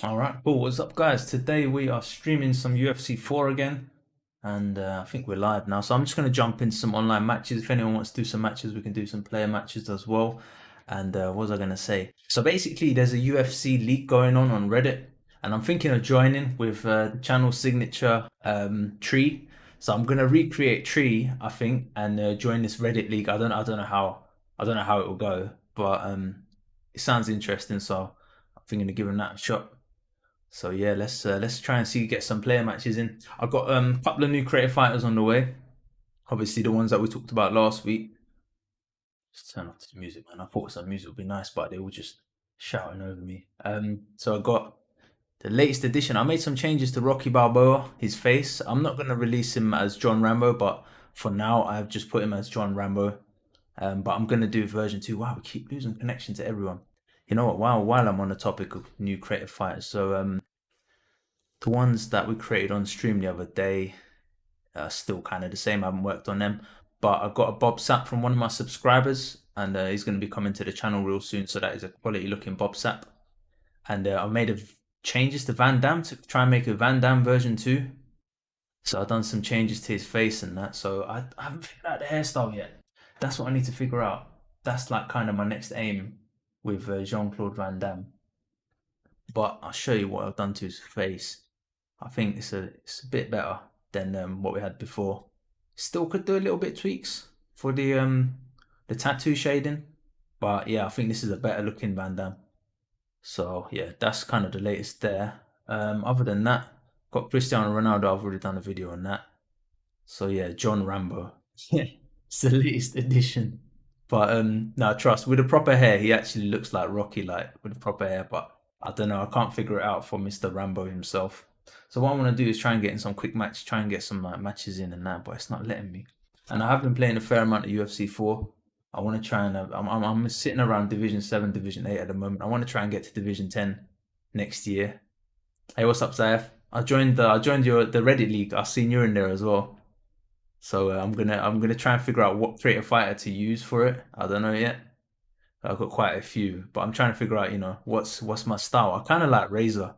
All right, cool. What's up, guys? Today we are streaming some UFC 4 again, and I think we're live now. So I'm just going to jump into some online matches. If anyone wants to do some matches, we can do some player matches as well. And what was I going to say? So basically, there's a UFC league going on Reddit, and I'm thinking of joining with the channel signature Tree. So I'm going to recreate Tree, I think, and join this Reddit league. I don't know how it will go, but it sounds interesting. So I'm thinking of giving that a shot. So yeah, let's try and see get some player matches in. I've got a couple of new creative fighters on the way. Obviously the ones that we talked about last week. Just turn off the music, man. I thought some music would be nice, but they were just shouting over me. So I got the latest edition. I made some changes to Rocky Balboa, his face. I'm not gonna release him as John Rambo, but for now I've just put him as John Rambo. But I'm gonna do version 2. Wow, we keep losing connection to everyone. You know what? While I'm on the topic of new creative fighters, so the ones that we created on stream the other day are still kind of the same. I haven't worked on them, but I got a Bob Sap from one of my subscribers, and he's going to be coming to the channel real soon. So that is a quality looking Bob Sap, and I made changes to Van Damme to try and make a Van Damme version 2. So I've done some changes to his face and that. So I haven't figured out the hairstyle yet. That's what I need to figure out. That's like kind of my next aim with Jean-Claude Van Damme. But I'll show you what I've done to his face. I think it's a bit better than what we had before. Still could do a little bit tweaks for the tattoo shading, but yeah, I think this is a better looking Van Damme. So yeah, that's kind of the latest there. Other than that, got Cristiano Ronaldo. I've already done a video on that. So yeah, John Rambo. Yeah, it's the latest edition. But no, trust with the proper hair, he actually looks like Rocky, like with the proper hair. But I don't know, I can't figure it out for Mr. Rambo himself. So what I want to do is try and get in some quick match, try and get some like matches in and that, but it's not letting me. And I have been playing a fair amount of UFC 4. I want to try and I'm sitting around Division 7, Division 8 at the moment. I want to try and get to Division 10 next year. Hey, what's up, Zaif? I joined the Reddit league. I've seen you're in there as well. So I'm gonna try and figure out what creative fighter to use for it. I don't know yet. I've got quite a few, but I'm trying to figure out, what's my style. I kind of like Razor.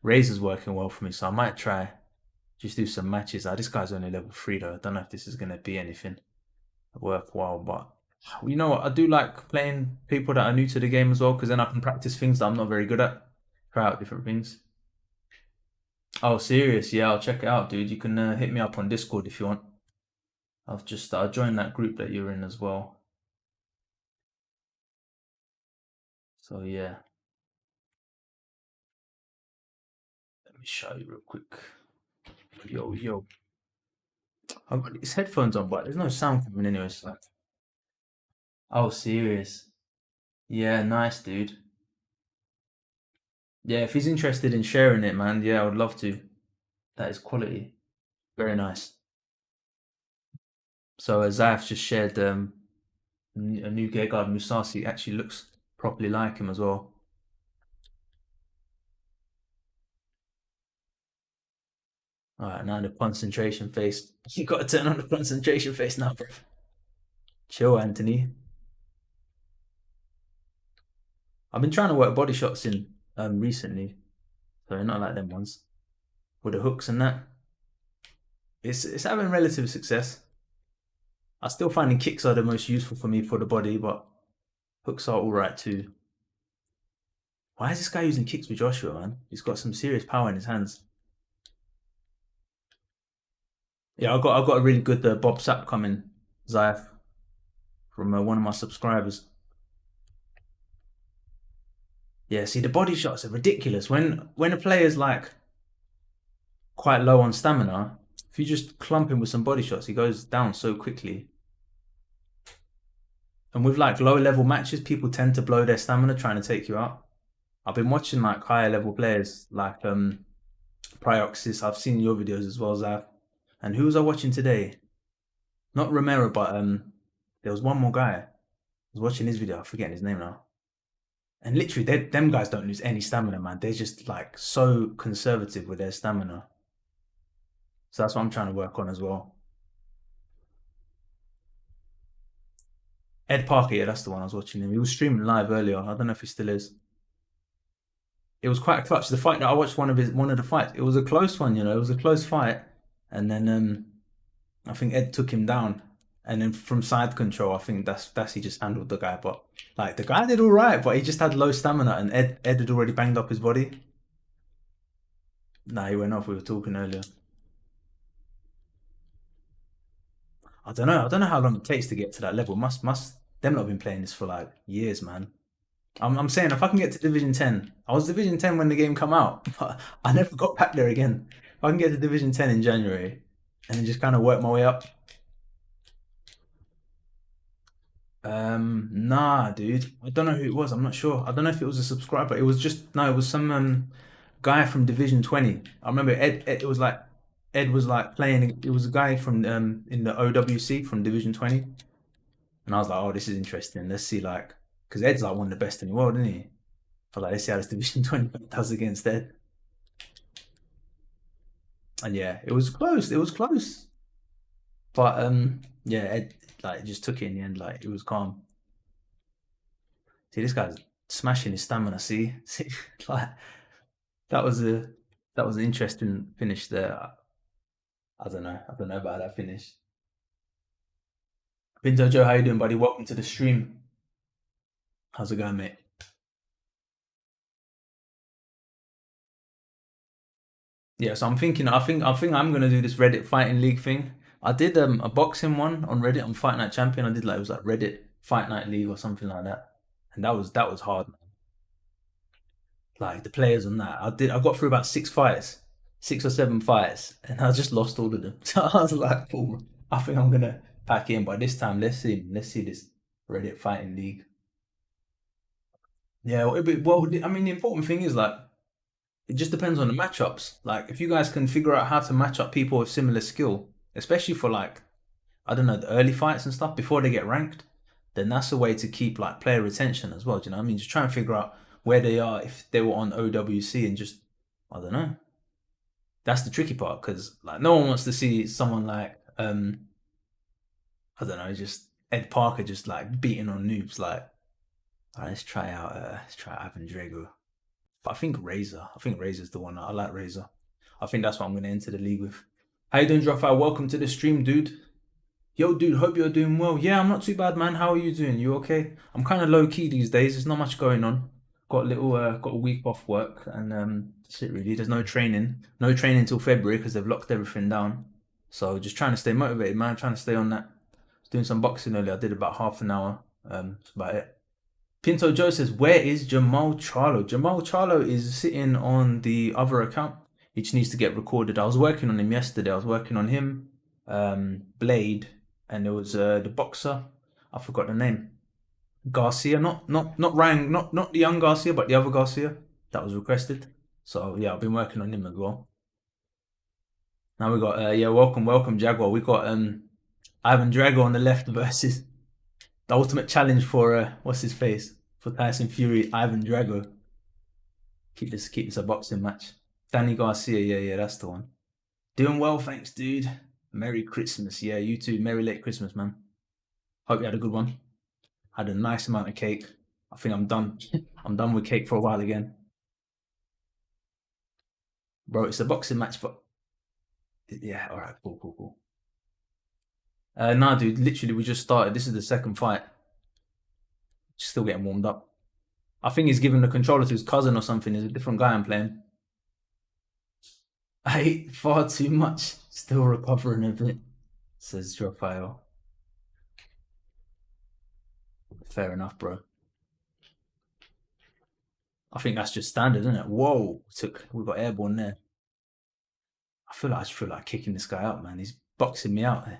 Razor's working well for me, so I might try just do some matches. This guy's only level 3 though. I don't know if this is gonna be anything worthwhile, but you know what? I do like playing people that are new to the game as well, because then I can practice things that I'm not very good at. Try out different things. Oh, serious? Yeah, I'll check it out, dude. You can hit me up on Discord if you want. I'll join that group that you're in as well. So yeah, let me show you real quick. Yo, yo. I've got these headphones on, but there's no sound coming anyway. So. Oh, serious? Yeah, nice, dude. Yeah, if he's interested in sharing it, man, yeah, I would love to. That is quality. Very nice. So Zayaf just shared a new Gegard Musasi. Actually looks properly like him as well. All right, now the concentration face. You got to turn on the concentration face now, bro. Chill, Anthony. I've been trying to work body shots in recently, so not like them ones with the hooks and that. It's having relative success. I still finding kicks are the most useful for me for the body, but hooks are all right too. Why is this guy using kicks with Joshua, man? He's got some serious power in his hands. Yeah, I got a really good Bob Sapp coming, Zayaf, from one of my subscribers. Yeah, see the body shots are ridiculous. When a player's like quite low on stamina, if you just clump him with some body shots, he goes down so quickly. And with like low level matches, people tend to blow their stamina trying to take you out. I've been watching like higher level players like Prioxis. I've seen your videos as well, Zaf. And who was I watching today? Not Romero, but there was one more guy. I was watching his video. I'm forgetting his name now. And literally, them guys don't lose any stamina, man. They're just like so conservative with their stamina. So that's what I'm trying to work on as well. Ed Parker, yeah, that's the one I was watching him. He was streaming live earlier. I don't know if he still is. it was quite a clutch. The fight that I watched, one of the fights, it was a close one. It was a close fight, and then I think Ed took him down, and then from side control, I think that's he just handled the guy. But like the guy did all right, but he just had low stamina, and Ed had already banged up his body. Nah, he went off. We were talking earlier. I don't know. I don't know how long it takes to get to that level. Must them not have been playing this for like years, man. I'm saying if I can get to Division 10, I was Division 10 when the game come out, but I never got back there again. If I can get to Division 10 in January and then just kind of work my way up. Nah, dude. I don't know who it was. I'm not sure. I don't know if it was a subscriber. It was just no. It was some guy from Division 20. I remember Ed. It was like Ed was like playing. It was a guy from in the OWC from Division 20, and I was like, oh, this is interesting. Let's see like because Ed's like one of the best in the world, isn't he? But like, let's see how this Division 20 does against Ed. And yeah, it was close. It was close. But yeah, Ed like just took it in the end. Like it was calm. See, this guy's smashing his stamina. See, like that was a that was an interesting finish there. I don't know. I don't know about that finish. Pinto Joe, how you doing, buddy? Welcome to the stream. How's it going, mate? Yeah, so I'm thinking. I think I'm gonna do this Reddit fighting league thing. I did a boxing one on Reddit on Fight Night Champion. I did like it was like Reddit Fight Night League or something like that, and that was hard. Like the players on that, I got through about 6 fights, 6 or 7 fights, and I just lost all of them. So I was like, "Cool, I think I'm gonna pack in." But this time, let's see this Reddit fighting league. Yeah, well, I mean, the important thing is like it just depends on the matchups. Like if you guys can figure out how to match up people with similar skill, especially for like I don't know the early fights and stuff before they get ranked, then that's a way to keep like player retention as well. Do you know what I mean? Just try and figure out where they are if they were on OWC and just I don't know. That's the tricky part because like no one wants to see someone like I don't know just Ed Parker just like beating on noobs like all right, let's try Ivan Drago. But I think Razor's the one. I like Razor. I think that's what I'm gonna enter the league with. How you doing, Jafar? Welcome to the stream, dude. Yo, dude, hope you're doing well. Yeah, I'm not too bad, man. How are you doing? You okay? I'm kind of low key these days. There's not much going on. Got a week off work, and that's it really. There's no training till February because they've locked everything down. So just trying to stay motivated, man. Trying to stay on that. Was doing some boxing earlier. I did about half an hour. That's about it. Pinto Joe says, "Where is Jamal Charlo?" Jamal Charlo is sitting on the other account. He just needs to get recorded. I was working on him yesterday. I was working on him, Blade, and there was the boxer. I forgot the name. Garcia, not Ryan, not the young Garcia, but the other Garcia that was requested. So yeah, I've been working on him as well. Now we got yeah, welcome Jaguar. We got Ivan Drago on the left versus the ultimate challenge for what's his face for Tyson Fury, Ivan Drago. Keep this a boxing match. Danny Garcia, yeah, that's the one. Doing well, thanks, dude. Merry Christmas, yeah, you too. Merry late Christmas, man. Hope you had a good one. Had a nice amount of cake. I think I'm done. I'm done with cake for a while again, bro. It's a boxing match, but yeah, all right, cool. Nah, dude. Literally, we just started. This is the second fight. Still getting warmed up. I think he's giving the controller to his cousin or something. He's a different guy I'm playing. I ate far too much. Still recovering a bit, says Rafael. Fair enough, bro. I think that's just standard, isn't it? Whoa, we got airborne there. I just feel like kicking this guy out, man. He's boxing me out there.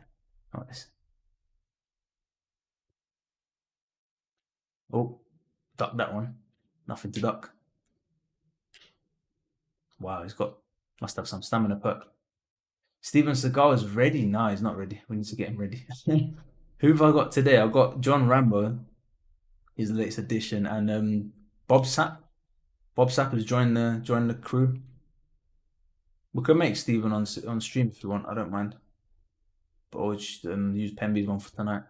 Nice. Oh, duck that one. Nothing to duck. Wow, must have some stamina perk. Steven Seagal is ready. No, he's not ready. We need to get him ready. Who have I got today? I've got John Rambo, his latest addition, and Bob Sapp. Bob Sapp has joined the crew. We could make Steven on stream if you want. I don't mind. But I'll just use Pemby's one for tonight.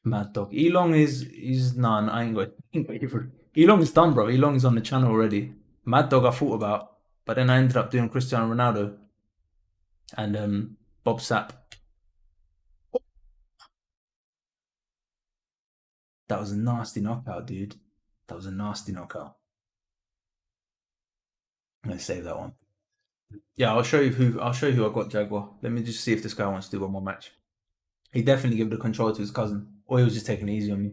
Mad Dog. Elong is nah, nah, I ain't got either. Elong is done, bro. Elong is on the channel already. Mad Dog I thought about, but then I ended up doing Cristiano Ronaldo and Bob Sapp. That was a nasty knockout, dude. That was a nasty knockout. I'm gonna save that one. Yeah, I'll show you who I got, Jaguar. Let me just see if this guy wants to do one more match. He definitely gave the control to his cousin, or he was just taking it easy on me.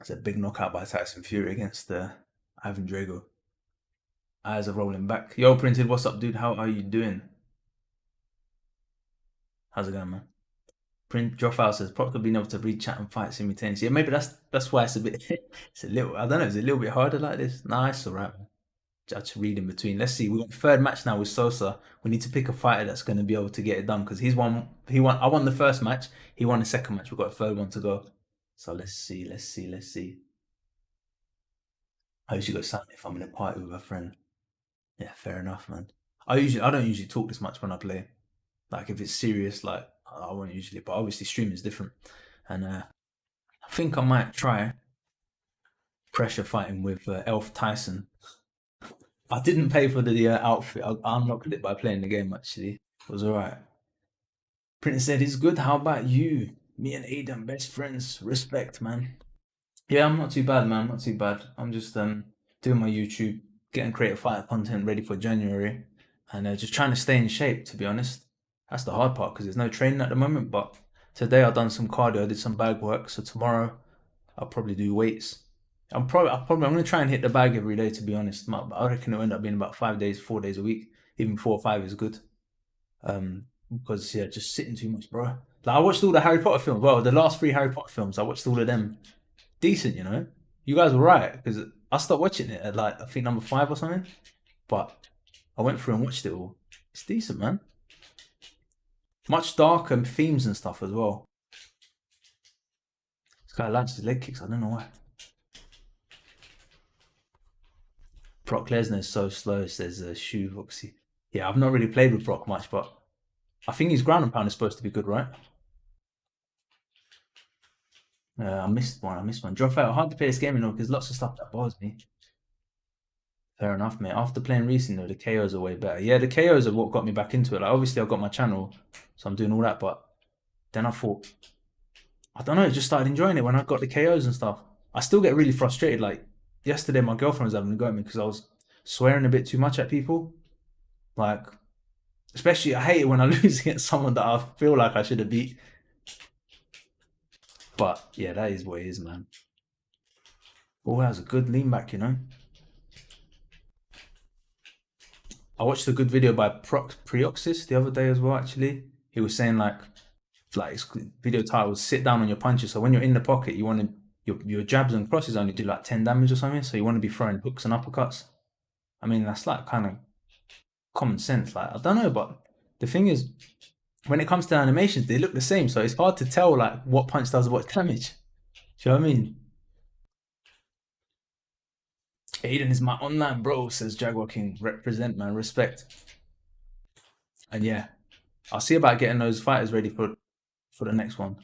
It's a big knockout by Tyson Fury against Ivan Drago. Eyes are rolling back. Yo, Printed, what's up, dude? How are you doing? How's it going, man? Print Dropout says probably being able to read chat and fight simultaneously. Yeah, maybe that's why it's a bit it's a little I don't know, it's a little bit harder like this. Nice, alright, man. Just read in between. Let's see. We got third match now with Sosa. We need to pick a fighter that's going to be able to get it done because he's won. He won. I won the first match. He won the second match. We've got a third one to go. So let's see. Let's see. Let's see. I usually go silent if I'm in a party with a friend. Yeah, fair enough, man. I don't usually talk this much when I play. Like if it's serious, like I won't usually. But obviously, streaming is different. And I think I might try pressure fighting with Elf Tyson. I didn't pay for the outfit. I unlocked it by playing the game. Actually, it was alright. Prince said, "It's good. How about you? Me and Aiden, best friends. Respect, man." Yeah, I'm not too bad, man. Not too bad. I'm just doing my YouTube, getting creative fighter content ready for January, and just trying to stay in shape. To be honest, that's the hard part because there's no training at the moment. But today I've done some cardio, I did some bag work. So tomorrow I'll probably do weights. I'm gonna try and hit the bag every day. To be honest, I reckon it'll end up being about 5 days, 4 days a week. Even 4 or 5 is good. Because yeah, just sitting too much, bro. Like I watched all the Harry Potter films. Well, the last three Harry Potter films, I watched all of them. Decent, you know. You guys were right because I stopped watching it at like I think number 5 or something. But I went through and watched it all. It's decent, man. Much darker themes and stuff as well. This guy lands his leg kicks. I don't know why. Brock Lesnar is so slow, says Shu Voxy. Yeah, I've not really played with Brock much, but I think his ground and pound is supposed to be good, right? I missed one. I missed one. Drop out. Hard to play this game, you know, because lots of stuff that bothers me. Fair enough, mate. After playing recently, the KOs are way better. Yeah, the KOs are what got me back into it. Like, obviously, I've got my channel, so I'm doing all that. But then I thought, I don't know, I just started enjoying it when I got the KOs and stuff. I still get really frustrated. Like yesterday, my girlfriend was having a go at me because I was swearing a bit too much at people. Like, especially, I hate it when I lose against someone that I feel like I should have beat. But yeah, that is what it is, man. Oh, that was a good lean back, you know. I watched a good video by Preoxys the other day as well. Actually, he was saying like his video title was "Sit down on your punches." So when you're in the pocket, you want to your jabs and crosses only do like 10 damage or something. So you want to be throwing hooks and uppercuts. I mean, that's like kind of common sense. Like I don't know, but the thing is, when it comes to animations, they look the same. So it's hard to tell like what punch does what damage. Do you know what I mean? Aiden is my online bro, says Jaguar King. Represent, man. Respect. And yeah, I'll see about getting those fighters ready for the next one.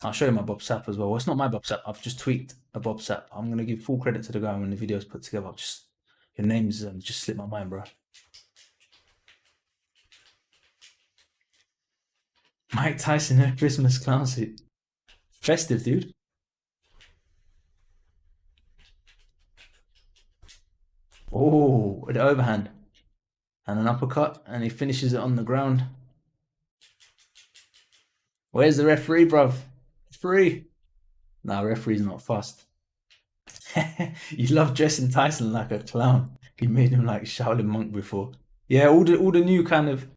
I'll show you my Bob Sapp as well. Well, it's not my Bob Sapp. I've just tweaked a Bob Sapp. I'm gonna give full credit to the guy when the video's put together. I've just your name's just slipped my mind, bro. Mike Tyson in a Christmas clown suit. Festive, dude. Oh, the overhand and an uppercut, and he finishes it on the ground. Where's the referee, bruv? Referee. Nah, referee's not fast. You love dressing Tyson like a clown. You made him like Shaolin monk before. Yeah, all the new kind of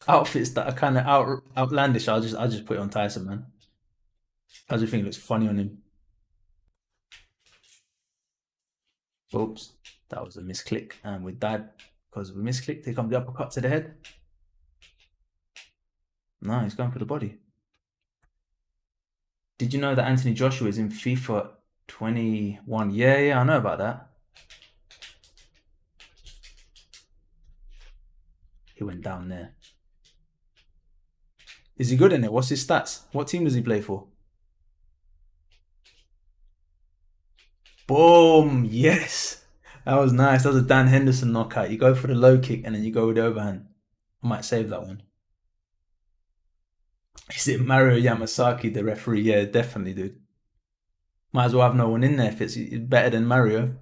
outfits that are kind of outlandish. I'll just put it on Tyson, man. I just think it looks funny on him. Oops, that was a misclick, and with that, because we misclicked, here comes the uppercut to the head. No, he's going for the body. Did you know that Anthony Joshua is in FIFA 21? Yeah, I know about that. He went down there. Is he good in it? What's his stats? What team does he play for? Boom! Yes, that was nice. That was a Dan Henderson knockout. You go for the low kick and then you go with the overhand. I might save that one. Is it Mario Yamasaki, the referee? Yeah, definitely, dude. Might as well have no one in there if it's better than Mario.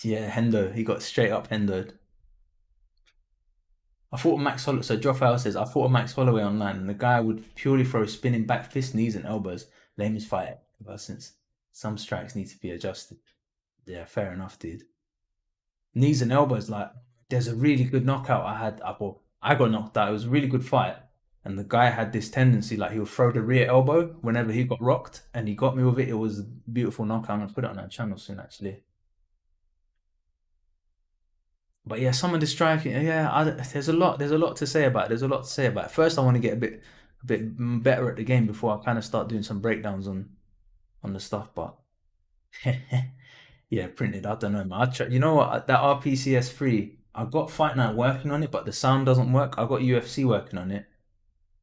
Yeah, Hendo. He got straight up Hendoed. I fought Max Holloway. So Jofao says I fought Max Holloway online, and the guy would purely throw spinning back fists, knees, and elbows. Lamest fight ever since. Some strikes need to be adjusted. Yeah, fair enough, dude. Knees and elbows, like there's a really good knockout I had. I got knocked out. It was a really good fight, and the guy had this tendency, like he would throw the rear elbow whenever he got rocked, and he got me with it. It was a beautiful knockout. I'm gonna put it on our channel soon, actually. But yeah, some of the striking, yeah, there's a lot to say about it. There's a lot to say about it. First, I want to get a bit better at the game before I kind of start doing some breakdowns on the stuff. But yeah, printed. I don't know, man. You know what? That RPCS 3, I got Fight Night working on it, but the sound doesn't work. I got UFC working on it,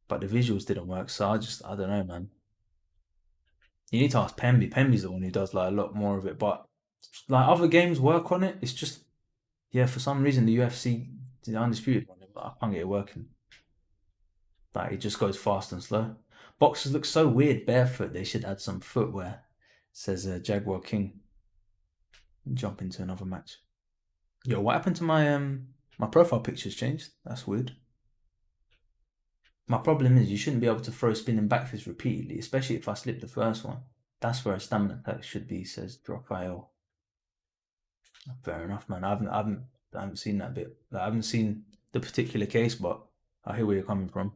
but the visuals didn't work. So I don't know, man. You need to ask Pemby. Pemby's the one who does like a lot more of it. But like other games work on it. It's just yeah, for some reason the UFC, the undisputed one, but I can't get it working. Like it just goes fast and slow. Boxers look so weird barefoot. They should add some footwear. Says Jaguar King. Jump into another match. Yo, what happened to my profile pictures changed? That's weird. My problem is you shouldn't be able to throw spinning backfists repeatedly, especially if I slip the first one. That's where a stamina attack should be, says Drop IO. Fair enough, man. I haven't seen that bit. Like, I haven't seen the particular case, but I hear where you're coming from.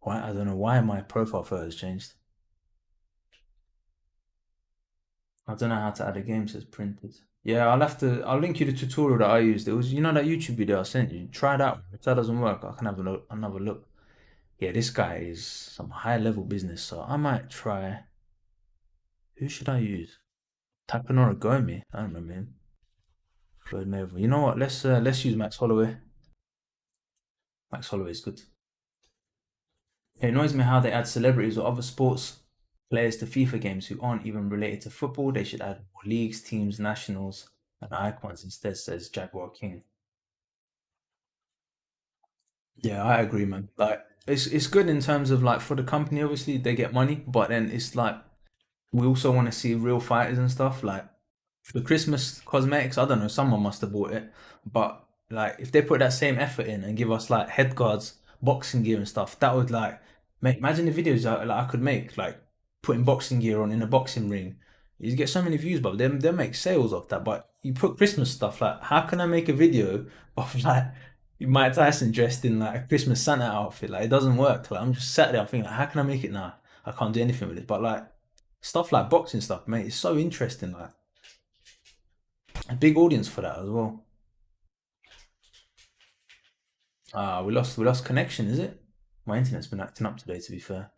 Why? I don't know why my profile photo has changed. I don't know how to add a game, says printed. Yeah, I'll have to. I'll link you the tutorial that I used. It was, you know, that YouTube video I sent you. Try that. If that doesn't work, I can have a look, another look. Yeah, this guy is some high level business, so I might try. Who should I use? Takanori Gomi. I don't remember him. Floyd Mayweather. You know what? Let's use Max Holloway. Max Holloway is good. It annoys me how they add celebrities or other sports players to FIFA games who aren't even related to football. They should add more leagues, teams, nationals, and icons instead, says Jaguar King. Yeah, I agree, man. Like it's good in terms of like for the company, obviously they get money, but then it's like we also want to see real fighters and stuff. Like the Christmas cosmetics, I don't know, someone must have bought it. But like if they put that same effort in and give us like head guards, boxing gear and stuff, that would like make imagine the videos like I could make, like putting boxing gear on in a boxing ring. You get so many views, but they make sales off that. But you put Christmas stuff, like how can I make a video of like Mike Tyson dressed in like a Christmas Santa outfit? Like it doesn't work. Like I'm just sat there, I'm thinking, like, how can I make it now? I can't do anything with it. But like stuff like boxing stuff, mate, it's so interesting. Like a big audience for that as well. We lost connection, is it? My internet's been acting up today, to be fair.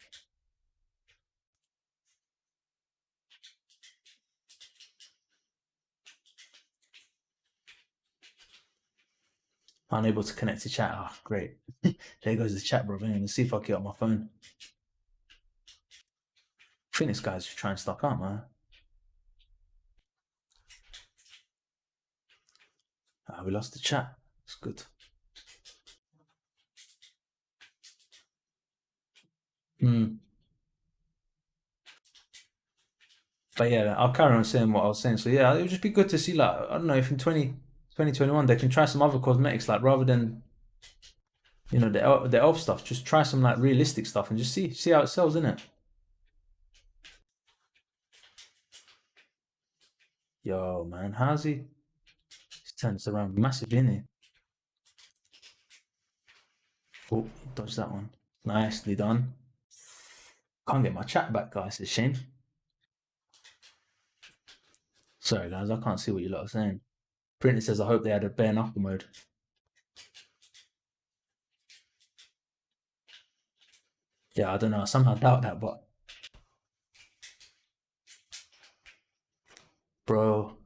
Unable to connect to chat. Ah, great. There goes the chat, bro. Let's see if I can get on my phone. I think this guy's just trying to stock up, man. We lost the chat. It's good. Hmm. But yeah, I'll carry on saying what I was saying. So yeah, it would just be good to see, like, I don't know, if in 2021 they can try some other cosmetics, like rather than the elf stuff, just try some like realistic stuff and just see how it sells, innit? Yo, man, how's he? He's turned this around massive, innit? Oh, dodged that one. Nicely done. Can't get my chat back, guys. It's a shame. Sorry, guys, I can't see what you lot are saying. Printer says, I hope they had a bare knuckle mode. Yeah, I don't know. I somehow doubt that, but bro,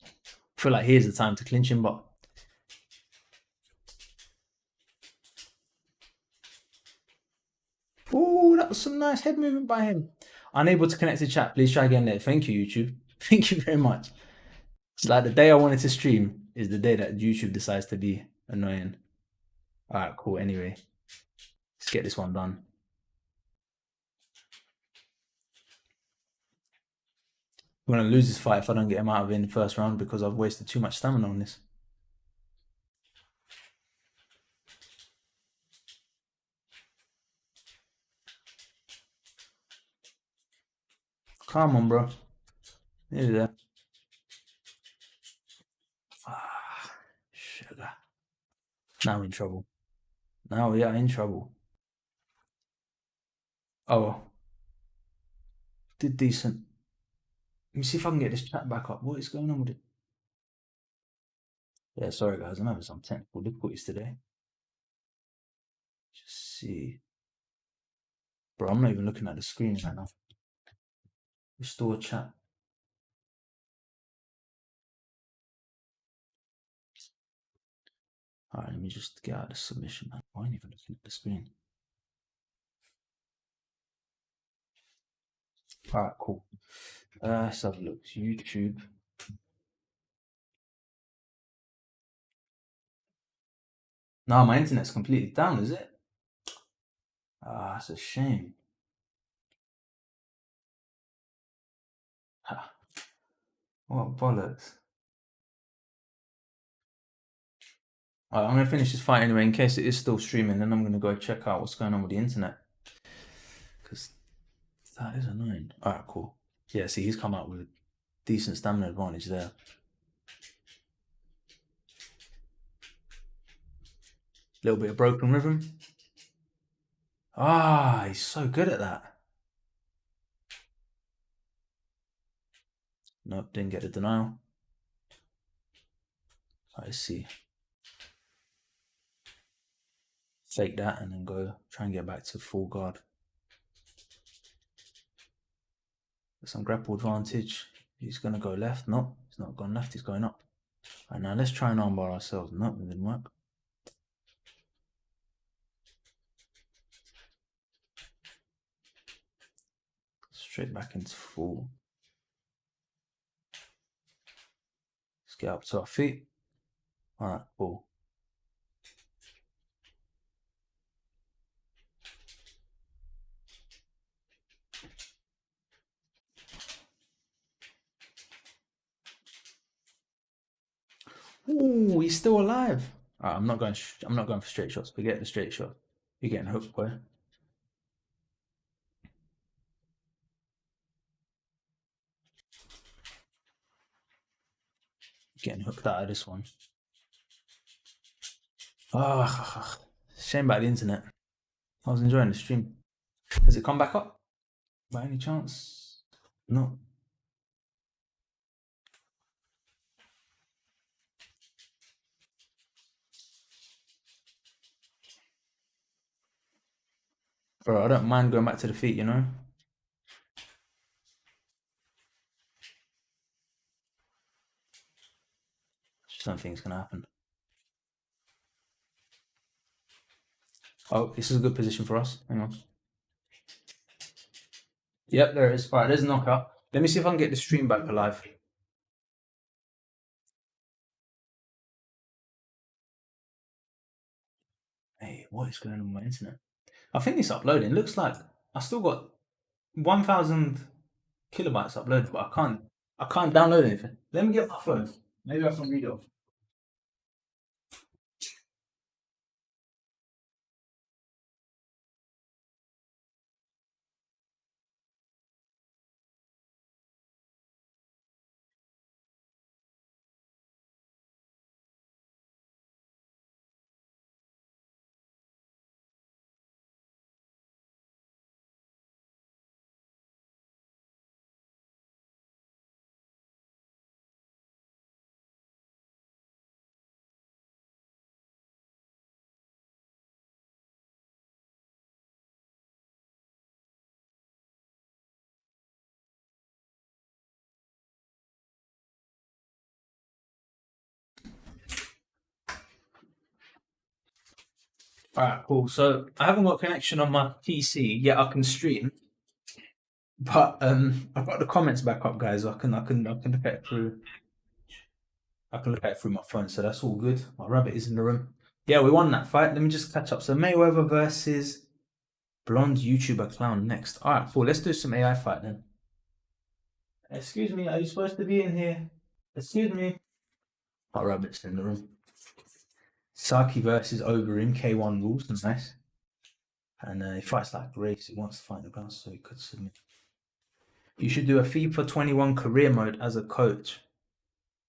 I feel like here's the time to clinch him, but nice head movement by him. Unable to connect to chat. Please try again later. Thank you, YouTube. Thank you very much. It's like the day I wanted to stream is the day that YouTube decides to be annoying. All right, cool. Anyway, let's get this one done. I'm going to lose this fight if I don't get him out of it in the first round because I've wasted too much stamina on this. Come on, bro. Nearly there. Sugar. Now we're in trouble. Now we are in trouble. Oh. Did decent. Let me see if I can get this chat back up. What is going on with it? Yeah, sorry guys, I'm having some technical difficulties today. Just see. Bro, I'm not even looking at the screen right now. Restore chat. Alright, let me just get out of the submission. I ain't even looking at the screen. Alright, cool. Let's have a look. YouTube. No, my internet's completely down, is it? Ah, it's a shame. Ha. What bollocks. Alright, I'm going to finish this fight anyway in case it is still streaming. Then I'm going to go check out what's going on with the internet. Because that is annoying. Alright, cool. Yeah, see, he's come out with a decent stamina advantage there. Little bit of broken rhythm. Ah, he's so good at that. Nope, didn't get a denial. Let's see. Fake that and then go try and get back to full guard. Some grapple advantage. He's going to go left. Nope, he's not gone left, he's going up. All right, now let's try and armbar ourselves. Nope, it didn't work. Straight back into full. Let's get up to our feet. All right, cool. Ooh, he's still alive. All right, I'm not going for straight shots. Forget the straight shot. You're getting hooked, boy. Getting hooked out of this one. Oh, shame about the internet. I was enjoying the stream. Has it come back up by any chance? No. Bro, I don't mind going back to the feet, you know? Just don't think it's gonna happen. Oh, this is a good position for us. Hang on. Yep, there it is. All right, there's a knockout. Let me see if I can get the stream back alive. Hey, what is going on with my internet? I think it's uploading. It looks like I still got 1,000 kilobytes uploaded, but I can't download anything. Let me get my phone. Maybe I can read it off. All right, cool. So I haven't got connection on my PC yet. I can stream. But I've got the comments back up, guys. I can look at it through. I can look at it through my phone, so that's all good. My rabbit is in the room. Yeah, we won that fight. Let me just catch up. So Mayweather versus blonde YouTuber clown next. All right, cool. Let's do some AI fight then. Excuse me, are you supposed to be in here? Excuse me. My rabbit's in the room. Saki versus Overeem, K1 rules, nice. And he fights like Grace. He wants to fight the ground, so he could submit. You should do a FIFA 21 career mode as a coach.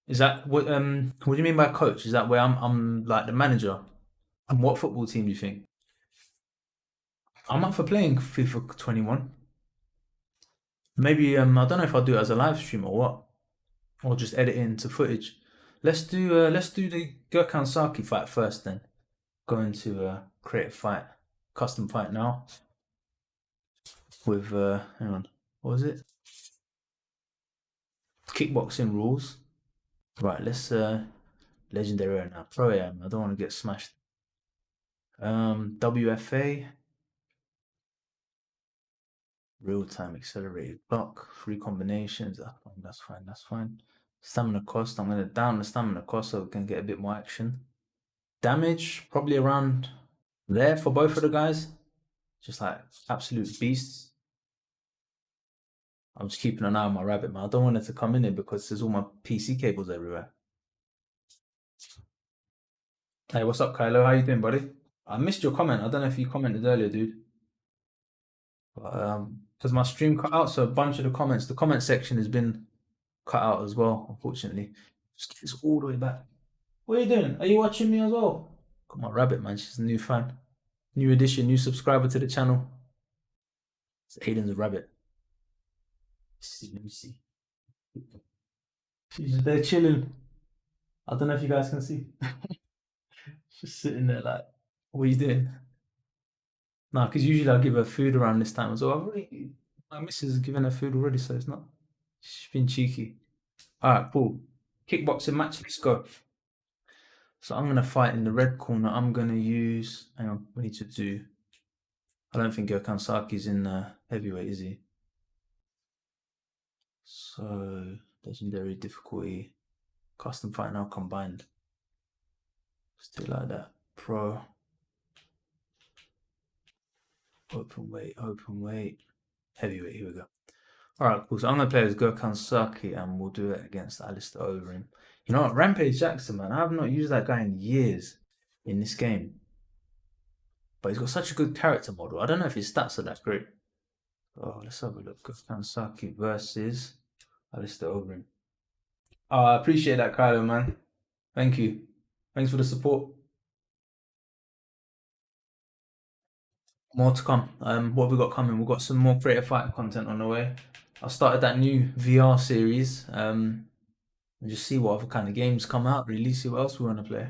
Is that what? What do you mean by coach? Is that where I'm like the manager? And what football team do you think? I'm up for playing FIFA 21. Maybe I don't know if I'll do it as a live stream or what, or just edit it into footage. Let's do the Gurkhan Saki fight first then. Going to create a fight, custom fight now with hang on, what was it? Kickboxing rules. Right, let's legendary right now. Pro AM. I don't want to get smashed. WFA. Real time accelerated block. Free combinations. That's fine. That's fine. Stamina cost. I'm gonna down the stamina cost so we can get a bit more action. Damage probably around there for both of the guys. Just like absolute beasts. I'm just keeping an eye on my rabbit, man. I don't want it to come in here because there's all my PC cables everywhere. Hey, what's up, Kylo? How you doing, buddy? I missed your comment. I don't know if you commented earlier, dude. But because my stream cut out, so a bunch of the comments, the comment section has been cut out as well, unfortunately. Just it's all the way back. What are you doing? Are you watching me as well? Got my rabbit, man. She's a new fan. New addition, new subscriber to the channel. It's Aiden's rabbit. Let me see. She's just there chilling. I don't know if you guys can see. Just sitting there like, what are you doing? No, because usually I give her food around this time as well. My missus has given her food already, so it's not. She's been cheeky. All right, cool. Kickboxing match. Let's go. So I'm gonna fight in the red corner. I'm gonna use. Hang on, we need to do. I don't think Gokhan Saki's in heavyweight, is he? So legendary difficulty, custom fight now combined. Let's do it like that. Pro. Open weight, heavyweight. Here we go. All right, cool. So I'm gonna play as Gokhan Saki, and we'll do it against Alistair Overeem. You know what, Rampage Jackson, man. I have not used that guy in years in this game, but he's got such a good character model. I don't know if his stats are that great. Oh, let's have a look. Gokhan Saki versus Alistair Overeem. Oh, I appreciate that, Kylo, man. Thank you. Thanks for the support. More to come. What have we got coming? We've got some more creative fighter content on the way. I started that new VR series. And just see what other kind of games come out. Really see what else we want to play.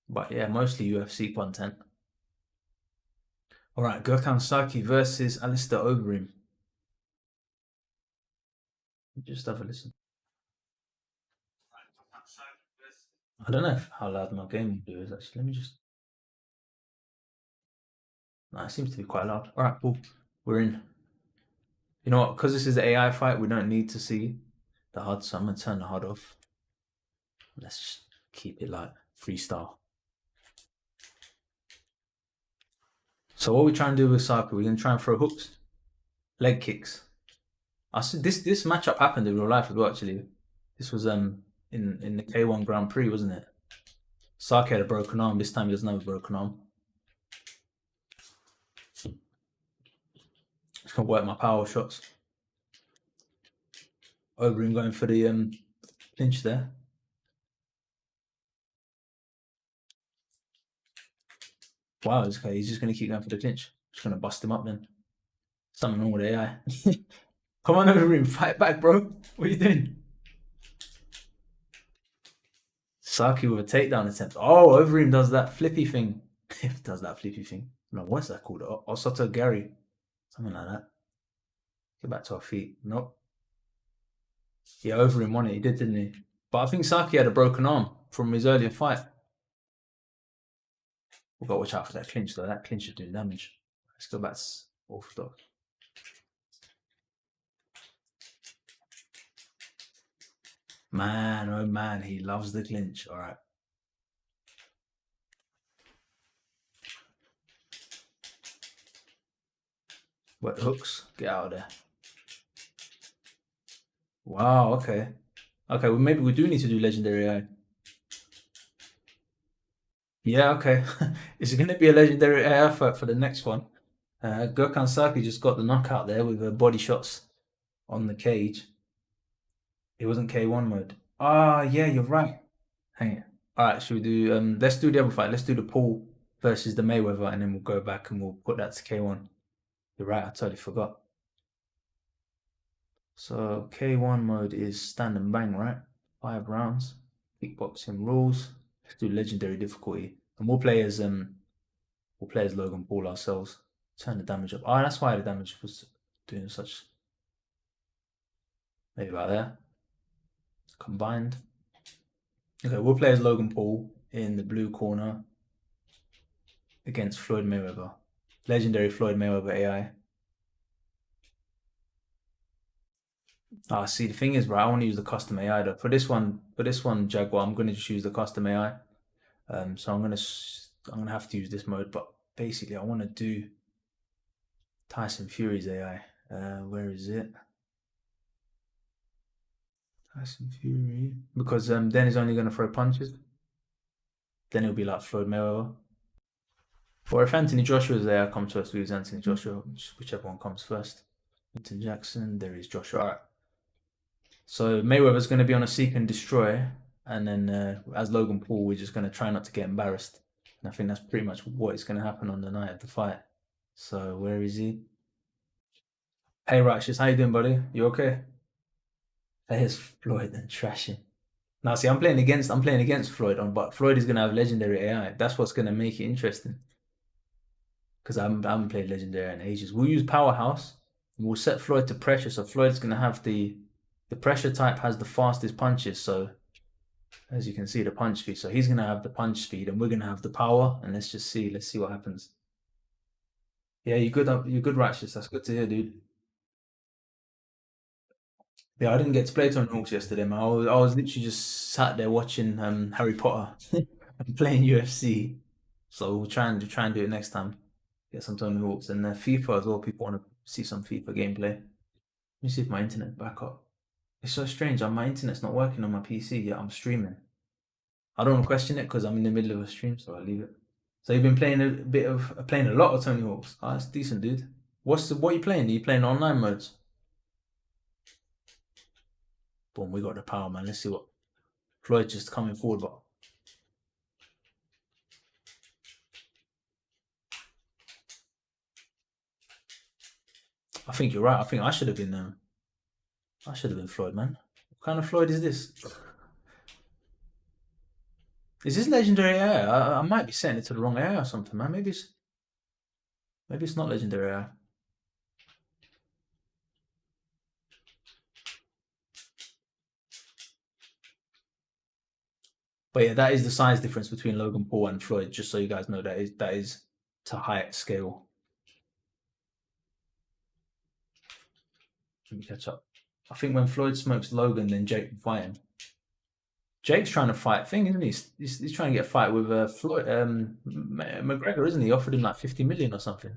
But yeah, mostly UFC content. All right, Gokhan Saki versus Alistair Overeem. Just have a listen. I don't know how loud my game will do is actually. Let me just. No, it seems to be quite loud. All right, cool. We're in. You know what? Because this is an AI fight, we don't need to see the HUD, so I'm gonna turn the HUD off. Let's just keep it like freestyle. So what we try and do with Saki, we're gonna try and throw hooks, leg kicks. I see this matchup happened in real life as well. Actually, this was in the K1 Grand Prix, wasn't it? Saki had a broken arm. This time he doesn't have a broken arm. Just gonna work my power shots. Overeem going for the clinch there. Wow, okay. He's just gonna keep going for the clinch. Just gonna bust him up then. Something wrong with AI. Come on, Overeem, fight back, bro. What are you doing? Saki with a takedown attempt. Oh, Overeem does that flippy thing. Does that flippy thing. No, what's that called? Osoto Gary. Something like that. Get back to our feet. Nope. Yeah, Overeem won it. He did, didn't he? But I think Saki had a broken arm from his earlier fight. We've got to watch out for that clinch, though. That clinch is doing damage. Let's go back to orthodox. Man, oh man, he loves the clinch. All right. What hooks? Get out of there. Wow, okay. Okay, well maybe we do need to do legendary AI. Yeah, okay. Is it going to be a legendary AI for the next one? Gurkhan Saki just got the knockout there with body shots on the cage. It wasn't K1 mode. Ah, yeah, you're right. Hang it. All right, should we do? Let's do the other fight. Let's do the Paul versus the Mayweather, and then we'll go back and we'll put that to K1. You're right. I totally forgot. So K1 mode is stand and bang, right? 5 rounds. Kickboxing rules. Let's do legendary difficulty, and we'll play as Logan Paul ourselves. Turn the damage up. Oh, that's why the damage was doing such. Maybe about there. Combined. Okay, we'll play as Logan Paul in the blue corner against Floyd Mayweather. Legendary Floyd Mayweather AI. Ah, see, the thing is, right, I want to use the custom AI though. For this one, Jaguar, I'm gonna just use the custom AI. So I'm gonna have to use this mode, but basically I want to do Tyson Fury's AI. Where is it? Tyson Fury. Because then he's only gonna throw punches. Then he'll be like Floyd Mayweather. Or if Anthony Joshua's there, come to us, we use Anthony Joshua, whichever one comes first. Anthony Jackson, there is Joshua. All right. So Mayweather's going to be on a seek and destroy, and then as Logan Paul, we're just going to try not to get embarrassed. And I think that's pretty much what is going to happen on the night of the fight. So where is he? Hey Righteous, how you doing, buddy? You okay? There's Floyd and trashing. Now see, I'm playing against Floyd on, but Floyd is going to have legendary AI. That's what's going to make it interesting. Because I haven't played legendary in ages. We'll use Powerhouse. And we'll set Floyd to pressure. So Floyd's going to have the pressure type has the fastest punches. So as you can see, the punch speed. So he's gonna have the punch speed, and we're gonna have the power. And let's just see. Let's see what happens. Yeah, you good? You good, Righteous? That's good to hear, dude. Yeah, I didn't get to play Tony Hawk's yesterday, man. I was literally just sat there watching Harry Potter and playing UFC. So we'll try and do it next time. Get some Tony Hawk's and FIFA as well. People want to see some FIFA gameplay. Let me see if my internet's back up. It's so strange. My internet's not working on my PC yet. I'm streaming. I don't want to question it because I'm in the middle of a stream, so I leave it. So you've been playing a lot of Tony Hawk's. Oh, that's decent, dude. What are you playing? Are you playing online modes? Boom, we got the power, man. Let's see what Floyd just coming forward, but I think you're right. I think I should have been Floyd, man. What kind of Floyd is this? Is this legendary AI? I might be setting it to the wrong AI or something, man. Maybe it's not legendary AI. But yeah, that is the size difference between Logan Paul and Floyd. Just so you guys know, that is to height scale. Let me catch up. I think when Floyd smokes Logan, then Jake can fight him. Jake's trying to fight thing, isn't he? He's trying to get a fight with Floyd McGregor, isn't he? Offered him like 50 million or something.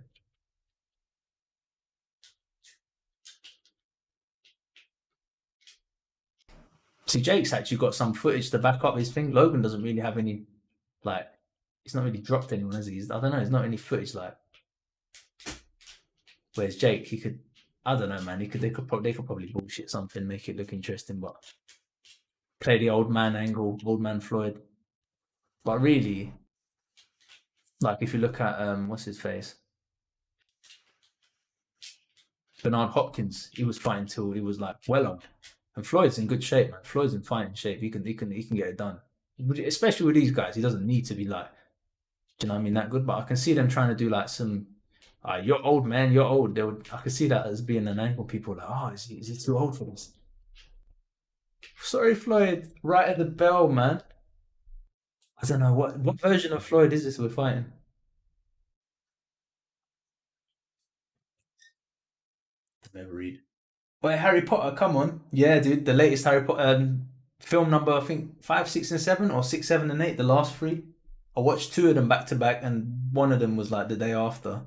See, Jake's actually got some footage to back up his thing. Logan doesn't really have any, like, he's not really dropped anyone, has he? I don't know. There's not any footage like. Whereas Jake, he could, I don't know, man. They could probably bullshit something, make it look interesting, but play the old man angle, old man Floyd. But really, like if you look at what's his face, Bernard Hopkins, he was fighting till he was like well on, and Floyd's in good shape, man. Floyd's in fighting shape. He can get it done. Especially with these guys, he doesn't need to be like, do you know what I mean, that good. But I can see them trying to do like some. You're old, man. You're old. I could see that as being an angle. People are like, oh, is he too old for this? Sorry, Floyd. Right at the bell, man. I don't know what version of Floyd is this we're fighting. Never read. Wait, Harry Potter, come on. Yeah, dude, the latest Harry Potter. film number, I think 5, 6, and 7, or 6, 7, and 8. The last three. I watched two of them back to back, and one of them was like the day after.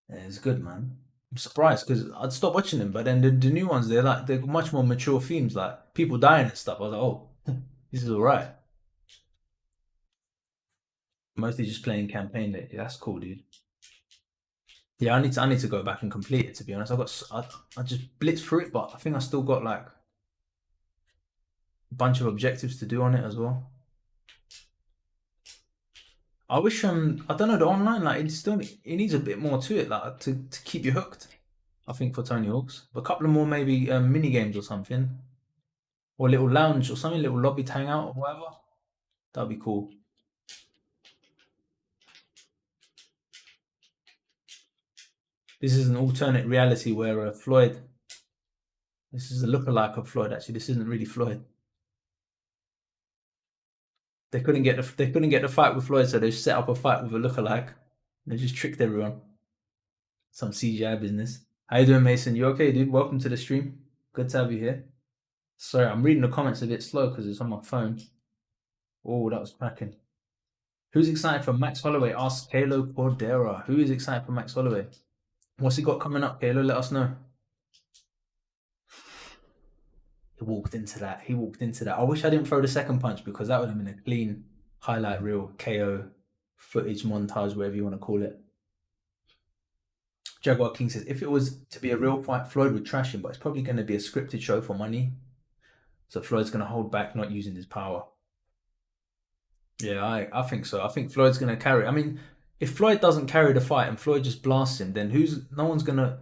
Yeah, it's good, man. I'm surprised because I'd stop watching them, but then the new ones they're much more mature themes, like people dying and stuff. I was like, oh, this is all right. Mostly just playing campaign. Yeah, that's cool, dude. Yeah, I need to go back and complete it. To be honest, I just blitzed through it, but I think I still got like a bunch of objectives to do on it as well. I wish I don't know, the online, like it needs a bit more to it, like to keep you hooked. I think for Tony Hawk's, a couple of more maybe mini games or something, or a little lounge or something, little lobby to hang out or whatever. That'd be cool. This is an alternate reality where Floyd. This is a lookalike of Floyd. Actually, this isn't really Floyd. They couldn't get the fight with Floyd, so they set up a fight with a lookalike. They just tricked everyone. Some CGI business. How you doing, Mason? You okay, dude? Welcome to the stream. Good to have you here. Sorry, I'm reading the comments a bit slow because it's on my phone. Oh, that was cracking. Who's excited for Max Holloway? Ask Kalo Cordera. Who is excited for Max Holloway? What's he got coming up, Kalo? Let us know. He walked into that. He walked into that. I wish I didn't throw the second punch because that would have been a clean highlight reel KO footage montage, whatever you want to call it. Jaguar King says, if it was to be a real fight, Floyd would trash him, but it's probably going to be a scripted show for money. So Floyd's going to hold back, not using his power. Yeah, I think so. I think Floyd's going to carry. I mean, if Floyd doesn't carry the fight and Floyd just blasts him, then no one's going to.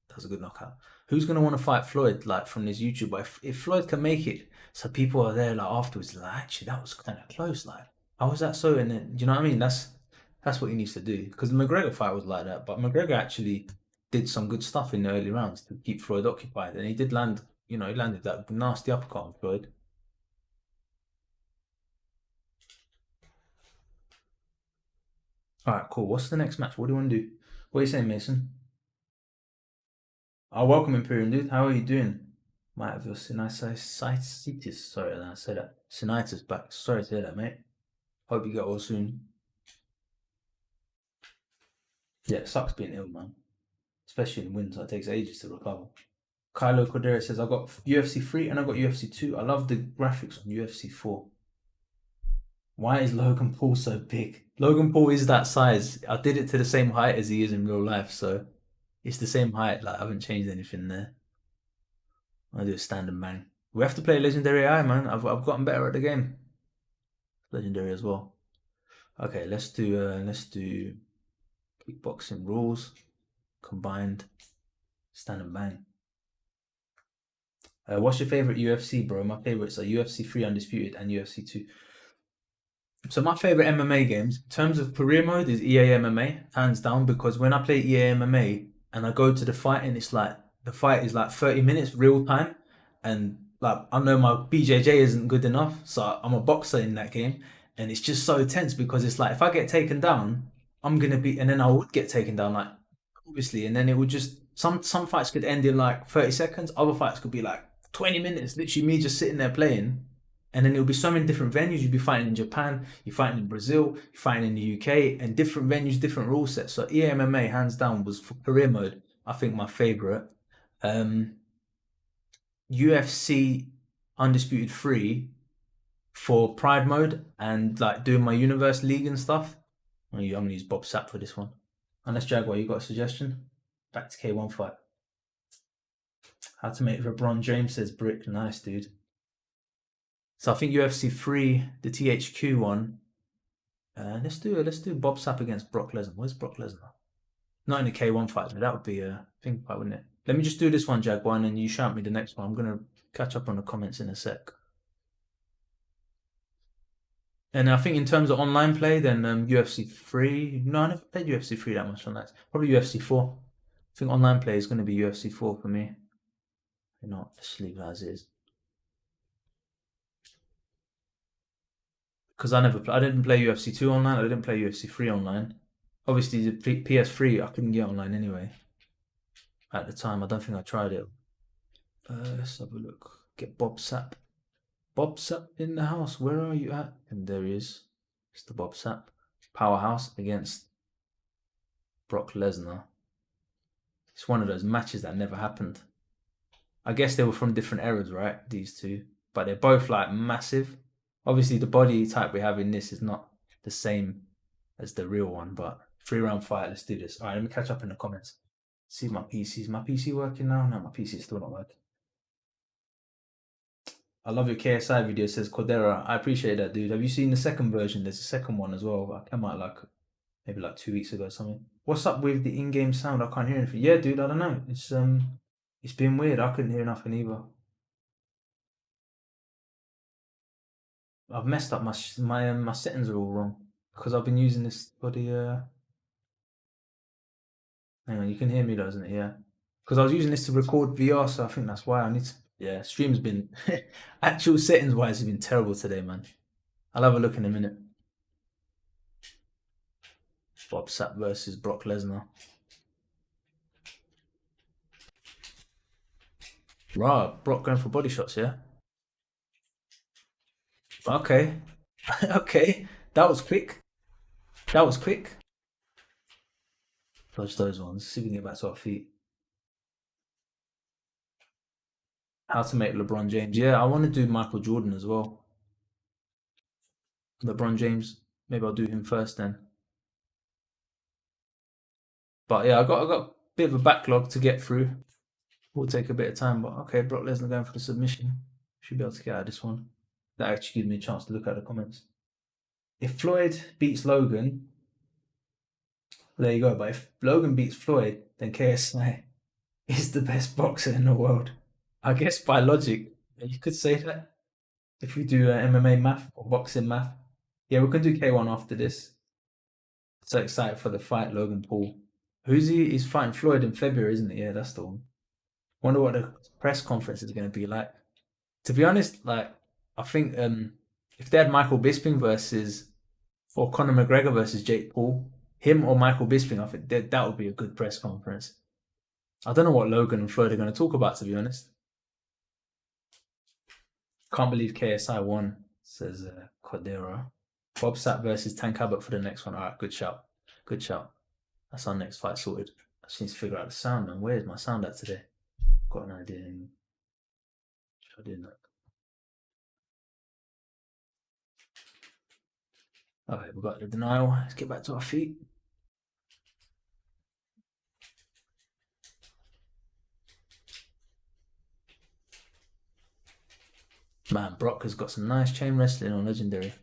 That's a good knockout. Who's going to want to fight Floyd like from this YouTube? But if Floyd can make it, so people are there like afterwards, like actually that was kind of close. Like how was that so? And then you know what I mean? That's what he needs to do because the McGregor fight was like that. But McGregor actually did some good stuff in the early rounds to keep Floyd occupied, and he did land. You know, he landed that nasty uppercut on Floyd. All right, cool. What's the next match? What do you want to do? What are you saying, Mason? Oh, welcome, Imperium, dude. How are you doing? Might have your sinusitis. Sorry, I said that. Sinusitis back. Sorry to hear that, mate. Hope you get well soon. Yeah, it sucks being ill, man. Especially in winter. It takes ages to recover. Kylo Cordera says, I got UFC 3 and I got UFC 2. I love the graphics on UFC 4. Why is Logan Paul so big? Logan Paul is that size. I did it to the same height as he is in real life, so it's the same height. Like, I haven't changed anything there. I do a standard bang. We have to play Legendary AI, man. I've gotten better at the game. Legendary as well. Okay, let's do kickboxing rules combined standard bang. What's your favorite UFC, bro? My favorites are UFC 3 Undisputed and UFC 2. So my favorite MMA games, in terms of career mode, is EA MMA, hands down. Because when I play EA MMA and I go to the fight, and it's like the fight is like 30 minutes real time, and like I know my BJJ isn't good enough, so I'm a boxer in that game, and it's just so tense because it's like if I get taken down, I'm gonna be, and then I would get taken down, like obviously, and then it would just some fights could end in like 30 seconds, other fights could be like 20 minutes, literally me just sitting there playing. And then it'll be so many different venues. You'll be fighting in Japan, you're fighting in Brazil, you're fighting in the UK, and different venues, different rule sets. So EMMA, hands down, was for career mode, I think my favorite. Um, UFC Undisputed 3 for Pride mode and like doing my Universe League and stuff. I'm gonna use Bob Sapp for this one. Unless Jaguar, you got a suggestion? Back to K1 fight. How to make LeBron James, says Brick. Nice, dude. So I think UFC 3, the THQ one. Let's do Bob Sapp against Brock Lesnar. Where's Brock Lesnar? Not in the K1 fight, but that would be a thing fight, wouldn't it? Let me just do this one, Jaguar, and you shout me the next one. I'm gonna catch up on the comments in a sec. And I think in terms of online play, then UFC 3. No, I never played UFC 3 that much on that. Probably UFC 4. I think online play is going to be UFC 4 for me. You know, just leave it as is. Because I didn't play UFC 2 online. I didn't play UFC 3 online. Obviously, the PS3 I couldn't get online anyway. At the time, I don't think I tried it. Let's have a look. Get Bob Sapp. Bob Sapp in the house. Where are you at? And there he is. It's the Bob Sapp. Powerhouse against Brock Lesnar. It's one of those matches that never happened. I guess they were from different eras, right? These two. But they're both like massive. Obviously, the body type we have in this is not the same as the real one, but 3 round fight. Let's do this. All right, let me catch up in the comments. See my PC. Is my PC working now? No, my PC is still not working. I love your KSI video, says Cordera. I appreciate that, dude. Have you seen the second version? There's a second one as well. I came out like maybe like 2 weeks ago or something. What's up with the in-game sound? I can't hear anything. Yeah, dude, I don't know. It's been weird. I couldn't hear nothing either. I've messed up my settings are all wrong because I've been using this for the hang on, you can hear me though, isn't it? Yeah. Because I was using this to record VR, so I think that's why I need to. Yeah, stream's been actual settings wise has been terrible today, man. I'll have a look in a minute. Bob Sapp versus Brock Lesnar. Right, Brock going for body shots, yeah? Okay. Okay. That was quick. That was quick. Dodge those ones. See if we can get back to our feet. How to make LeBron James. Yeah, I want to do Michael Jordan as well. LeBron James. Maybe I'll do him first then. But yeah, I got a bit of a backlog to get through. Will take a bit of time, but okay, Brock Lesnar going for the submission. Should be able to get out of this one. That actually gives me a chance to look at the comments. If Floyd beats Logan, there you go. But if Logan beats Floyd, then KSI is the best boxer in the world. I guess by logic, you could say that if we do MMA math or boxing math. Yeah, we can do K1 after this. So excited for the fight, Logan Paul. Who's he? He's fighting Floyd in February, isn't it? Yeah, that's the one. Wonder what the press conference is going to be like. To be honest, like I think if they had Michael Bisping versus or Conor McGregor versus Jake Paul, him or Michael Bisping, I think that would be a good press conference. I don't know what Logan and Floyd are going to talk about, to be honest. Can't believe KSI won, says Cordero. Bob Sapp versus Tank Abbott for the next one. All right, good shout. Good shout. That's our next fight sorted. I just need to figure out the sound, man. Where's my sound at today? Got an idea. I didn't know. Okay, we've got the denial. Let's get back to our feet. Man, Brock has got some nice chain wrestling on Legendary.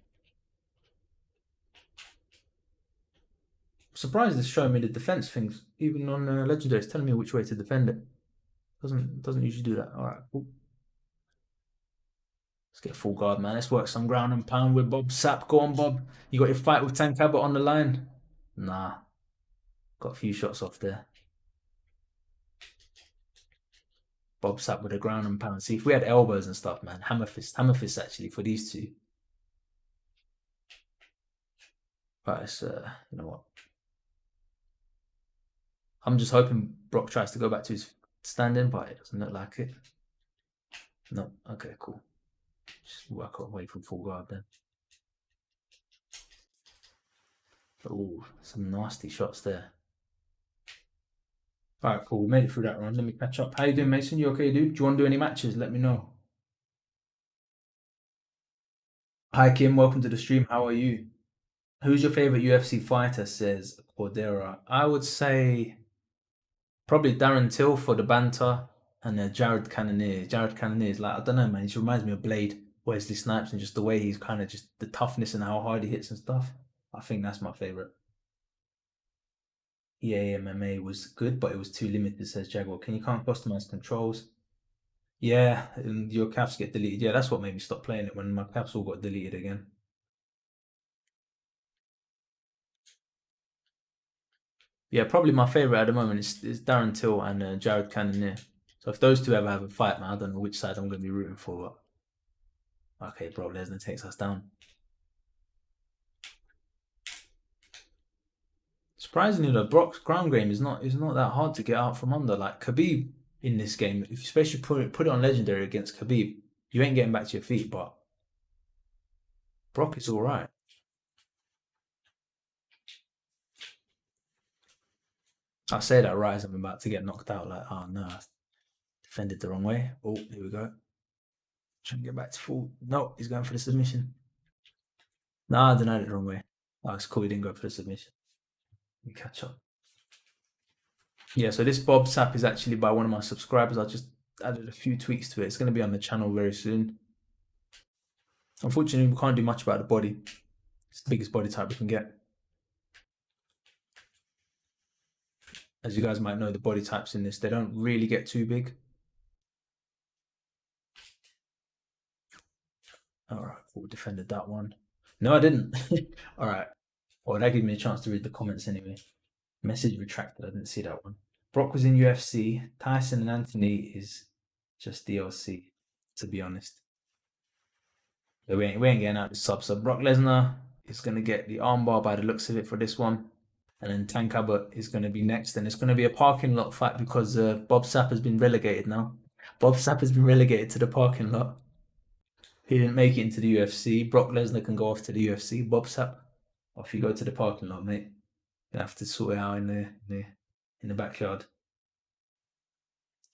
Surprised it's showing me the defense things, even on Legendary. It's telling me which way to defend it. Doesn't usually do that. All right, cool. Let's get full guard, man. Let's work some ground and pound with Bob Sapp. Go on, Bob. You got your fight with Tank Abbott on the line? Nah. Got a few shots off there. Bob Sapp with a ground and pound. See, if we had elbows and stuff, man. Hammer fist actually for these two. Right, it's, you know what? I'm just hoping Brock tries to go back to his standing, but it doesn't look like it. No, okay, cool. Just work away from full guard then. Oh, some nasty shots there. All right, cool. We made it through that round. Let me catch up. How you doing, Mason? You okay, dude? Do you want to do any matches? Let me know. Hi, Kim. Welcome to the stream. How are you? Who's your favorite UFC fighter? Says Cordera. I would say probably Darren Till for the banter, and Jared Cannonier. Jared Cannonier is like, I don't know, man. He just reminds me of Blade, Wesley Snipes, and just the way he's kind of just the toughness and how hard he hits and stuff. I think that's my favorite. EA MMA was good, but it was too limited, says Jaguar. You can't customize controls? Yeah, and your caps get deleted. Yeah, that's what made me stop playing it when my caps all got deleted again. Yeah, probably my favorite at the moment is Darren Till and Jared Cannonier. So if those two ever have a fight, man, I don't know which side I'm going to be rooting for. But... Okay, Brock Lesnar takes us down. Surprisingly, though, Brock's ground game is not that hard to get out from under. Like Khabib in this game, if especially put it on Legendary against Khabib, you ain't getting back to your feet. But Brock is all right. I say that right as I'm about to get knocked out. Like, oh no, I defended the wrong way. Oh, here we go. Trying to get back to full. No, he's going for the submission. Nah, I denied it the wrong way. Oh, it's cool. He didn't go for the submission. We catch up. Yeah, so this Bob Sap is actually by one of my subscribers. I just added a few tweaks to it. It's going to be on the channel very soon. Unfortunately, we can't do much about the body. It's the biggest body type we can get. As you guys might know, the body types in this, they don't really get too big. All right, cool. Defended that one. No, I didn't. All right. Well, that gave me a chance to read the comments anyway. Message retracted. I didn't see that one. Brock was in UFC. Tyson and Anthony is just DLC, to be honest. But we ain't getting out the sub. So Brock Lesnar is going to get the armbar by the looks of it for this one. And then Tank Abbott is going to be next. And it's going to be a parking lot fight because Bob Sapp has been relegated now. Bob Sapp has been relegated to the parking lot. He didn't make it into the UFC. Brock Lesnar can go off to the UFC. Bob Sapp, off you go to the parking lot, mate. You have to sort it out in the backyard.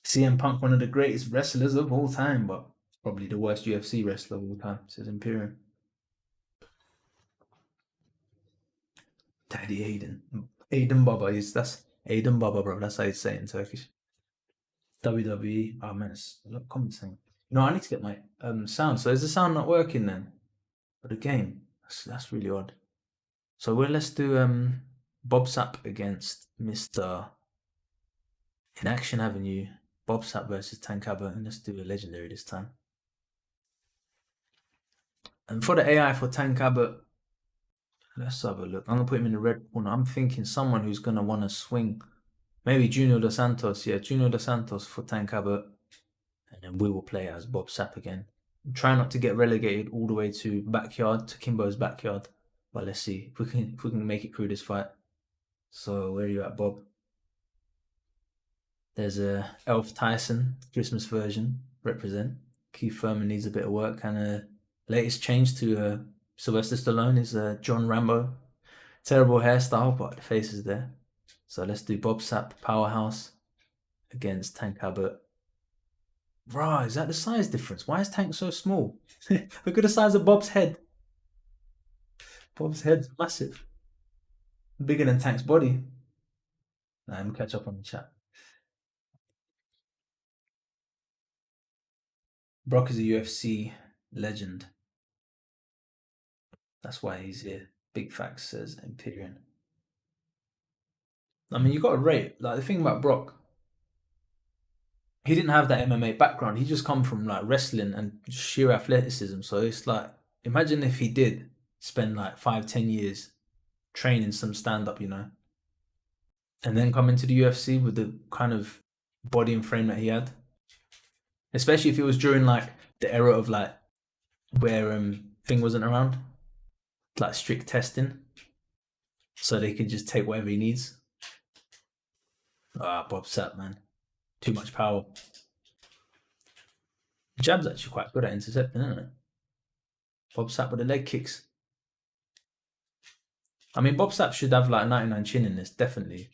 CM Punk, one of the greatest wrestlers of all time, but probably the worst UFC wrestler of all time, says Imperium. Daddy Aiden Baba, that's Aiden Baba, bro. That's how you say it in Turkish. WWE. Oh man, it's a lot of comments saying. No, I need to get my sound. So is the sound not working then for the game? That's really odd. So let's do Bob Sapp against Mr. In Action Avenue. Bob Sapp versus Tank Abbott, and let's do a legendary this time. And for the AI for Tank Abbott, let's have a look. I'm gonna put him in the red corner. I'm thinking someone who's gonna want to swing. Maybe Junior Dos Santos. Yeah, Junior Dos Santos for Tank Abbott. And then we will play as Bob Sapp again. Try not to get relegated all the way to backyard, to Kimbo's backyard. But let's see if we can make it through this fight. So where are you at, Bob? There's a Elf Tyson Christmas version. Represent. Keith Thurman needs a bit of work. And latest change to Sylvester Stallone is John Rambo. Terrible hairstyle, but the face is there. So let's do Bob Sapp Powerhouse against Tank Abbott. Bruh, is that the size difference? Why is Tank so small? Look at the size of Bob's head. Bob's head's massive. Bigger than Tank's body. Nah, let me catch up on the chat. Brock is a UFC legend. That's why he's here. Big facts, says Imperium. I mean, you got to rate. Like, the thing about Brock, he didn't have that MMA background. He just come from like wrestling and sheer athleticism. So it's like, imagine if he did spend like 5-10 years training some stand-up, you know, and then come into the UFC with the kind of body and frame that he had. Especially if it was during like the era of like where thing wasn't around, like strict testing, so they could just take whatever he needs. Bob Sapp, man. Too much power. Jab's actually quite good at intercepting, isn't it? Bob Sapp with the leg kicks. I mean, Bob Sapp should have like 99 chin in this, definitely.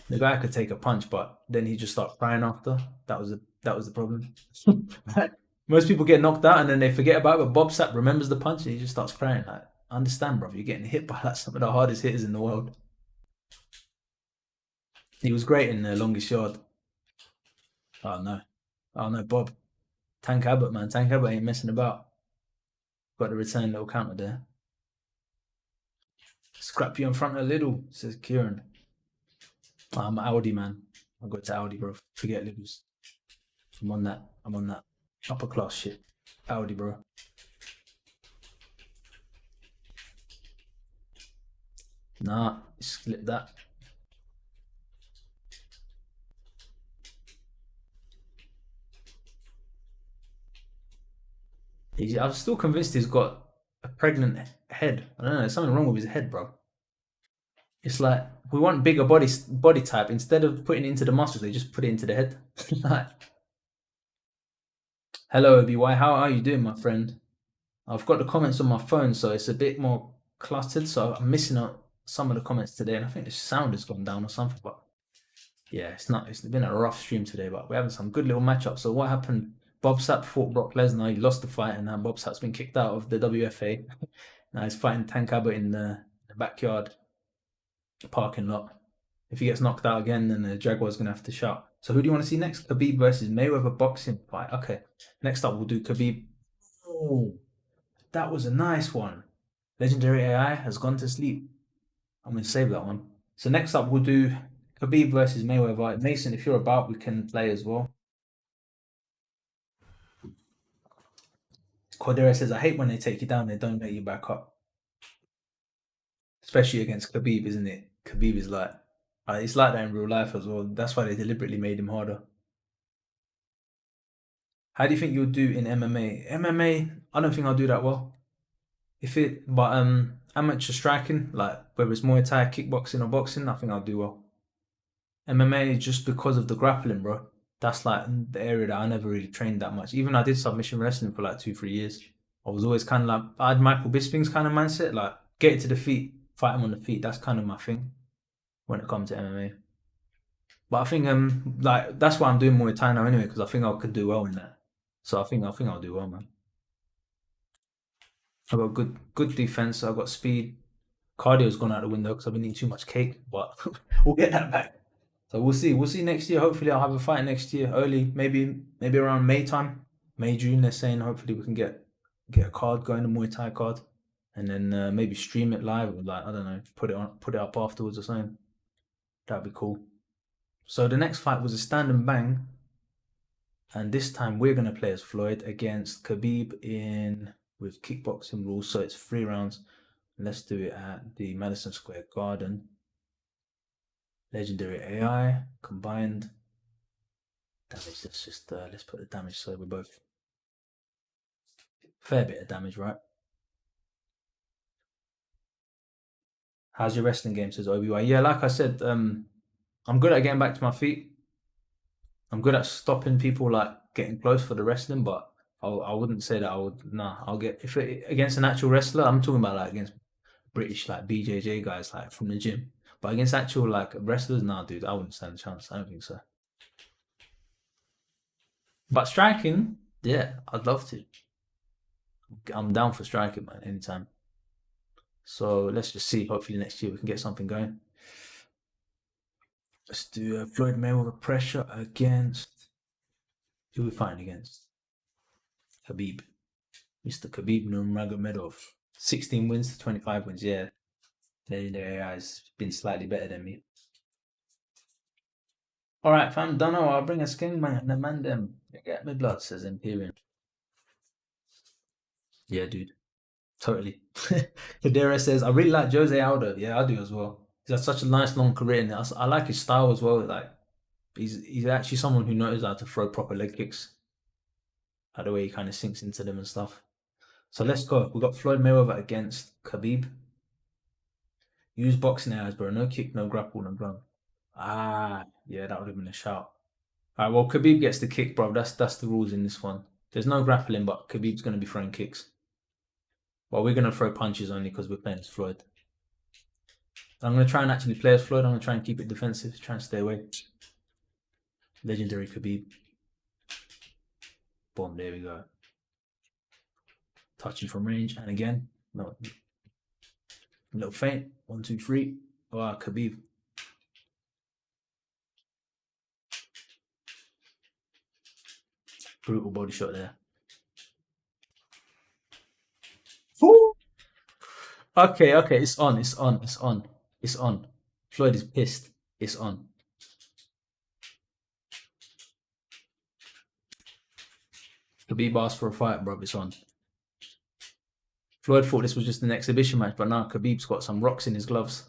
The guy could take a punch, but then he just started crying after. That was the problem. Most people get knocked out and then they forget about it, but Bob Sapp remembers the punch and he just starts crying. Like, I understand, bro. You're getting hit by like some of the hardest hitters in the world. He was great in the longest yard. Oh no, Bob. Tank Abbott, man. Tank Abbott ain't messing about. Got the return little counter there. Scrap you in front a little, says Kieran. I'm Audi, man. I'll go to Audi, bro. Forget littles. I'm on that upper class shit. Audi, bro. Nah, slip that. I'm still convinced he's got a pregnant head. I don't know, there's something wrong with his head, bro. It's like, we want bigger body type. Instead of putting it into the muscles, they just put it into the head. Like, hello, OBY. How are you doing, my friend? I've got the comments on my phone, so it's a bit more cluttered. So I'm missing out some of the comments today, and I think the sound has gone down or something. But yeah, it's not. It's been a rough stream today, but we're having some good little matchups. So what happened? Bob Sapp fought Brock Lesnar. He lost the fight, and now Bob Sapp's been kicked out of the WFA. Now he's fighting Tank Abbott in the backyard parking lot. If he gets knocked out again, then the Jaguar's gonna have to shout. So who do you want to see next? Khabib versus Mayweather boxing fight. Okay. Next up, we'll do Khabib. Oh, that was a nice one. Legendary AI has gone to sleep. I'm gonna save that one. So next up, we'll do Khabib versus Mayweather. Mason, if you're about, we can play as well. Cordera says, I hate when they take you down, they don't let you back up. Especially against Khabib, isn't it? Khabib is like, it's like that in real life as well. That's why they deliberately made him harder. How do you think you'll do in MMA? MMA, I don't think I'll do that well. But amateur striking, like whether it's Muay Thai, kickboxing, or boxing, I think I'll do well. MMA is just because of the grappling, bro. That's like the area that I never really trained that much. Even I did submission wrestling for like 2, 3 years. I was always kind of like I had Michael Bisping's kind of mindset, like get it to the feet, fight him on the feet. That's kind of my thing when it comes to MMA. But I think like that's why I'm doing Muay Thai now anyway, because I think I could do well in that. So I think I'll do well, man. I got good defense. I got speed. Cardio's gone out the window because I've been eating too much cake, but we'll get that back. So we'll see. We'll see next year. Hopefully, I'll have a fight next year, early, maybe around May time, May June. They're saying hopefully we can get a card going, a Muay Thai card, and then maybe stream it live or like I don't know, put it up afterwards or something. That'd be cool. So the next fight was a stand and bang, and this time we're gonna play as Floyd against Khabib in with kickboxing rules. So it's 3 rounds. Let's do it at the Madison Square Garden. Legendary AI combined damage. Let's put the damage so we're both fair bit of damage, right? How's your wrestling game? Says Obi-Wan. Yeah, like I said, I'm good at getting back to my feet. I'm good at stopping people like getting close for the wrestling, but I wouldn't say that I would. Nah, I'll get if it, against an actual wrestler. I'm talking about like against British like BJJ guys like from the gym. But against actual like wrestlers, nah, dude, I wouldn't stand a chance. I don't think so. But striking, yeah, I'd love to. I'm down for striking, man, anytime. So let's just see. Hopefully next year we can get something going. Let's do Floyd Mayweather pressure against who we fighting against? Khabib, Mr. Khabib Nurmagomedov. 16 wins to 25 wins. Yeah, their AI's been slightly better than me. All right, fam. Don't know. I'll bring a skin man. The man them. Get me blood, says Imperium. Yeah, dude. Totally. Kadera says, I really like Jose Aldo. Yeah, I do as well. He's had such a nice long career, and I like his style as well. Like, he's actually someone who knows how to throw proper leg kicks. Like the way he kind of sinks into them and stuff. So let's go. We got Floyd Mayweather against Khabib. Use boxing eyes, bro. No kick, no grapple, no ground. Ah, yeah, that would have been a shout. All right, well, Khabib gets the kick, bro. That's the rules in this one. There's no grappling, but Khabib's going to be throwing kicks. Well, we're going to throw punches only because we're playing as Floyd. I'm going to try and actually play as Floyd. I'm going to try and keep it defensive, try and stay away. Legendary Khabib. Boom, there we go. Touching from range, and again, no. A little feint. 1, 2, 3. Oh, Khabib. Brutal body shot there. Ooh. Okay, it's on. Floyd is pissed. It's on. Khabib asked for a fight, bro. It's on. Floyd thought this was just an exhibition match, but now Khabib's got some rocks in his gloves.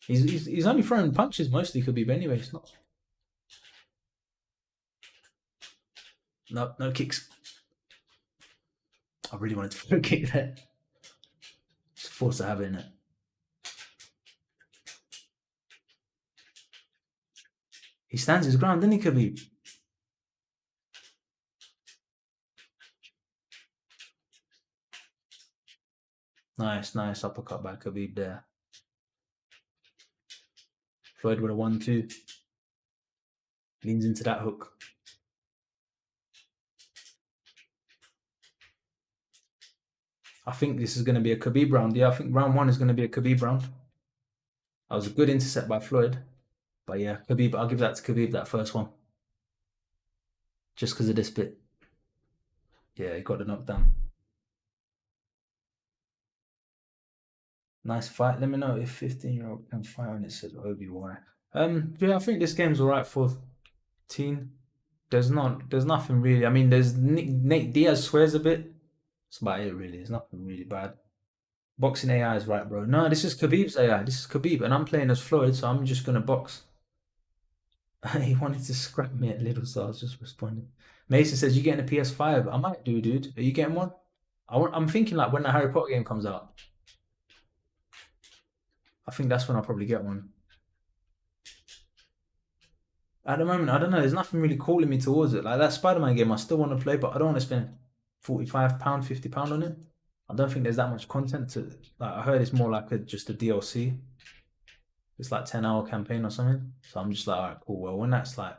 He's only throwing punches mostly, Khabib anyway. It's not. No kicks. I really wanted to throw a kick there. It's forced to have it in it. He stands his ground, doesn't he, Khabib? Nice, nice uppercut by Khabib there. Floyd with a 1-2. Leans into that hook. I think this is going to be a Khabib round. Yeah, I think round 1 is going to be a Khabib round. That was a good intercept by Floyd. But yeah, Khabib, I'll give that to Khabib, that first one. Just because of this bit. Yeah, he got the knockdown. Nice fight. Let me know if 15-year-old can fight when it says Obi-Wan. Yeah, I think this game's alright for teen. There's nothing really. I mean, there's Nate Diaz swears a bit. That's about it, really. There's nothing really bad. Boxing AI is right, bro. No, this is Khabib's AI. This is Khabib, and I'm playing as Floyd, so I'm just gonna box. He wanted to scrap me at little, so I was just responding. Mason says, "You getting a PS5? I might do, dude. Are you getting one? I'm thinking like when the Harry Potter game comes out. I think that's when I'll probably get one. At the moment, I don't know. There's nothing really calling me towards it. Like that Spider-Man game, I still want to play, but I don't want to spend £45, £50 on it. I don't think there's that much content to. Like I heard it's more like just a DLC. It's like 10-hour campaign or something. So I'm just like, all right, cool. Well, when that's like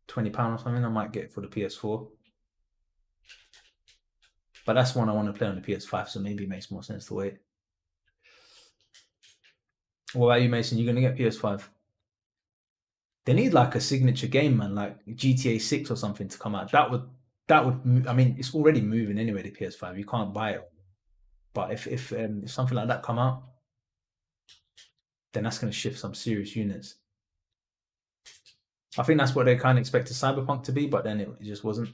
£20 or something, I might get it for the PS4. But that's one I want to play on the PS5, so maybe it makes more sense to wait. What about you, Mason? You gonna get PS5? They need like a signature game, man, like GTA 6 or something to come out. That would. I mean, it's already moving anyway. The PS5, you can't buy it. But if something like that come out, then that's gonna shift some serious units. I think that's what they kind of expected Cyberpunk to be, but then it just wasn't.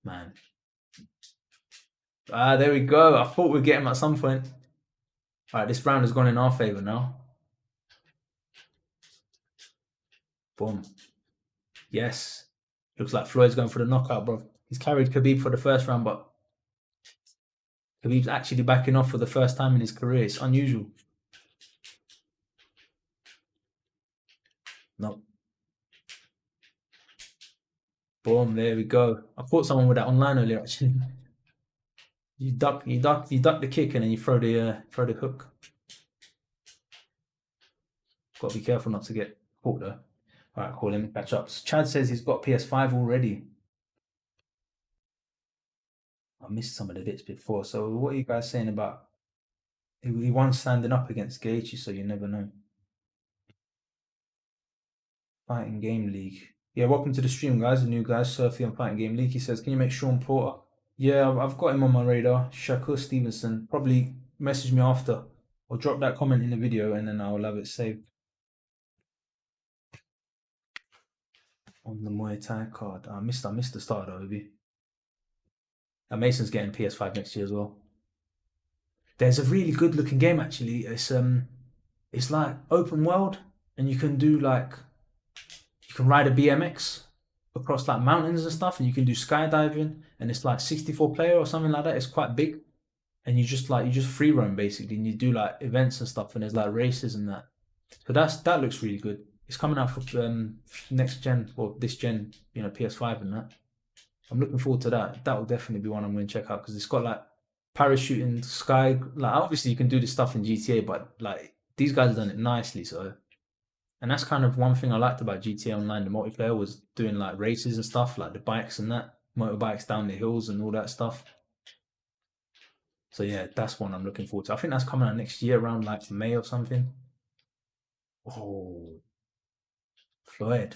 Man. Ah, there we go. I thought we'd get him at some point. All right, this round has gone in our favor now. Boom. Yes. Looks like Floyd's going for the knockout, bro. He's carried Khabib for the first round, but Khabib's actually backing off for the first time in his career. It's unusual. No. Boom, there we go. I caught someone with that online earlier, actually. You duck the kick, and then you throw the hook. Got to be careful not to get caught though. All right, cool. Let me catch up. Chad says he's got PS5 already. I missed some of the bits before. So what are you guys saying about? He won standing up against Gaethje, so you never know. Fighting Game League. Yeah, welcome to the stream, guys. The new guys, Surfy on Fighting Game League. He says, "Can you make Sean Porter?" Yeah, I've got him on my radar. Shakur Stevenson. Probably message me after or drop that comment in the video, and then I'll have it saved. On the Muay Thai card. I missed the start of it. Mason's getting PS5 next year as well. There's a really good looking game actually. It's like open world, and you can do like you can ride a BMX across like mountains and stuff, and you can do skydiving, and it's like 64 player or something like that. It's quite big, and you just free roam basically, and you do like events and stuff, and there's like races and that. So that looks really good. It's coming out for next gen or this gen, PS5 and that. I'm looking forward to that. That will definitely be one I'm going to check out because it's got like parachuting, sky. Like obviously you can do this stuff in GTA, but like these guys have done it nicely. So, and that's kind of one thing I liked about GTA Online. The multiplayer was doing like races and stuff, like the bikes and that, motorbikes down the hills and all that stuff. So yeah, that's one I'm looking forward to. I think that's coming out next year around like May or something. Oh, Floyd.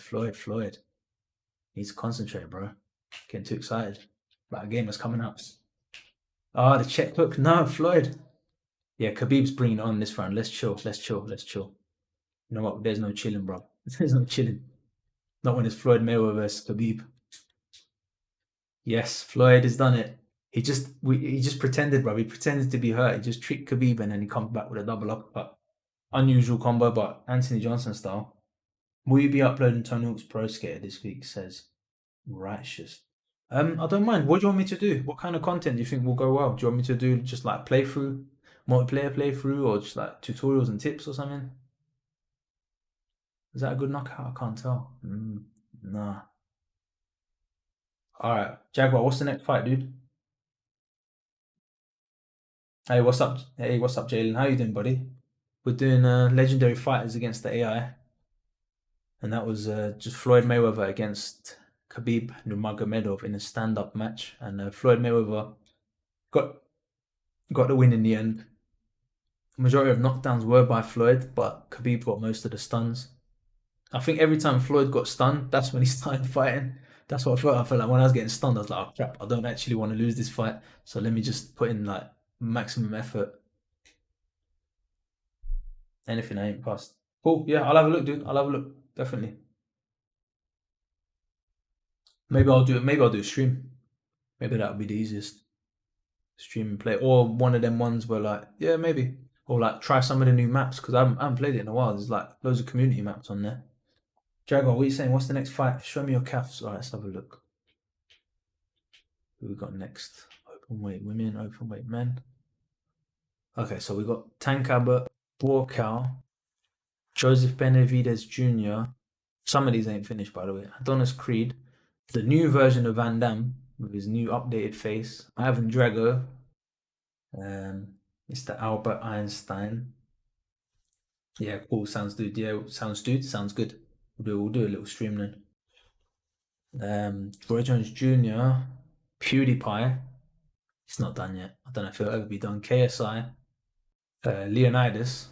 Needs to concentrate, bro. Getting too excited about a game that's coming up. Oh, the check hook. No, Floyd. Yeah, Khabib's bringing it on this round. Let's chill. You know what? There's no chilling, bro. There's no chilling. Not when it's Floyd Mayweather versus Khabib. Yes, Floyd has done it. He just pretended, bro. He pretended to be hurt. He just tricked Khabib and then he comes back with a double uppercut. Unusual combo, but Anthony Johnson style. Will you be uploading Tony Hawk's Pro Skater this week? Says Righteous. I don't mind. What do you want me to do? What kind of content do you think will go well? Do you want me to do just like playthrough, multiplayer playthrough, or just like tutorials and tips or something? Is that a good knockout? I can't tell. Nah. All right, Jaguar. What's the next fight, dude? Hey, what's up? Hey, what's up, Jalen? How you doing, buddy? We're doing legendary fighters against the AI, and that was just Floyd Mayweather against Khabib Nurmagomedov in a stand-up match, and Floyd Mayweather got got the win in the end. Majority of knockdowns were by Floyd, but Khabib got most of the stuns. I think every time Floyd got stunned, that's when he started fighting. That's what I felt. I felt like when I was getting stunned, I was like, oh crap, I don't actually want to lose this fight. So let me just put in like maximum effort. Anything I ain't past. Cool. Yeah, I'll have a look, dude. I'll have a look. Definitely. Maybe I'll do it. Maybe I'll do a stream. Maybe that'll be the easiest. Stream and play. Or one of them ones where like, yeah, maybe. Or like try some of the new maps because I haven't played it in a while. There's like loads of community maps on there. Jaguar, what are you saying? What's the next fight? Show me your calves. Alright, let's have a look. Who we got next? Open weight women, open weight men. Okay, so we got Tank Abbott, Borkow, Joseph Benavidez Jr. Some of these ain't finished, by the way. Adonis Creed, the new version of Van Damme with his new updated face. Ivan Drago, Mr. Albert Einstein. Yeah, cool. Sounds good. Yeah, sounds dude. Sounds good. We'll do a little stream then. Roy Jones Jr., PewDiePie. It's not done yet. I don't know if it'll ever be done. KSI, Leonidas,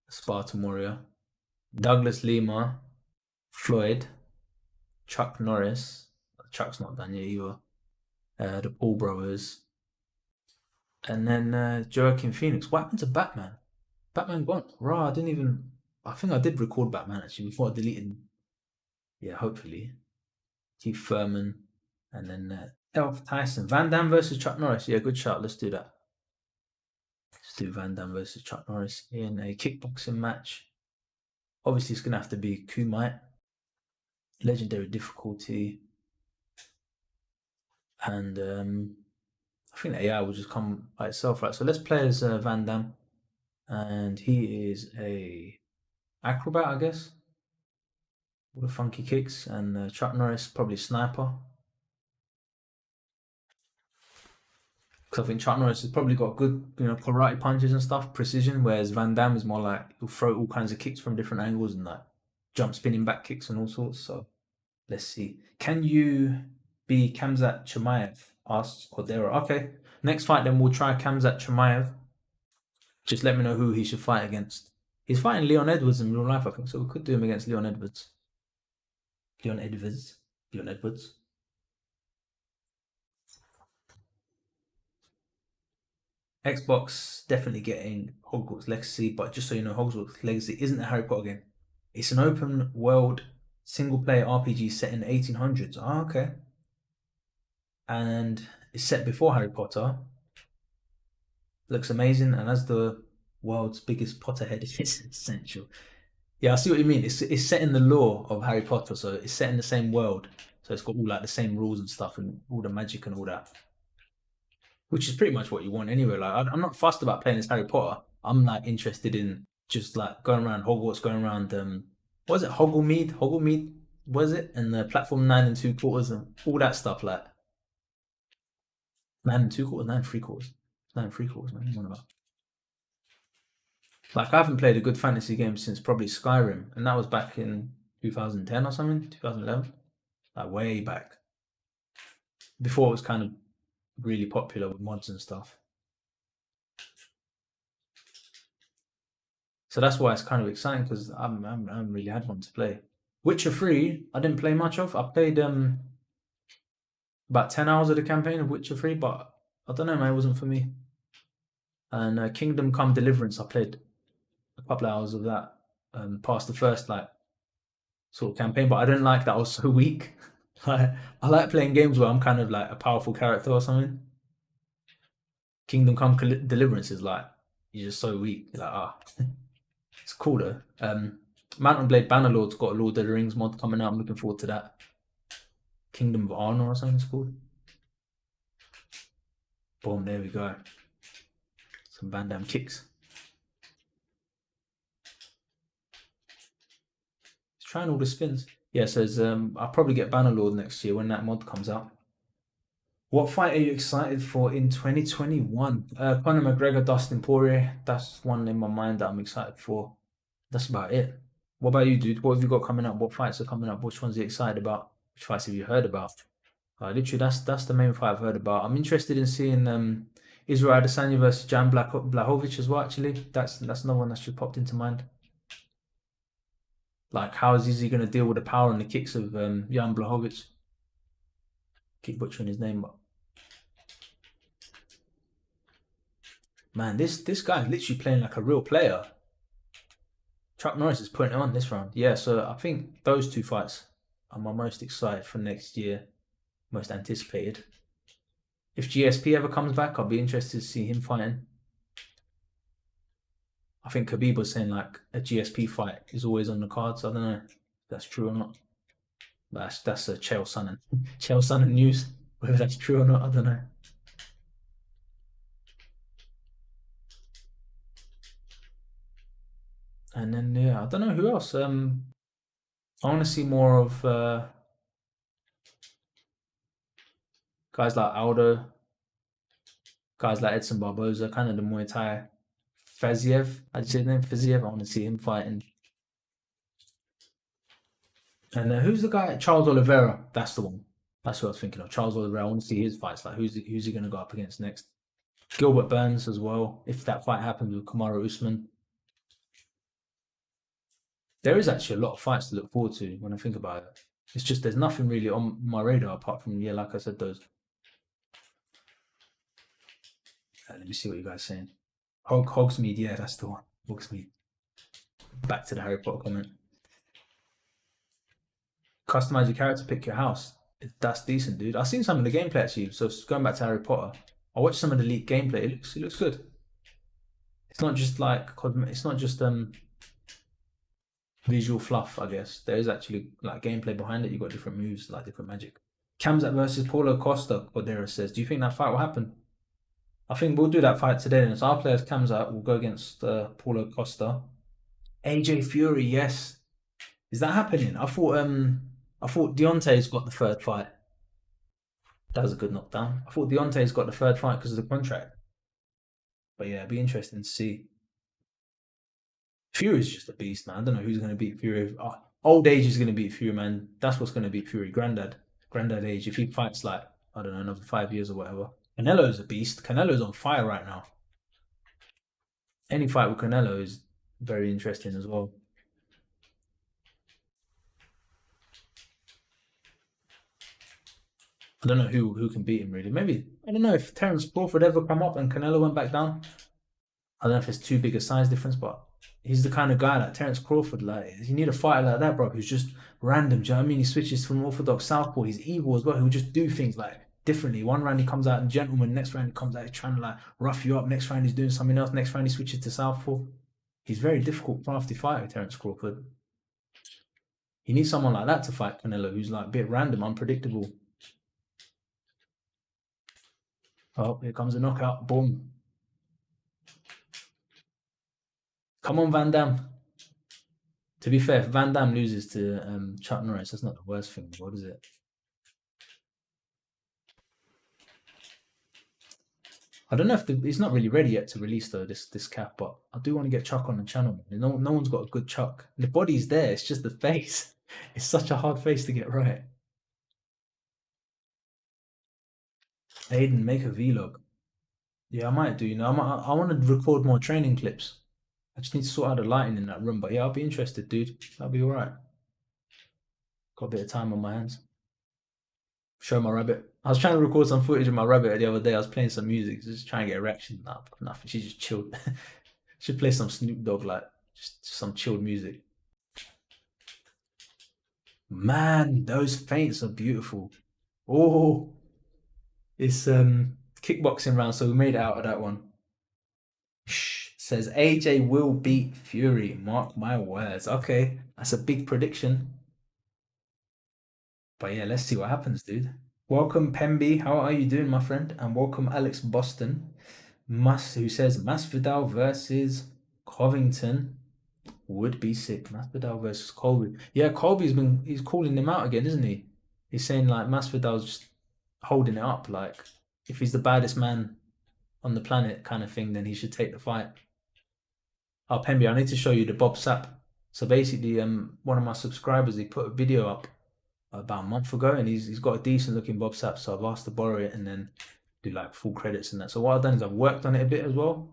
Spartan Warrior, Douglas Lima, Floyd, Chuck Norris. Chuck's not done yet either. The Paul brothers, and then Joaquin Phoenix. What happened to Batman? Batman gone. Raw. I didn't even. I think I did record Batman actually before I deleted. Yeah, hopefully. Keith Furman, and then Elf Tyson. Van Damme versus Chuck Norris. Yeah, good shot. Let's do that. Let's do Van Damme versus Chuck Norris in a kickboxing match. Obviously, it's gonna have to be Kumite. Legendary difficulty, and I think the AI will just come by itself, right? So let's play as Van Damme, and he is a acrobat, I guess. All the funky kicks, and Chuck Norris probably sniper. Because I think Chuck Norris has probably got good, karate punches and stuff, precision. Whereas Van Damme is more like he'll throw all kinds of kicks from different angles and like jump spinning back kicks and all sorts. So let's see. Can you be Kamzat Chimaev? Asks Cordero. Okay. Next fight, then we'll try Kamzat Chimaev. Just let me know who he should fight against. He's fighting Leon Edwards in real life, I think. So we could do him against Leon Edwards. Leon Edwards. Xbox definitely getting Hogwarts Legacy, but just so you know, Hogwarts Legacy isn't a Harry Potter game. It's an open world single player RPG set in the 1800s. Oh, okay. And it's set before Harry Potter. Looks amazing, and as the world's biggest Potterhead, it's essential. Yeah, I see what you mean. It's set in the lore of Harry Potter, so it's set in the same world. So it's got all like the same rules and stuff, and all the magic and all that, which is pretty much what you want anyway. Like I'm not fussed about playing as Harry Potter. I'm like interested in just like going around Hogwarts, going around what is it, Hogglemeade, what is it, and the platform 9 and 2/4 and all that stuff. Like 9 and 2/4, 9 and 3/4, 9 and 3/4, man. What about? Like I haven't played a good fantasy game since probably Skyrim, and that was back in 2010 or something, 2011, like way back. Before it was kind of really popular with mods and stuff. So that's why it's kind of exciting because I haven't really had one to play. Witcher 3, I didn't play much of. I played about 10 hours of the campaign of Witcher 3, but I don't know, man, it wasn't for me. And Kingdom Come Deliverance, I played a couple of hours of that, past the first like sort of campaign, but I didn't like that I was so weak. I like playing games where I'm kind of like a powerful character or something. Kingdom Come Deliverance is like you're just so weak. You're like it's cool though. Mount and Blade Bannerlord's got a Lord of the Rings mod coming out. I'm looking forward to that. Kingdom of Honor or something it's called. Boom, there we go. Some Van Damme kicks. He's trying all the spins. Yeah, it says I'll probably get Bannerlord next year when that mod comes out. What fight are you excited for in 2021? Conor McGregor, Dustin Poirier. That's one in my mind that I'm excited for. That's about it. What about you, dude? What have you got coming up? What fights are coming up? Which ones are you excited about? Which fights have you heard about? Literally, that's the main fight I've heard about. I'm interested in seeing Israel Adesanya versus Jan Blachowicz as well. Actually, that's another one that's just popped into mind. Like, how is he going to deal with the power and the kicks of Jan Blachowicz? Keep butchering his name, but man, this guy's literally playing like a real player. Chuck Norris is putting it on this round. Yeah, so I think those two fights are my most excited for next year, most anticipated. If GSP ever comes back, I'll be interested to see him fighting. I think Khabib was saying like a GSP fight is always on the cards. I don't know if that's true or not. But that's a Chael Sonnen. Chael Sonnen news. Whether that's true or not, I don't know. And then yeah, I don't know who else. I want to see more of guys like Aldo, guys like Edson Barboza, kind of the Muay Thai. Faziev, I'd say his name Faziev. I want to see him fighting. And who's the guy? Charles Oliveira. That's the one. That's what I was thinking of. Charles Oliveira. I want to see his fights. Like who's he going to go up against next? Gilbert Burns as well. If that fight happens with Kamaru Usman, there is actually a lot of fights to look forward to when I think about it. It's just there's nothing really on my radar apart from yeah, like I said, those. Let me see what you guys are saying. Hogsmeade, yeah, that's the one. Hogsmeade. Back to the Harry Potter comment. Customize your character, pick your house. That's decent, dude. I've seen some of the gameplay actually. So going back to Harry Potter, I watched some of the leaked gameplay. It looks good. It's not just like it's not just visual fluff, I guess. There is actually like gameplay behind it. You've got different moves, like different magic. Kamzat versus Paulo Costa, Cordera says. Do you think that fight will happen? I think we'll do that fight today. And so our players Kamzat will go against Paulo Costa. AJ Fury, yes. Is that happening? I thought Deontay's got the third fight. That was a good knockdown. I thought Deontay's got the third fight because of the contract. But yeah, it'd be interesting to see. Fury's just a beast, man. I don't know who's going to beat Fury. Old age is going to beat Fury, man. That's what's going to beat Fury. Granddad age. If he fights like I don't know another 5 years or whatever. Canelo's a beast. Canelo's on fire right now. Any fight with Canelo is very interesting as well. I don't know who can beat him really. Maybe I don't know if Terence Crawford ever come up and Canelo went back down. I don't know if it's too big a size difference, but he's the kind of guy like Terence Crawford. Like you need a fighter like that, bro, who's just random. Do you know what I mean? He switches from orthodox southpaw. He's evil as well. He'll just do things like differently. One round he comes out in gentleman. Next round he comes out he's trying to like rough you up. Next round he's doing something else. Next round he switches to southpaw. He's very difficult, crafty fighter, Terence Crawford. He needs someone like that to fight Canelo, who's like a bit random, unpredictable. Oh, here comes a knockout. Boom. Come on, Van Damme. To be fair, if Van Damme loses to Chuck Norris, that's not the worst thing in the world, is it? I don't know if he's not really ready yet to release though this cap, but I do want to get Chuck on the channel. No one's got a good Chuck. The body's there, it's just the face. It's such a hard face to get right. Aiden, make a vlog. Yeah, I might do. I want to record more training clips. I just need to sort out the lighting in that room. But yeah, I'll be interested, dude. That'll be all right. Got a bit of time on my hands. Show my rabbit. I was trying to record some footage of my rabbit the other day. I was playing some music, just trying to get a reaction. Nah, nothing. She just chilled. Should play some Snoop Dogg, like just some chilled music. Man, those feints are beautiful. Oh, it's kickboxing round, so we made it out of that one. Shh, says AJ will beat Fury. Mark my words. Okay, that's a big prediction. But yeah, let's see what happens, dude. Welcome, Pemby. How are you doing, my friend? And welcome, Alex Boston. Who says Masvidal versus Covington would be sick. Masvidal versus Colby. Yeah, he's calling him out again, isn't he? He's saying like Masvidal's just holding it up. Like, if he's the baddest man on the planet, kind of thing, then he should take the fight. Oh, Pemby, I need to show you the Bob Sapp. So basically, one of my subscribers, he put a video up about a month ago, and he's got a decent looking Bob Sapp. So I've asked to borrow it and then do like full credits and that. So what I've done is I've worked on it a bit as well,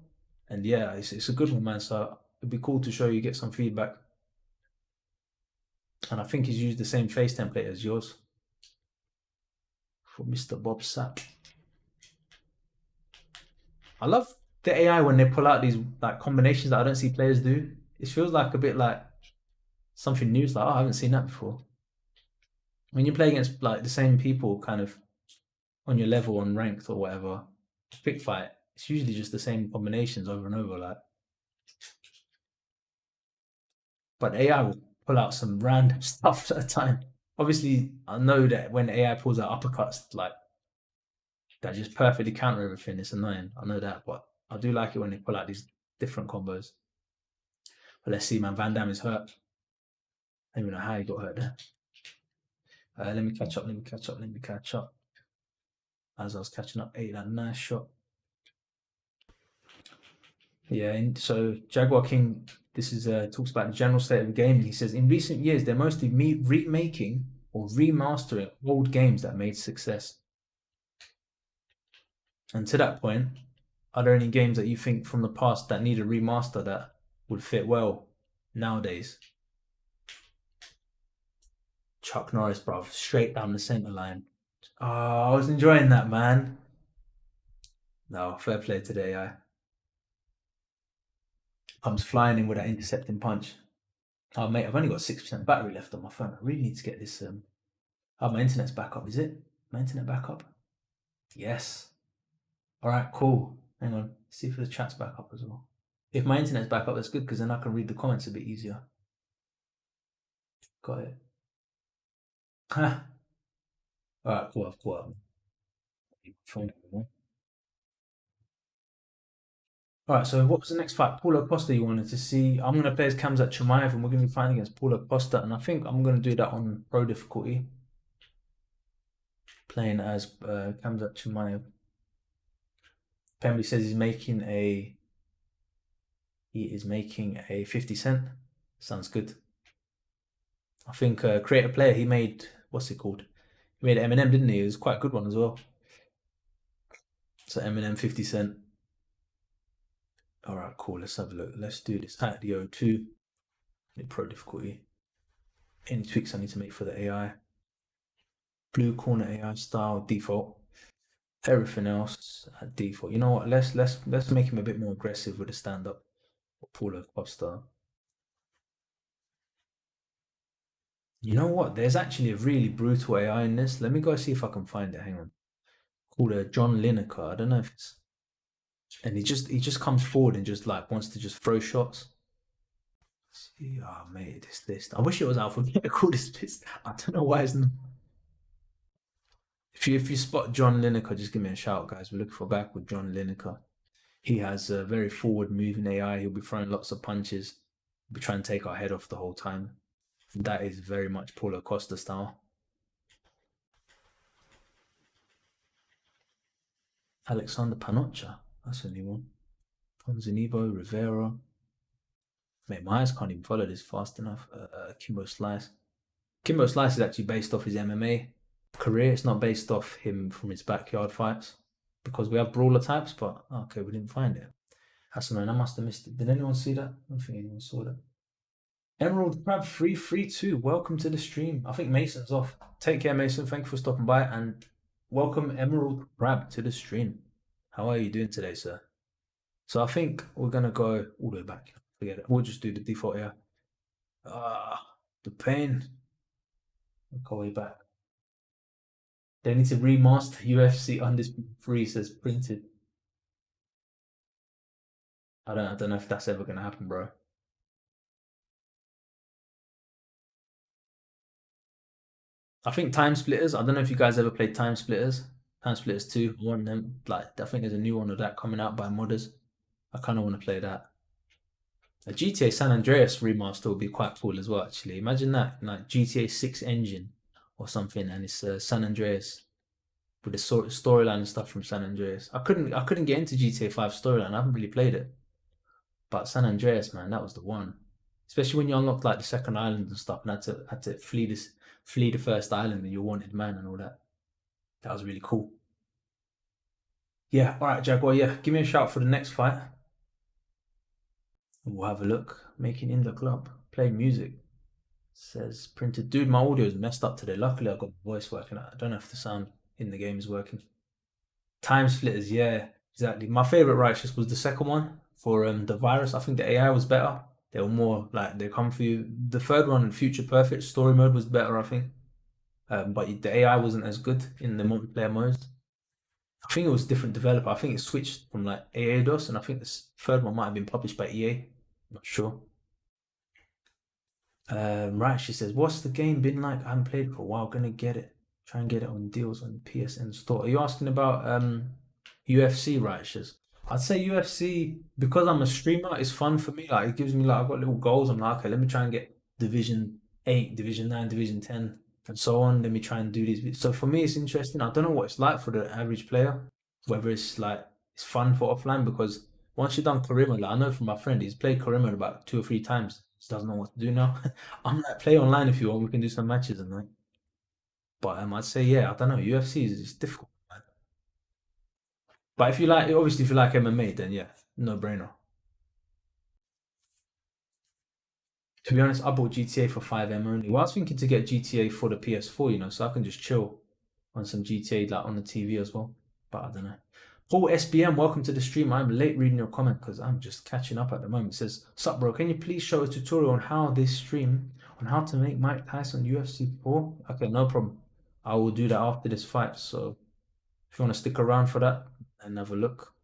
and yeah, it's a good one, man. So it'd be cool to show you, get some feedback. And I think he's used the same face template as yours for Mr. Bob Sapp. I love the AI when they pull out these like combinations that I don't see players do. It feels like a bit like something new. It's like, oh, I haven't seen that before. When you play against like the same people kind of on your level on ranked or whatever, pick fight, it's usually just the same combinations over and over. Like, but AI will pull out some random stuff at a time. Obviously, I know that when AI pulls out uppercuts, like that just perfectly counter everything. It's annoying. I know that, but I do like it when they pull out these different combos. But let's see, man. Van Damme is hurt. I don't even know how he got hurt there. Let me catch up. Let me catch up. Let me catch up. As I was catching up, ate that nice shot. Yeah, and so Jaguar King, this is talks about the general state of the game. He says in recent years they're mostly remaking or remastering old games that made success. And to that point, are there any games that you think from the past that need a remaster that would fit well nowadays? Chuck Norris, bruv, straight down the centre line. Oh, I was enjoying that, man. No, fair play today, comes flying in with that intercepting punch. Oh, mate, I've only got 6% battery left on my phone. I really need to get this. Oh, my internet's back up, is it? My internet back up? Yes. All right, cool. Hang on. See if the chat's back up as well. If my internet's back up, that's good because then I can read the comments a bit easier. Got it. All right, cool. I've caught up. Phone. All right, so what was the next fight? Paulo Costa you wanted to see. I'm going to play as Khamzat Chimaev and we're going to be fighting against Paulo Costa. And I think I'm going to do that on pro difficulty. Playing as Khamzat Chimaev. Pemby says he is making a 50 cent. Sounds good. I think Creator Player, he made, what's it called? He made Eminem, didn't he? It was quite a good one as well. So Eminem 50 cent. All right, cool. Let's have a look. Let's do this at the O2. Pro difficulty. Any tweaks I need to make for the AI? Blue corner AI style default. Everything else at default. You know what? Let's make him a bit more aggressive with the stand up. Paulo Costa. You know what? There's actually a really brutal AI in this. Let me go see if I can find it. Hang on. Called John Lineker. I don't know if it's. And he just comes forward and just like wants to just throw shots. See, oh mate, this list. I wish it was alphabetical. This list. I don't know why it's not. If you spot John Lineker, just give me a shout, guys. We're looking for back with John Lineker. He has a very forward moving AI. He'll be throwing lots of punches. He'll be trying to take our head off the whole time. That is very much Paulo Costa style. Alexander Panocha. That's a new one. Ponzinibbio, Rivera. Mate, my eyes can't even follow this fast enough. Kimbo Slice. Kimbo Slice is actually based off his MMA career. It's not based off him from his backyard fights. Because we have brawler types, but okay, we didn't find it. That's annoying. I must have missed it. Did anyone see that? I don't think anyone saw that. Emerald Crab 332. Welcome to the stream. I think Mason's off. Take care, Mason. Thank you for stopping by and welcome Emerald Crab to the stream. How are you doing today, sir? So I think we're gonna go all the way back. Forget it. We'll just do the default here. The pain. We'll go way back. They need to remaster UFC Undisputed 3 says printed. I don't know if that's ever gonna happen, bro. I think Time Splitters. I don't know if you guys ever played Time Splitters. Time Splitters 2. I want them. Like, I think there's a new one of that coming out by modders. I kind of want to play that. A GTA San Andreas remaster would be quite cool as well. Actually, imagine that, like GTA 6 engine or something, and it's San Andreas with the storyline and stuff from San Andreas. I couldn't get into GTA 5 storyline. I haven't really played it, but San Andreas, man, that was the one. Especially when you unlocked like the second island and stuff, and had to flee the first island, and you wanted man and all that. That was really cool. Yeah, all right, Jaguar. Yeah, give me a shout for the next fight. We'll have a look. Making in the club, play music. Says printed. Dude, my audio is messed up today. Luckily, I got my voice working. I don't know if the sound in the game is working. Time splitters, yeah, exactly. My favorite righteous was the second one for the virus. I think the AI was better. They were more like they come for you. The third one, Future Perfect story mode, was better, I think. But the AI wasn't as good in the multiplayer modes. I think it was different developer. I think it switched from like AADOS, and I think this third one might have been published by EA. Not sure. Right, she says, "What's the game been like? I haven't played for a while. Gonna get it. Try and get it on deals on the PSN store." Are you asking about UFC, righteous? I'd say UFC because I'm a streamer. It's fun for me. Like it gives me like I've got little goals. I'm like, okay, let me try and get Division 8, Division 9, Division 10, and so on. Let me try and do these. So for me, it's interesting. I don't know what it's like for the average player, whether it's like it's fun for offline because once you've done Karima, like I know from my friend, he's played Karima about 2 or 3 times. He doesn't know what to do now. I'm like, play online if you want. We can do some matches and like. But I'd say yeah, I don't know. UFC is difficult, man. But if you like, obviously, if you like MMA, then yeah, no brainer. To be honest, I bought GTA for 5M only. Well, I was thinking to get GTA for the PS4, so I can just chill on some GTA like on the TV as well. But I don't know. Paul SBM, welcome to the stream. I'm late reading your comment because I'm just catching up at the moment. It says, "Sup, bro? Can you please show a tutorial on how this stream on how to make Mike Tyson UFC 4?" Okay, no problem. I will do that after this fight. So if you want to stick around for that and have a look,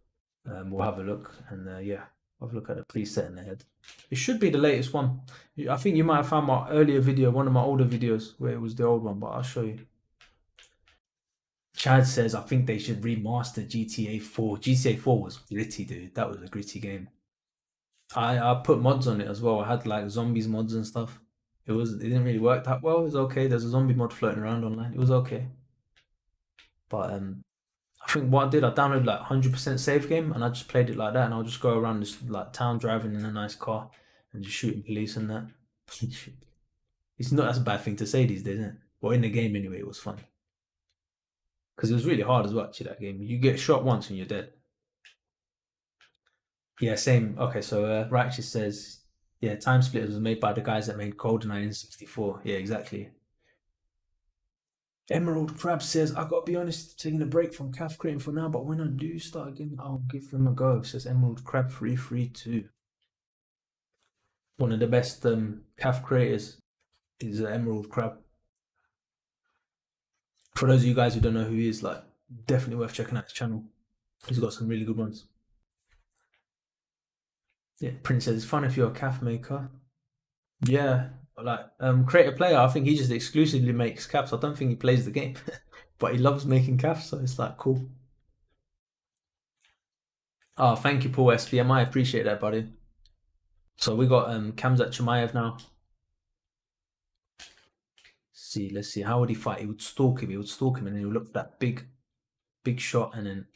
we'll have a look and yeah, have a look at the preset in the head. It should be the latest one. I think you might have found my earlier video, one of my older videos where it was the old one, but I'll show you. Chad says, "I think they should remaster GTA 4. GTA 4 was gritty, dude. That was a gritty game. I put mods on it as well. I had like zombies mods and stuff. It didn't really work that well. It was okay. There's a zombie mod floating around online. It was okay. But I think what I did, I downloaded like 100% save game and I just played it like that and I'll just go around this like town driving in a nice car and just shooting police and that. It's not that's a bad thing to say these days, isn't it? Well, in the game anyway, it was fun. Because it was really hard as well, actually, that game. You get shot once and you're dead. Yeah, same. Okay, so Righteous says, yeah, Time Splitters was made by the guys that made GoldenEye in 64. Yeah, exactly. Emerald Crab says, "I gotta be honest, taking a break from calf creating for now, but when I do start again, I'll give them a go." Says Emerald Crab 332. One of the best calf creators is Emerald Crab. For those of you guys who don't know who he is, like definitely worth checking out his channel. He's got some really good ones. Yeah, Prince says it's fun if you're a calf maker. Yeah, like creator player. I think he just exclusively makes calves. I don't think he plays the game, but he loves making calves, so it's like cool. Oh, thank you, Paul SPM. I appreciate that, buddy. So we got Kamzat Chimaev now. See, let's see. How would he fight? He would stalk him. He would stalk him, and then he would look for that big shot, and then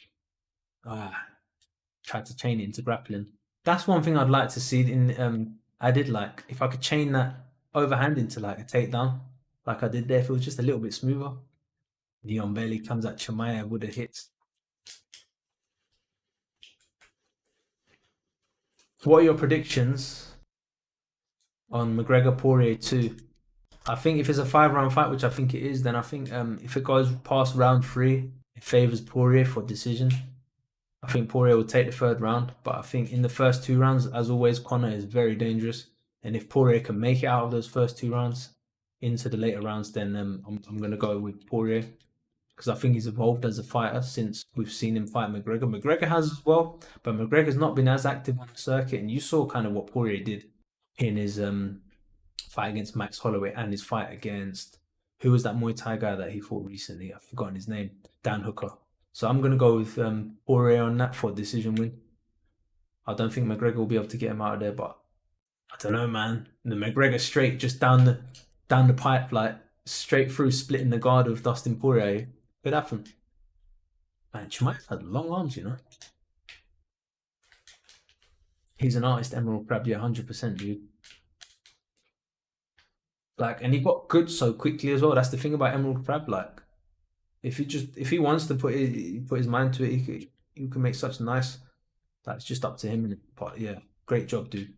try to chain it into grappling. That's one thing I'd like to see in I did like if I could chain that overhand into like a takedown, like I did there, if it was just a little bit smoother. Leon Bailey comes at Chimaev with the hits. What are your predictions on McGregor Poirier 2? I think if it's a 5 round fight, which I think it is, then I think if it goes past round 3, it favors Poirier for decision. I think Poirier will take the third round, but I think in the first 2 rounds, as always, Conor is very dangerous. And if Poirier can make it out of those first 2 rounds into the later rounds, then I'm going to go with Poirier because I think he's evolved as a fighter since we've seen him fight McGregor. McGregor has as well, but McGregor's not been as active on the circuit. And you saw kind of what Poirier did in his fight against Max Holloway and his fight against who was that Muay Thai guy that he fought recently? I've forgotten his name. Dan Hooker. So I'm gonna go with Poirier on that for a decision win. I don't think McGregor will be able to get him out of there, but I don't know, man. The McGregor straight just down the pipe, like straight through, splitting the guard of Dustin Poirier. Could happen. Man, Chimaev had long arms, you know. He's an artist, Emerald Crab, yeah, 100%, dude. Like, and he got good so quickly as well. That's the thing about Emerald Crab. Like, if he wants to put his mind to it, he can make such nice. That's just up to him. But yeah, great job, dude.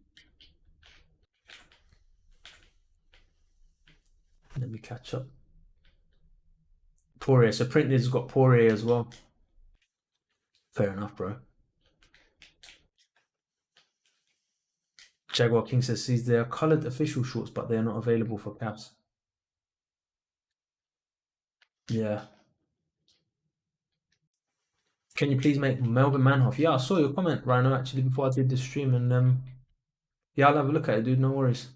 Let me catch up. Poirier. So Printer's got Poirier as well. Fair enough, bro. Jaguar King says these they are coloured official shorts, but they are not available for caps. Yeah. Can you please make Melvin Manhoff? Yeah, I saw your comment, Rhino, actually before I did the stream, and yeah, I'll have a look at it, dude. No worries.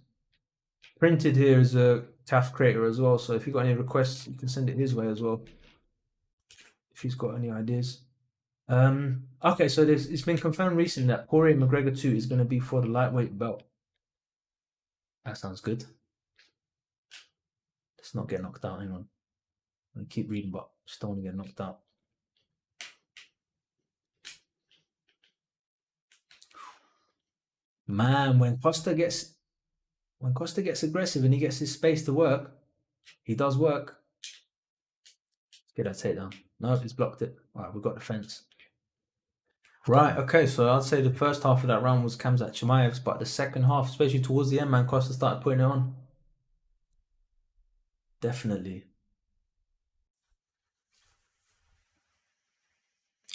Printed here is a TAF creator as well, so if you got any requests, you can send it his way as well. If he's got any ideas. Okay, so it's been confirmed recently that Poirier McGregor 2 is going to be for the lightweight belt. That sounds good. Let's not get knocked out. Hang on. I'm going to keep reading, but just don't want to get knocked out. Man, when Costa gets aggressive and he gets his space to work, he does work. Let's get that takedown. No, he's blocked it. All right, we've got the fence. Right, okay, so I'd say the first half of that round was Khamzat Chimaev's, but the second half, especially towards the end, man, Costa started putting it on. Definitely.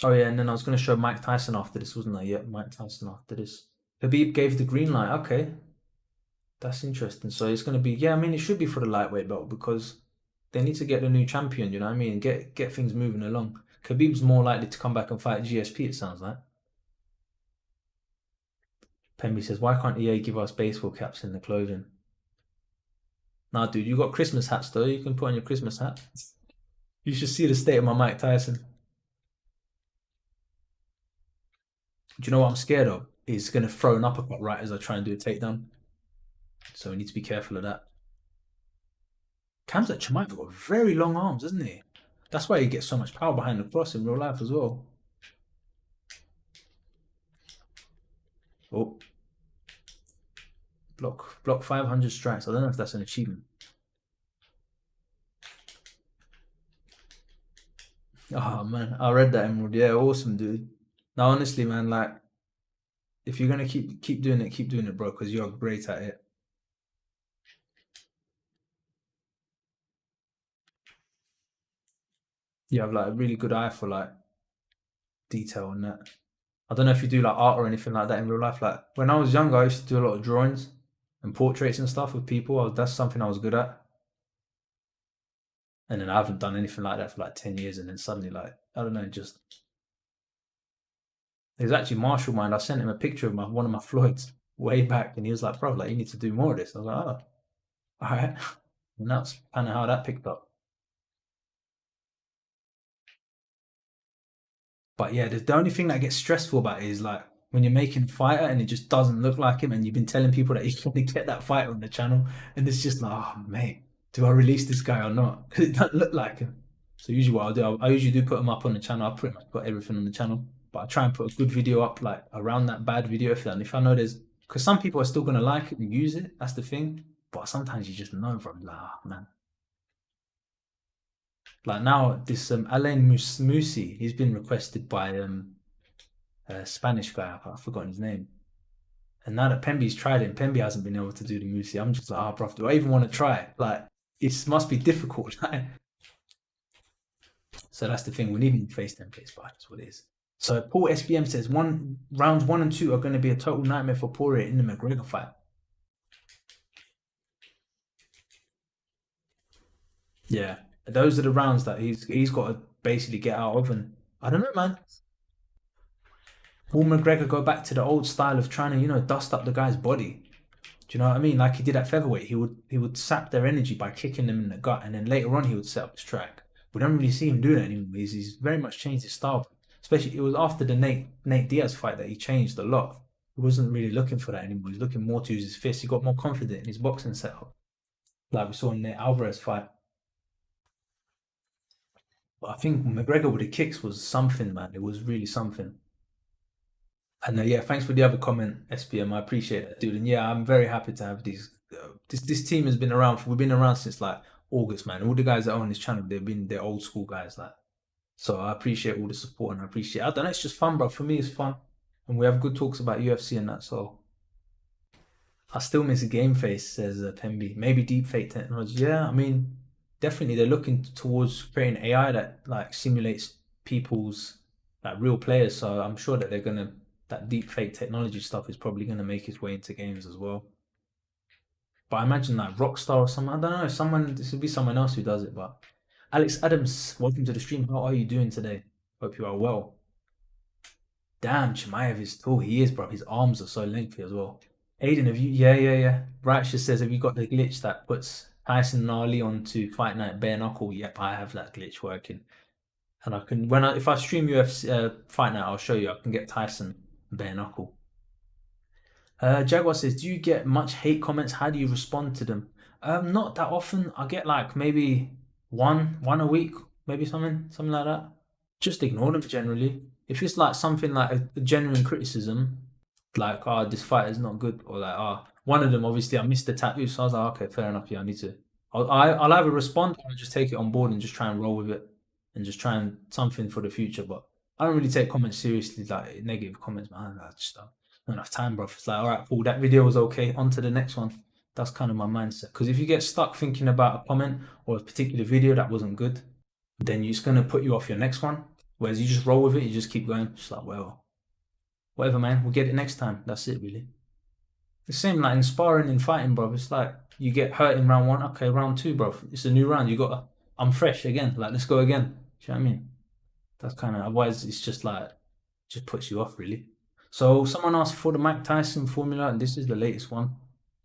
Oh yeah, and then I was going to show Mike Tyson after this, wasn't I? Yeah, Mike Tyson after this. Habib gave the green light. Okay, that's interesting. So it's going to be, yeah, I mean, it should be for the lightweight belt because they need to get a new champion, you know what I mean? Get things moving along. Khabib's more likely to come back and fight GSP, it sounds like. Pemby says, why can't EA give us baseball caps in the clothing? Nah, dude, you got Christmas hats though. You can put on your Christmas hat. You should see the state of my Mike Tyson. Do you know what I'm scared of? He's going to throw an uppercut right as I try and do a takedown. So we need to be careful of that. Khamzat Chimaev got very long arms, doesn't he? That's why he gets so much power behind the cross in real life as well. Oh, block 500 strikes. I don't know if that's an achievement. Oh man, I read that, Emerald. Yeah, awesome, dude. Now, honestly, man, like if you're gonna keep doing it, bro, because you're great at it. You have like a really good eye for like detail and that. I don't know if you do like art or anything like that in real life. Like when I was younger, I used to do a lot of drawings and portraits and stuff with people. That's something I was good at. And then I haven't done anything like that for like 10 years. And then suddenly, like, I don't know, just. There's actually Marshall Mind. I sent him a picture of one of my Floyds way back. And he was like, bro, like, you need to do more of this. I was like, oh, all right. And that's kind of how that picked up. But yeah, the only thing that gets stressful about it is like when you're making a fighter and it just doesn't look like him, and you've been telling people that you're going to get that fighter on the channel, and it's just like, oh mate, do I release this guy or not? Because it doesn't look like him. So usually what I'll do, I usually do put him up on the channel. I pretty much put everything on the channel, but I try and put a good video up like around that bad video if I know there's because some people are still going to like it and use it. That's the thing. But sometimes you just know from like, oh, man. Like now, this Alain Musi, he's been requested by a Spanish guy. I've forgotten his name. And now that Pemby's tried it, Pemby hasn't been able to do the Musi. I'm just like, oh, bro, do I even want to try it? Like, it must be difficult. So that's the thing. We need more face templates, but that's what it is. So Paul SBM says rounds 1 and 2 are going to be a total nightmare for Poirier in the McGregor fight. Yeah, those are the rounds that he's got to basically get out of, and I don't know, man. Will McGregor go back to the old style of trying to, dust up the guy's body? Do you know what I mean? Like he did at featherweight, he would sap their energy by kicking them in the gut, and then later on he would set up his track. We don't really see him do that anymore. He's very much changed his style. Especially it was after the Nate Diaz fight that he changed a lot. He wasn't really looking for that anymore. He's looking more to use his fists. He got more confident in his boxing setup, like we saw in the Alvarez fight. But I think McGregor with the kicks was something, man. It was really something. And yeah, thanks for the other comment, SPM. I appreciate that, dude. And yeah, I'm very happy to have these. This team has been around. We've been around since like August, man. All the guys that own this channel, they're old school guys, like. So I appreciate all the support and I appreciate. I don't know. It's just fun, bro. For me, it's fun, and we have good talks about UFC and that. So I still miss a game face, says Pemby. Maybe deep fake technology. Yeah, I mean, definitely they're looking towards creating AI that like simulates people's like real players. So I'm sure that they're gonna that deep fake technology stuff is probably gonna make its way into games as well. But I imagine like Rockstar or someone. I don't know. Someone this would be someone else who does it. But Alex Adams, welcome to the stream. How are you doing today? Hope you are well. Damn, Chimaev is tall. He is, bro. His arms are so lengthy as well. Aiden, have you? Yeah, yeah, yeah. Righteous says, have you got the glitch that puts Tyson and Ali onto Fight Night bare knuckle? Yep, I have that glitch working, and I can if I stream UFC Fight Night, I'll show you. I can get Tyson bare knuckle. Jaguar says, do you get much hate comments? How do you respond to them? Not that often. I get like maybe one a week, maybe something like that. Just ignore them generally. If it's like something like a genuine criticism, like, oh, this fight is not good, or like, oh, one of them, obviously, I missed the tattoo, so I was like, okay, fair enough, yeah, I need to. I'll either respond or I'll just take it on board and just try and roll with it and just try and something for the future. But I don't really take comments seriously, like negative comments, man. I just don't enough time, bro. It's like, all right, cool, that video was okay, on to the next one. That's kind of my mindset. Because if you get stuck thinking about a comment or a particular video that wasn't good, then it's going to put you off your next one. Whereas you just roll with it, you just keep going. Just like, well, whatever, man. We'll get it next time. That's it, really. The same like in sparring and fighting, bro. It's like you get hurt in round one. Okay, round two, bro. It's a new round. You got. I'm fresh again. Like let's go again. Do you know what I mean? That's kind of otherwise it's just like just puts you off really. So someone asked for the Mike Tyson formula, and this is the latest one.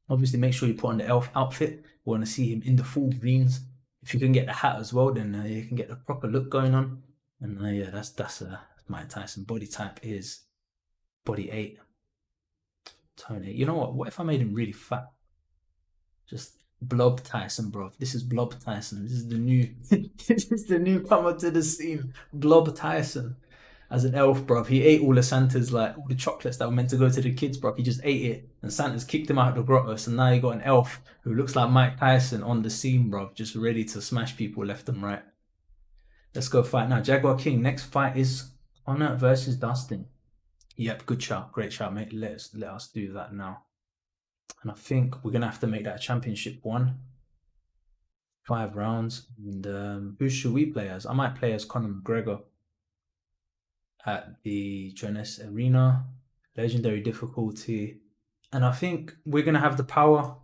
Obviously, make sure you put on the elf outfit. We want to see him in the full greens. If you can get the hat as well, then you can get the proper look going on. And yeah, that's Mike Tyson. Body type is body 8, tone 8. You know what? What if I made him really fat? Just Blob Tyson, bro. This is Blob Tyson. This is the new this is the newcomer to the scene. Blob Tyson. As an elf, bro. He ate all the Santa's like all the chocolates that were meant to go to the kids, bro. He just ate it. And Santa's kicked him out of the grotto. So now you got an elf who looks like Mike Tyson on the scene, bro. Just ready to smash people left and right. Let's go fight now. Jaguar King. Next fight is Connor versus Dustin. Yep, good shout. Great shout, mate. Let us do that now. And I think we're gonna have to make that championship one. 5 rounds. And who should we play as? I might play as Conor McGregor at the Jonas Arena. Legendary difficulty. And I think we're gonna have the power.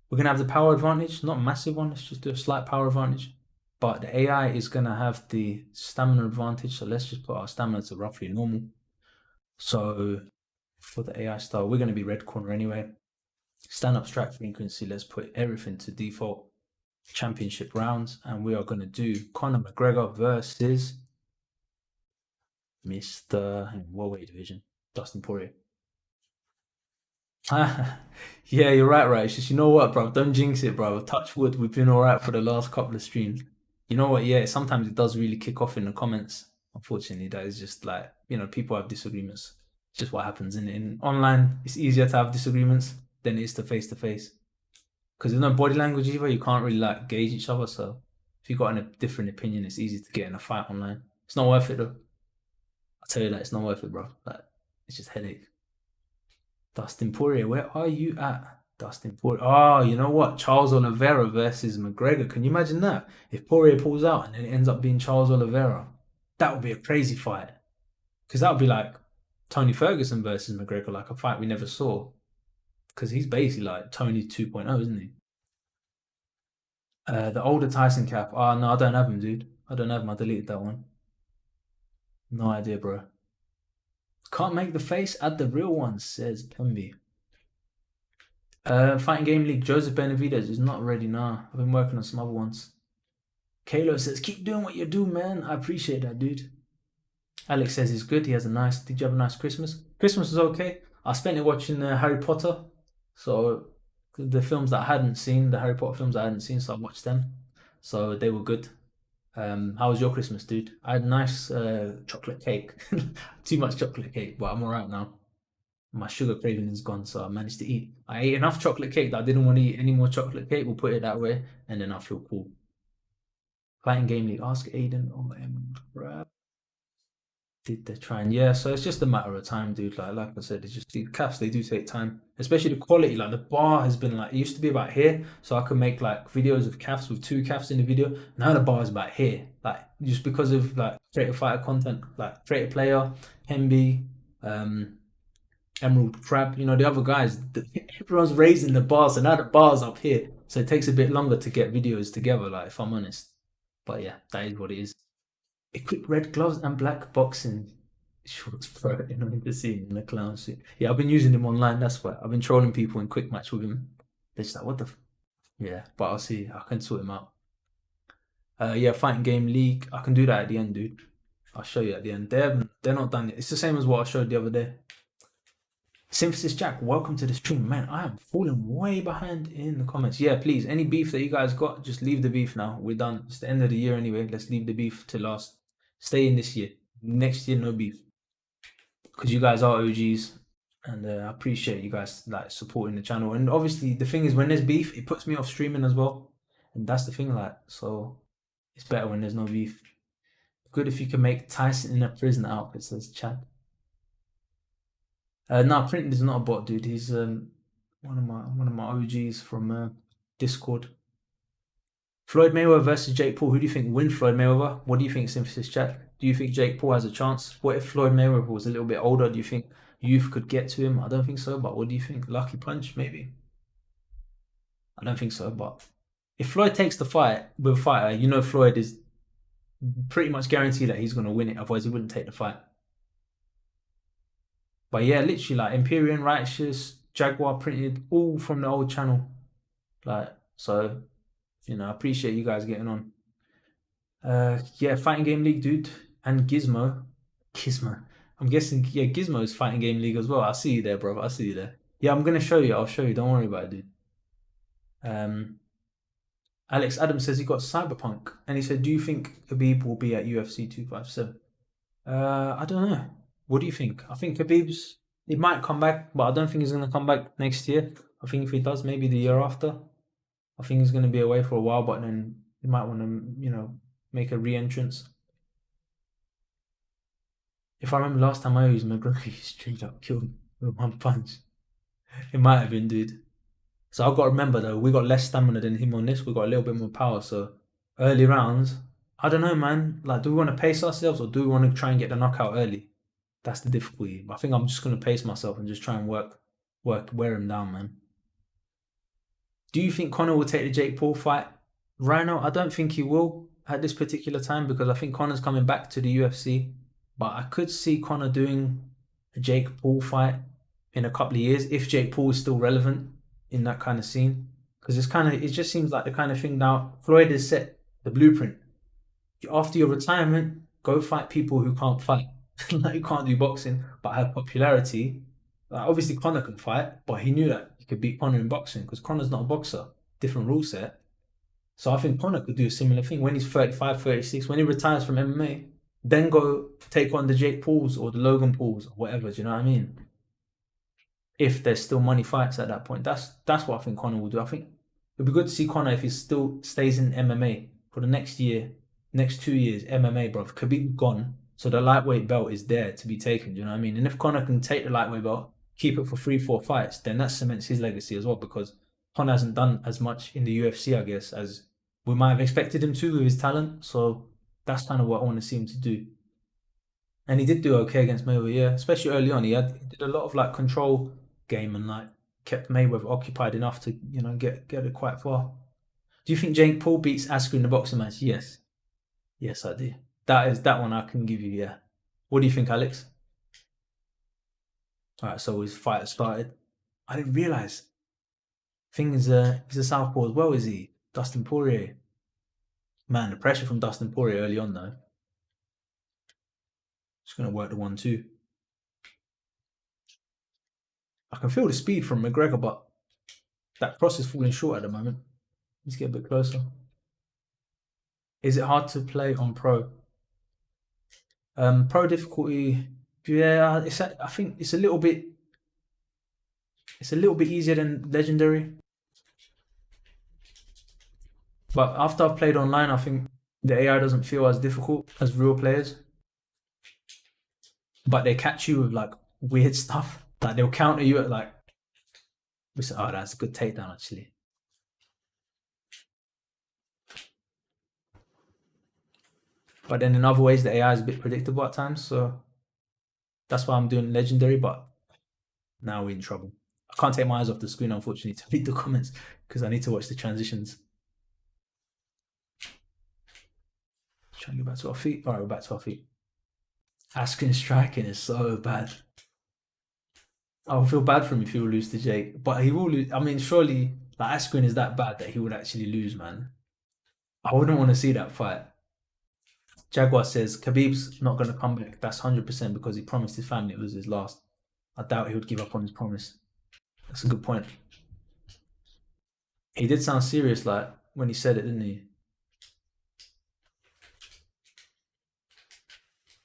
We're gonna have the power advantage. Not a massive one. Let's just do a slight power advantage. But the AI is gonna have the stamina advantage. So let's just put our stamina to roughly normal. So for the AI style, we're gonna be red corner anyway. Stand up strike frequency, let's put everything to default. Championship rounds, and we are going to do Conor McGregor versus Mr. Middleweight division, Dustin Poirier. Yeah, you're right. It's just, you know what, bro? Don't jinx it, bro. Touch wood, we've been all right for the last couple of streams. You know what? Yeah, sometimes it does really kick off in the comments. Unfortunately, that is just like, people have disagreements. It's just what happens in online. It's easier to have disagreements than it is to face, because there's no body language either. You can't really like gauge each other. So if you've got a different opinion, it's easy to get in a fight online. It's not worth it though. I'll tell you that, it's not worth it, bro. Like, it's just headache. Dustin Poirier, where are you at? Dustin Poirier. Oh, you know what? Charles Oliveira versus McGregor. Can you imagine that? If Poirier pulls out and then it ends up being Charles Oliveira, that would be a crazy fight. Because that would be like Tony Ferguson versus McGregor, like a fight we never saw. Because he's basically like Tony 2.0, isn't he? The older Tyson cap. Oh, no, I don't have him, dude. I don't have him. I deleted that one. No idea, bro. Can't make the face, add the real one, says Pemby. Fighting Game League, Joseph Benavidez is not ready now. I've been working on some other ones. Kalo says, keep doing what you do, man. I appreciate that, dude. Alex says he's good. Did you have a nice Christmas? Christmas was okay. I spent it watching Harry Potter. So the films that I hadn't seen, the Harry Potter films I hadn't seen, so I watched them. So they were good. How was your Christmas, dude? I had nice chocolate cake. Too much chocolate cake, but I'm all right now. My sugar craving is gone, so I managed to eat. I ate enough chocolate cake that I didn't want to eat any more chocolate cake. We'll put it that way, and then I feel cool. Fighting game league. Ask Aiden. Oh man, crap. Did they try and yeah? So it's just a matter of time, dude. Like I said, it's just the caps. They do take time, especially the quality. Like the bar has been like it used to be about here, so I could make like videos of calves with two calves in the video. Now the bar is about here, like just because of like creative fighter content, like creative player, Hemby, um, Emerald Crab. You know the other guys. Everyone's raising the bar, so now the bar's up here. So it takes a bit longer to get videos together. Like if I'm honest, but yeah, that is what it is. Equip red gloves and black boxing shorts, bro. You know, the scene in the clown suit. Yeah, I've been using him online. That's why I've been trolling people in quick match with him. They're just like, what the? Yeah, but I'll see. I can sort him out. Yeah, fighting game league. I can do that at the end, dude. I'll show you at the end. They're not done yet. It's the same as what I showed the other day. Synthesis Jack, welcome to the stream, man. I am falling way behind in the comments. Yeah, please, any beef that you guys got, just leave the beef now. We're done. It's the end of the year anyway. Let's leave the beef to last. Stay in this year. Next year, no beef. Because you guys are OGs, and I appreciate you guys like supporting the channel. And obviously, the thing is, when there's beef, it puts me off streaming as well, and that's the thing. Like, so it's better when there's no beef. Good if you can make Tyson in a prison outfit, says Chad. No, Printing is not a bot, dude. He's one of my OGs from Discord. Floyd Mayweather versus Jake Paul. Who do you think wins Floyd Mayweather? What do you think, Synthesis Chat? Do you think Jake Paul has a chance? What if Floyd Mayweather was a little bit older? Do you think youth could get to him? I don't think so, but what do you think? Lucky punch, maybe? I don't think so, but if Floyd takes the fight with a fighter, you know Floyd is pretty much guaranteed that he's going to win it, otherwise he wouldn't take the fight. But yeah, literally like Empyrean, Righteous, Jaguar Printed, all from the old channel. Like, so, I appreciate you guys getting on. Yeah, Fighting Game League, dude. And Gizmo. Gizmo. I'm guessing, yeah, Gizmo's Fighting Game League as well. I'll see you there, bro. I'll see you there. Yeah, I'm going to show you. I'll show you. Don't worry about it, dude. Alex Adams says he got Cyberpunk. And he said, do you think Khabib will be at UFC 257? I don't know. What do you think? I think Khabib's, he might come back, but I don't think he's going to come back next year. I think if he does, maybe the year after. I think he's going to be away for a while, but then he might want to, make a re-entrance. If I remember last time I used McGregor, he straight up killed him with one punch. It might have been, dude. So I've got to remember though, we got less stamina than him on this. We got a little bit more power. So early rounds, I don't know, man. Like, do we want to pace ourselves or do we want to try and get the knockout early? That's the difficulty. I think I'm just gonna pace myself and just try and wear him down, man. Do you think Conor will take the Jake Paul fight? Rhino, I don't think he will at this particular time because I think Conor's coming back to the UFC. But I could see Conor doing a Jake Paul fight in a couple of years if Jake Paul is still relevant in that kind of scene. Because it just seems like the kind of thing now. Floyd has set the blueprint. After your retirement, go fight people who can't fight. Like you can't do boxing, but have popularity. Like obviously, Conor can fight, but he knew that he could beat Conor in boxing because Conor's not a boxer. Different rule set. So I think Conor could do a similar thing when he's 35, 36, when he retires from MMA, then go take on the Jake Pauls or the Logan Pauls or whatever. Do you know what I mean? If there's still money fights at that point, that's what I think Conor will do. I think it'd be good to see Conor if he still stays in MMA for the next year, next 2 years. MMA, bro. Khabib gone, so the lightweight belt is there to be taken. Do you know what I mean? And if Conor can take the lightweight belt, keep it for 3-4 fights, then that cements his legacy as well because Conor hasn't done as much in the UFC, I guess, as we might have expected him to with his talent. So that's kind of what I want to see him to do. And he did do okay against Mayweather, yeah. Especially early on, he did a lot of like control game and like kept Mayweather occupied enough to get it quite far. Do you think Jake Paul beats Askren in the boxing match? Yes, yes, I do. That one I can give you. Yeah. What do you think, Alex? All right, so his fight started. I didn't realize. Thing is, he's a southpaw as well, is he? Dustin Poirier. Man, the pressure from Dustin Poirier early on though. Just gonna work the 1-2. I can feel the speed from McGregor, but that cross is falling short at the moment. Let's get a bit closer. Is it hard to play on pro? Pro difficulty, yeah, I think it's a little bit easier than legendary. But after I've played online, I think the AI doesn't feel as difficult as real players. But they catch you with like weird stuff. Like they'll counter you at like, oh, that's a good takedown actually. But then in other ways, the AI is a bit predictable at times. So that's why I'm doing legendary. But now we're in trouble. I can't take my eyes off the screen, unfortunately, to read the comments because I need to watch the transitions. Trying to get back to our feet. All right, we're back to our feet. Asking striking is so bad. I would feel bad for him if he will lose to Jake, but he will lose. I mean, surely like Askren is that bad that he would actually lose, man. I wouldn't want to see that fight. Jaguar says Khabib's not going to come back. That's 100% because he promised his family it was his last. I doubt he would give up on his promise. That's a good point. He did sound serious, like when he said it, didn't he?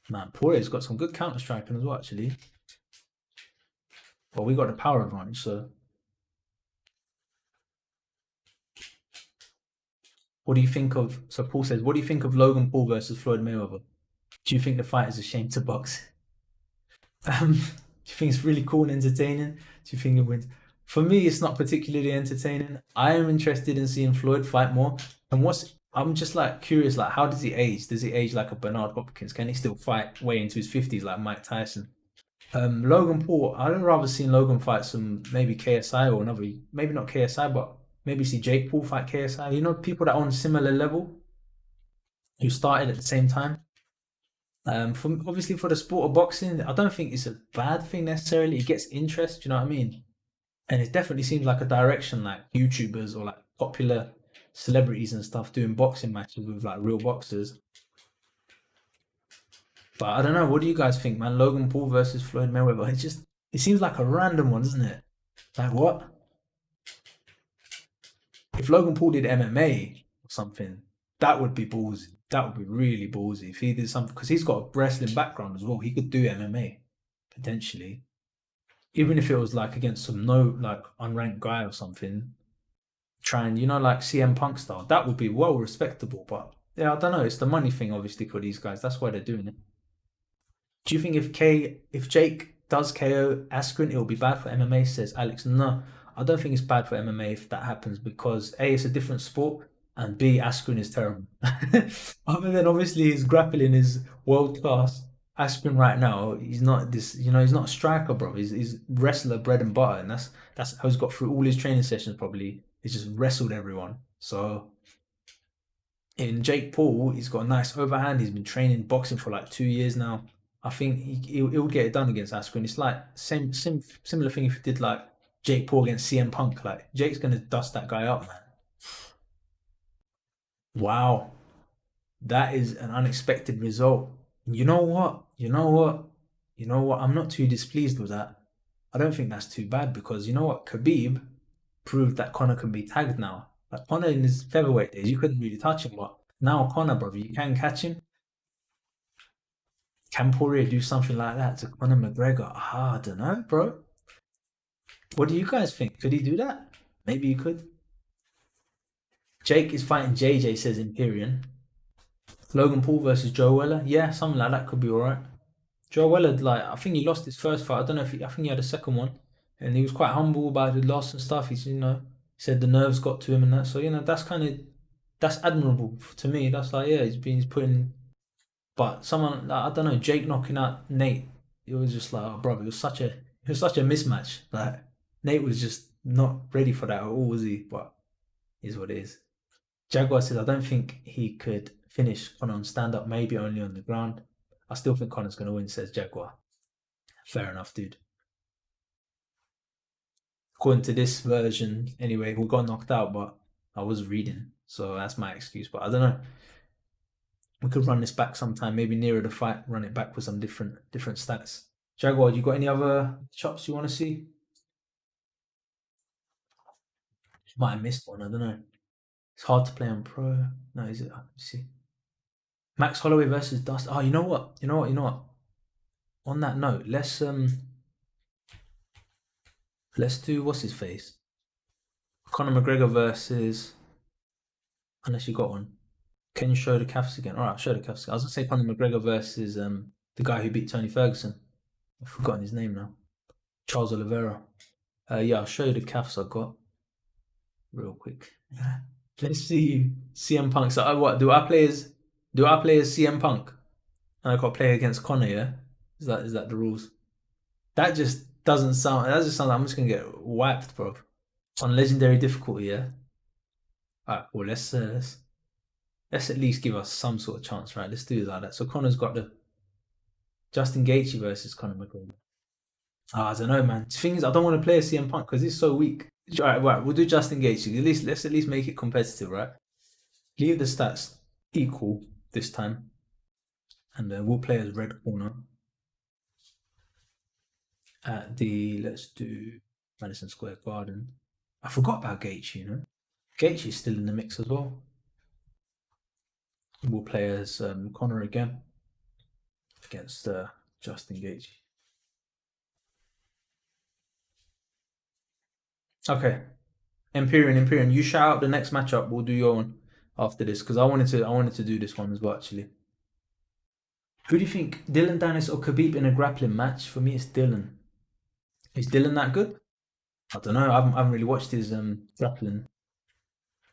Man, Poirier's got some good counter striking as well, actually. Well, we got the power advantage, so. What do you think of? So Paul says, what do you think of Logan Paul versus Floyd Mayweather? Do you think the fight is a shame to box? Do you think it's really cool and entertaining? Do you think it wins? For me, it's not particularly entertaining. I am interested in seeing Floyd fight more. And I'm just like curious, like how does he age? Does he age like a Bernard Hopkins? Can he still fight way into his 50s like Mike Tyson? Logan Paul, I'd rather seen Logan fight some maybe KSI or another, maybe not KSI, but maybe see Jake Paul fight KSI. You know, people that are on a similar level who started at the same time. Obviously for the sport of boxing, I don't think it's a bad thing necessarily. It gets interest, you know what I mean? And it definitely seems like a direction like YouTubers or like popular celebrities and stuff doing boxing matches with like real boxers. But I don't know. What do you guys think, man? Logan Paul versus Floyd Mayweather. It seems like a random one, doesn't it? Like what? If Logan Paul did MMA or something, that would be ballsy. That would be really ballsy if he did something because he's got a wrestling background as well. He could do MMA potentially, even if it was like against some no like unranked guy or something. Trying, like CM Punk style, that would be well respectable. But yeah, I don't know. It's the money thing, obviously, for these guys. That's why they're doing it. Do you think if Jake does KO Askren, it will be bad for MMA? Says Alex. No, I don't think it's bad for MMA if that happens because A, it's a different sport, and B, Askren is terrible. Other than obviously his grappling is world class. Askren right now, he's not this. He's not a striker, bro. He's wrestler bread and butter, and that's how he's got through all his training sessions. Probably he's just wrestled everyone. So in Jake Paul, he's got a nice overhand. He's been training boxing for like 2 years now. I think he would get it done against Askren. It's like similar thing if he did like Jake Paul against CM Punk. Like Jake's gonna dust that guy up, man. Wow, that is an unexpected result. You know what? You know what? You know what? I'm not too displeased with that. I don't think that's too bad because you know what? Khabib proved that Conor can be tagged now. Like Conor in his featherweight days, you couldn't really touch him, but now Conor, brother, you can catch him. Can Poirier do something like that to Conor McGregor? I don't know, bro. What do you guys think? Could he do that? Maybe he could. Jake is fighting JJ, says Imperium. Logan Paul versus Joe Weller. Yeah, something like that could be alright. Joe Weller, like, I think he lost his first fight. I don't know if I think he had a second one. And he was quite humble about the loss and stuff. He said the nerves got to him and that. So, that's admirable to me. That's like, yeah, he's putting. But someone, like, I don't know, Jake knocking out Nate, it was just like, oh, bro, it was such a mismatch. Like, Nate was just not ready for that at all, was he? But is what it is. Jaguar says, I don't think he could finish Conor on stand up, maybe only on the ground. I still think Conor's going to win, says Jaguar. Fair enough, dude. According to this version, anyway, we got knocked out, but I was reading, so that's my excuse. But I don't know. We could run this back sometime, maybe nearer the fight, run it back with some different stats. Jaguar, you got any other chops you want to see? Might have missed one, I don't know. It's hard to play on pro. No, is it? Let me see. Max Holloway versus Dust. Oh, you know what? You know what? You know what? On that note, let's do what's his face? Conor McGregor versus, unless you got one. Can you show the calves again? All right, show the calves. I was gonna say Conor McGregor versus the guy who beat Tony Ferguson. I've forgotten his name now. Charles Oliveira. Yeah, I'll show you the calves I got real quick. Let's see CM Punk. So what do I play as CM Punk? And I got to play against Conor, yeah? Is that the rules? That just doesn't sound. That just sounds like I'm just gonna get wiped, bro. On legendary difficulty, yeah. Alright, well let's at least give us some sort of chance, right? Let's do it like that. So Conor's got the Justin Gaethje versus Conor McGregor. I don't know, man. The thing is, I don't want to play a CM Punk because he's so weak. Alright, right, we'll do Justin Gaethje. Let's at least make it competitive, right? Leave the stats equal this time, and we'll play as red corner. At the let's do Madison Square Garden. I forgot about Gaethje, you know. Gaethje's still in the mix as well. We'll play as Conor again against Justin Gaethje. Okay, Empyrean. You shout out the next matchup. We'll do your one after this because I wanted to do this one as well actually. Who do you think, Dylan Dennis or Khabib in a grappling match? For me, it's Dylan. Is Dylan that good? I don't know. I haven't really watched his grappling.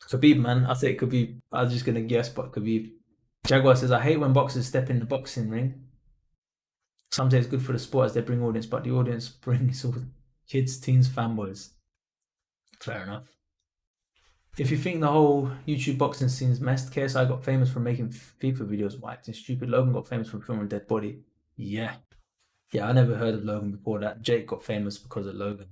Khabib, man. I say Khabib. I was just gonna guess, but Khabib. Jaguar says, I hate when boxers step in the boxing ring. Some say it's good for the sport as they bring audience, but the audience brings all kids, teens, fanboys. Fair enough. If you think the whole YouTube boxing scene's messed, KSI got famous for making FIFA videos white and stupid. Logan got famous for filming a dead body. Yeah. Yeah, I never heard of Logan before that. Jake got famous because of Logan.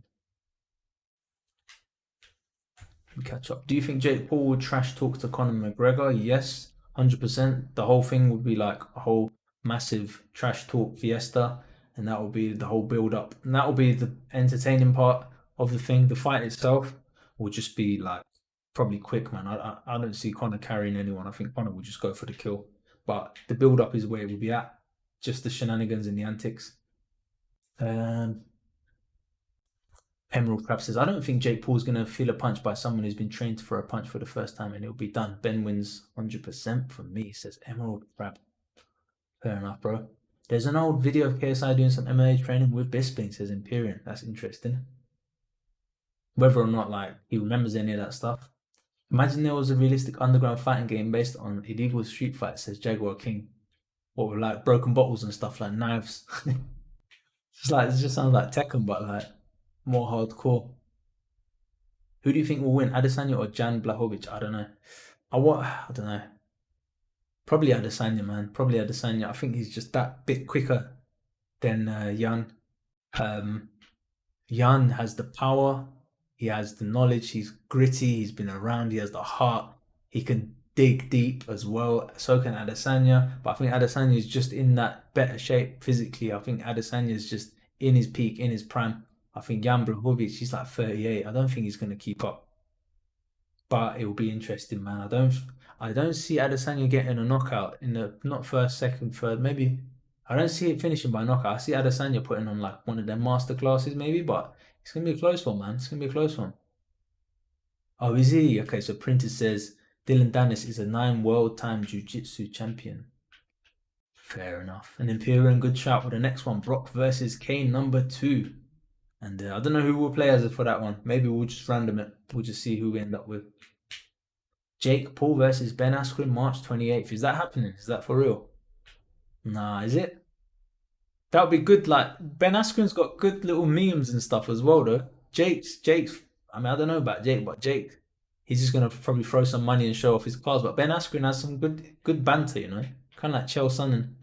Catch up. Do you think Jake Paul would trash talk to Conor McGregor? Yes, 100%. The whole thing would be like a whole massive trash talk fiesta, and that will be the whole build up, and that will be the entertaining part of the thing. The fight itself will just be like probably quick, man. I don't see Conor carrying anyone. I think Conor will just go for the kill, but the build up is where it will be at. Just the shenanigans and the antics. Um, Emerald Crab says, I don't think Jake Paul's going to feel a punch by someone who's been trained for a punch for the first time and it'll be done. Ben wins 100% from me, says Emerald Crab. Fair enough, bro. There's an old video of KSI doing some MMA training with Bisping, says Empyrean. That's interesting. Whether or not like he remembers any of that stuff. Imagine there was a realistic underground fighting game based on illegal street fights, says Jaguar King. What with like broken bottles and stuff like knives. It just sounds like Tekken, but like more hardcore. Who do you think will win, Adesanya or Jan Blachowicz? I don't know. I don't know. Probably Adesanya, man. Probably Adesanya. I think he's just that bit quicker than Jan. Um, Jan has the power. He has the knowledge. He's gritty. He's been around. He has the heart. He can dig deep as well. So can Adesanya. But I think Adesanya is just in that better shape physically. I think Adesanya is just in his peak, in his prime. I think Jan Blachowicz, he's like 38. I don't think he's going to keep up. But it will be interesting, man. I don't see Adesanya getting a knockout in the not first, second, third, maybe. I don't see it finishing by knockout. I see Adesanya putting on like one of their master classes, maybe, but it's gonna be a close one, man. It's gonna be a close one. Oh, is he? Okay, so Printer says Dylan Dennis is a 9 world time jiu-jitsu champion. Fair enough. And Imperial, good shout for the next one. Brock versus Kane #2. And I don't know who will play as for that one. Maybe we'll just random it. We'll just see who we end up with. Jake Paul versus Ben Askren, March 28th. Is that happening? Is that for real? Nah, is it? That would be good. Like Ben Askren's got good little memes and stuff as well, though. Jake's. I mean, I don't know about Jake, but Jake, he's just gonna probably throw some money and show off his cars. But Ben Askren has some good banter, you know, kind of like Chael Sonnen.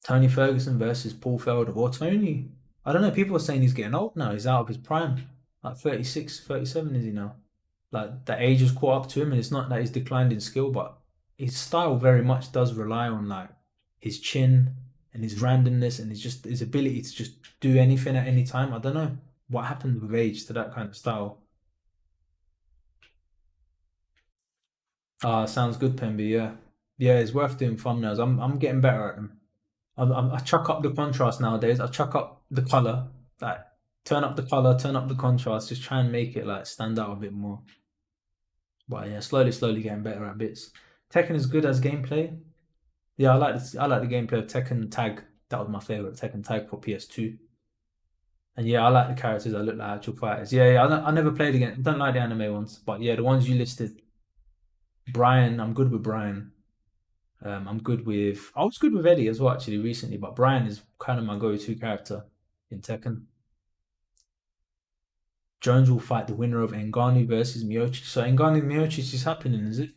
Tony Ferguson versus Paul Felder or Tony. I don't know. People are saying he's getting old now. He's out of his prime. Like 36, 37 is he now? Like the age has caught up to him, and it's not that he's declined in skill, but his style very much does rely on like his chin and his randomness and his ability to just do anything at any time. I don't know what happened with age to that kind of style. Sounds good, Pemby. Yeah, Yeah, it's worth doing thumbnails. I'm getting better at them. I chuck up the contrast nowadays. I chuck up the color, like turn up the color, turn up the contrast, just try and make it like stand out a bit more. But yeah, slowly getting better at bits. Tekken is good as gameplay. Yeah, I like the gameplay of Tekken Tag. That was my favorite Tekken Tag for PS2. And yeah, I like the characters that look like actual fighters. Yeah, I never played again. Don't like the anime ones, but yeah, the ones you listed. Brian, I'm good with Brian. I'm good with. I was good with Eddie as well actually recently, but Brian is kind of my go-to character in Tekken. Jones will fight the winner of Ngannou versus Miocic. So Ngannou Miocic is happening, is it?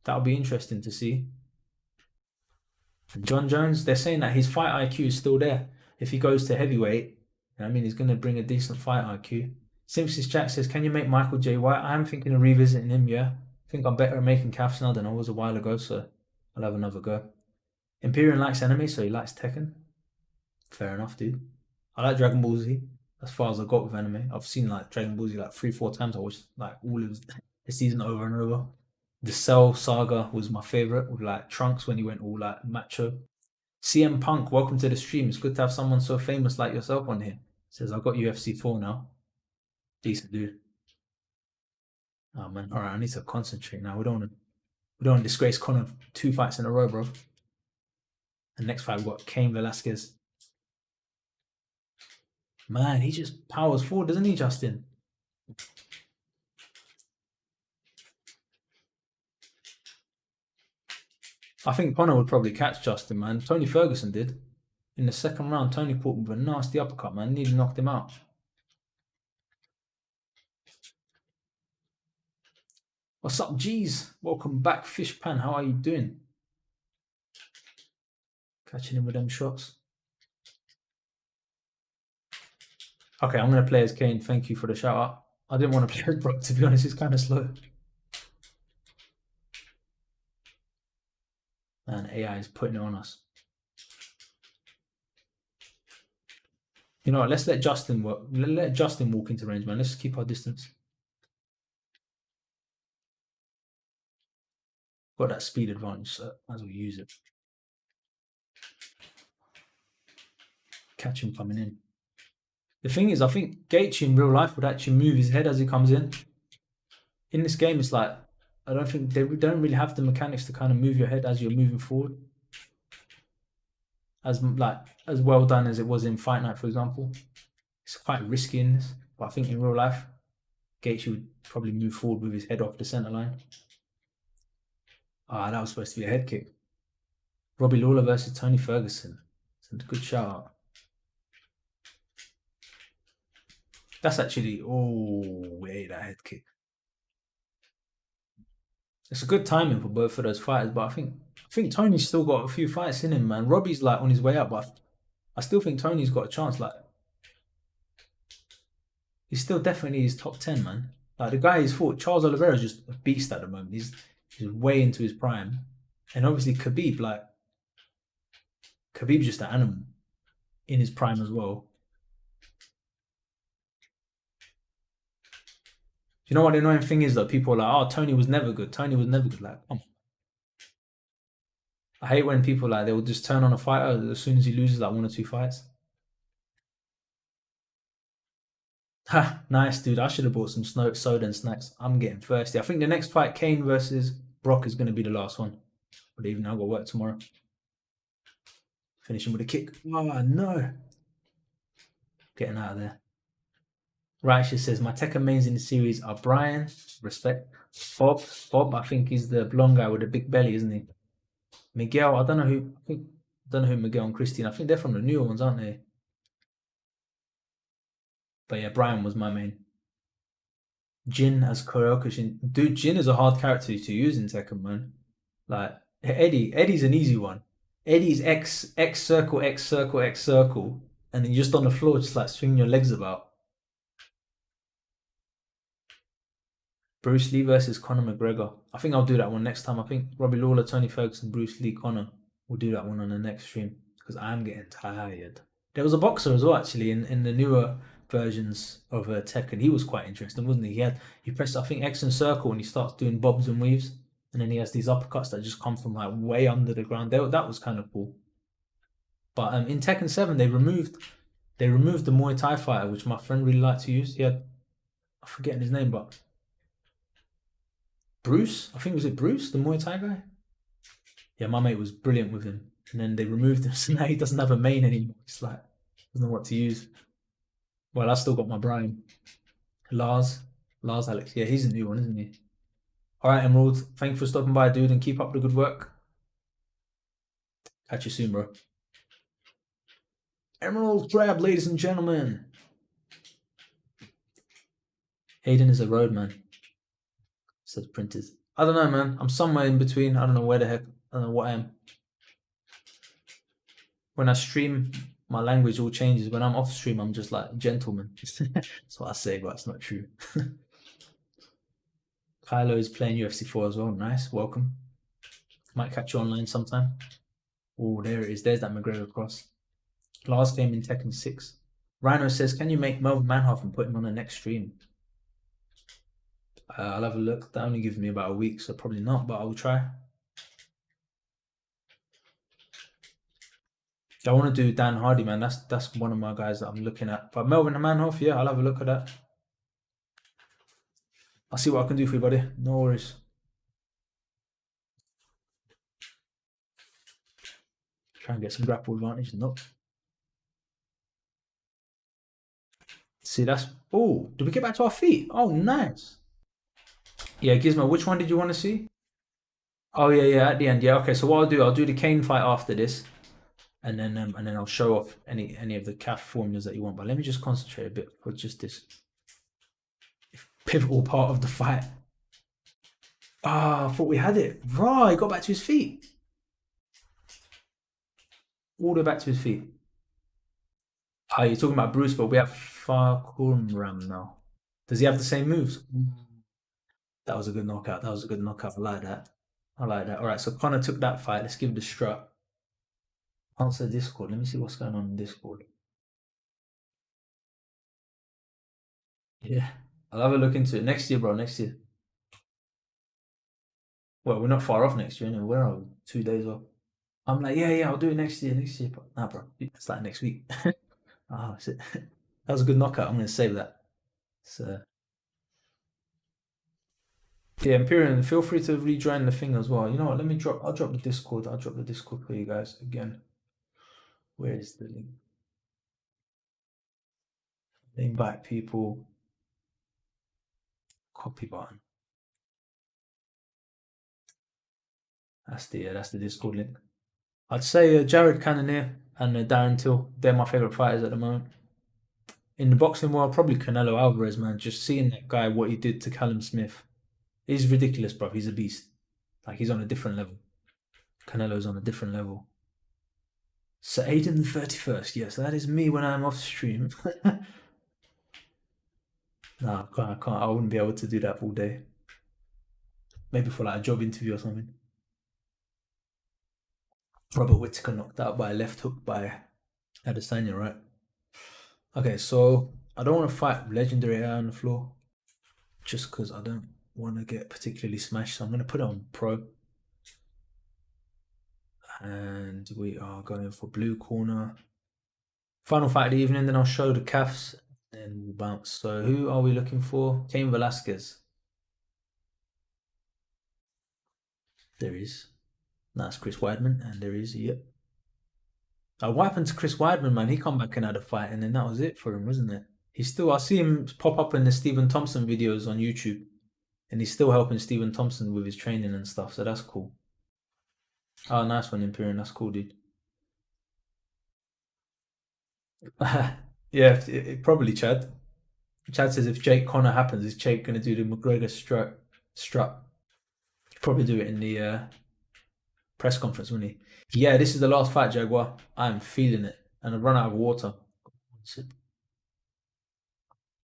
That'll be interesting to see. And John Jones, they're saying that his fight IQ is still there. If he goes to heavyweight, I mean, he's going to bring a decent fight IQ. Simpsons Chat says, "Can you make Michael J. White?" I am thinking of revisiting him. Yeah, I think I'm better at making calves now than I was a while ago. So I'll have another go. Imperium likes anime, so he likes Tekken. Fair enough, dude. I like Dragon Ball Z. As far as I got with anime, I've seen like Dragon Ball Z like 3, 4 times. I watched like all of the season over and over. The Cell saga was my favorite with like Trunks when he went all like macho. CM Punk, welcome to the stream. It's good to have someone so famous like yourself on here. Says I got UFC 4 now. Decent dude. Oh man, all right. I need to concentrate now. We don't want to disgrace Conor 2 fights in a row, bro. And next fight we got Cain Velasquez. Man, he just powers forward, doesn't he, Justin? I think Conor would probably catch Justin, man. Tony Ferguson did. In the second round, Tony caught with a nasty uppercut, man. Nearly knocked him out. What's up, G's? Welcome back, Fish Pan. How are you doing? Catching him with them shots. Okay, I'm going to play as Cain. Thank you for the shout out. I didn't want to play as Brock, to be honest. It's kind of slow. Man, AI is putting it on us. You know what? Let's let Justin work. Let Justin walk into range, man. Let's keep our distance. Got that speed advantage, so might as well use it. Catch him coming in. The thing is, I think Gaethje in real life would actually move his head as he comes in. In this game, it's like I don't think they don't really have the mechanics to kind of move your head as you're moving forward. As well done as it was in Fight Night, for example. It's quite risky in this, but I think in real life, Gaethje would probably move forward with his head off the center line. Ah, that was supposed to be a head kick. Robbie Lawler versus Tony Ferguson. It's a good shout out. That's actually, wait, that head kick. It's a good timing for both of those fighters, but I think Tony's still got a few fights in him, man. Robbie's like on his way up, but I still think Tony's got a chance. Like, he's still definitely his top 10, man. Like the guy he's fought, Charles Oliveira is just a beast at the moment. He's way into his prime, and obviously Khabib's just an animal in his prime as well. You know what the annoying thing is though? People are like, "Oh, Tony was never good. Tony was never good." Like, I hate when people like they will just turn on a fighter as soon as he loses like 1 or 2 fights. Ha, nice, dude. I should have bought some soda and snacks. I'm getting thirsty. I think the next fight, Cain versus Brock, is going to be the last one. But even I've got work tomorrow. Finishing with a kick. Oh, no. Getting out of there. Righteous says, my Tekken mains in the series are Brian, respect. Bob, I think he's the blonde guy with the big belly, isn't he? Miguel, I don't know who Miguel and Christine. I think they're from the newer ones, aren't they? But yeah, Brian was my main. Jin as Kyokushin. Dude, Jin is a hard character to use in Tekken, man. Like Eddie's an easy one. Eddie's X circle, X circle, X circle, and then you're just on the floor, just like swinging your legs about. Bruce Lee versus Conor McGregor. I think I'll do that one next time. I think Robbie Lawler, Tony Ferguson, Bruce Lee, Conor. We'll do that one on the next stream because I'm getting tired. There was a boxer as well, actually, in the newer versions of Tekken. He was quite interesting, wasn't he? He pressed, I think, X and circle, and he starts doing bobs and weaves, and then he has these uppercuts that just come from like way under the ground. That was kind of cool. But in Tekken 7, they removed the Muay Thai fighter, which my friend really liked to use. He had, I'm forgetting his name, but Bruce. I think was it Bruce, the Muay Thai guy. Yeah, my mate was brilliant with him, and then they removed him, so now he doesn't have a main anymore. It's like doesn't know what to use. Well, I still got my Brian, Lars Alex. Yeah, he's a new one, isn't he? All right, Emerald. Thank you for stopping by, dude, and keep up the good work. Catch you soon, bro. Emerald Crab, ladies and gentlemen. Hayden is a roadman. Said printers. I don't know, man. I'm somewhere in between. I don't know where the heck. I don't know what I am. When I stream, my language all changes. When I'm off stream, I'm just like gentleman. That's what I say, but it's not true. Kylo is playing UFC 4 as well. Nice. Welcome. Might catch you online sometime. Oh, there it is. There's that McGregor cross. Last game in Tekken 6. Rhino says, can you make Melvin Manhoff and put him on the next stream? I'll have a look. That only gives me about a week, so probably not, but I will try. I want to do Dan Hardy, man. That's one of my guys that I'm looking at. But Melvin Manhoff, yeah, I'll have a look at that. I'll see what I can do for you, buddy. No worries. Try and get some grapple advantage. Nope. See, that's... Oh, did we get back to our feet? Oh, nice. Yeah, Gizmo, which one did you want to see? Oh, yeah, at the end. Yeah, okay. So what I'll do the Kane fight after this. And then I'll show off any of the CAF formulas that you want. But let me just concentrate a bit for just this pivotal part of the fight. Ah, I thought we had it. Right, he got back to his feet. All the way back to his feet. Ah, you're talking about Bruce, but we have Farkumram now. Does he have the same moves? That was a good knockout. I like that. All right, so Connor took that fight. Let's give it a strut. Answer Discord. Let me see what's going on in Discord. Yeah, I'll have a look into it next year, bro. Next year. Well, we're not far off next year, anyway. We're 2 days off. I'm like, yeah, I'll do it next year. But nah, bro, it's like next week. Oh, shit. That was a good knockout. I'm gonna save that. So, yeah, Imperium, feel free to rejoin the thing as well. You know what? I'll drop the Discord. I'll drop the Discord for you guys again. Where is the link? Invite people. Copy button. That's the Discord link. I'd say Jared Cannonier and Darren Till. They're my favorite fighters at the moment. In the boxing world, probably Canelo Alvarez, man. Just seeing that guy, what he did to Callum Smith, he's ridiculous, bro. He's a beast. Like, he's on a different level. Canelo's on a different level. So Aiden the 31st, yes, that is me when I'm off stream. No, I can't. I wouldn't be able to do that all day. Maybe for like a job interview or something. Robert Whittaker knocked out by a left hook by Adesanya, right? Okay, so I don't want to fight Legendary AI on the floor just because I don't want to get particularly smashed. So I'm going to put it on Pro. And we are going for blue corner. Final fight of the evening, then I'll show the calves and we'll bounce. So who are we looking for? Cain Velasquez. There is. That's Chris Weidman, and there is, yep. What happened to Chris Weidman, man? He come back and had a fight, and then that was it for him, wasn't it? I see him pop up in the Stephen Thompson videos on YouTube, and he's still helping Stephen Thompson with his training and stuff, so that's cool. Oh, nice one, Imperium. That's cool, dude. Yeah, probably Chad. Chad says if Jake Connor happens, is Jake going to do the McGregor strut? Probably do it in the press conference, wouldn't he? Yeah, this is the last fight, Jaguar. I'm feeling it. And I've run out of water.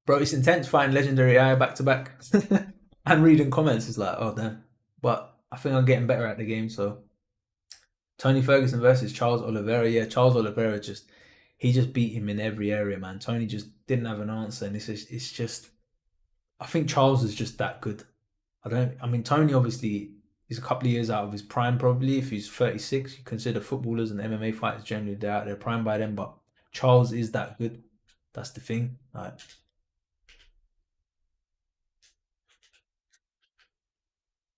Bro, it's intense fighting Legendary AI back to back. And reading comments is like, oh, damn. But I think I'm getting better at the game, so. Tony Ferguson versus Charles Oliveira. Yeah, Charles Oliveira he just beat him in every area, man. Tony just didn't have an answer. And it's just, I think Charles is just that good. Tony obviously He's a couple of years out of his prime, probably. If he's 36, you consider footballers and MMA fighters generally they're out of their prime by then. But Charles is that good. That's the thing. Like,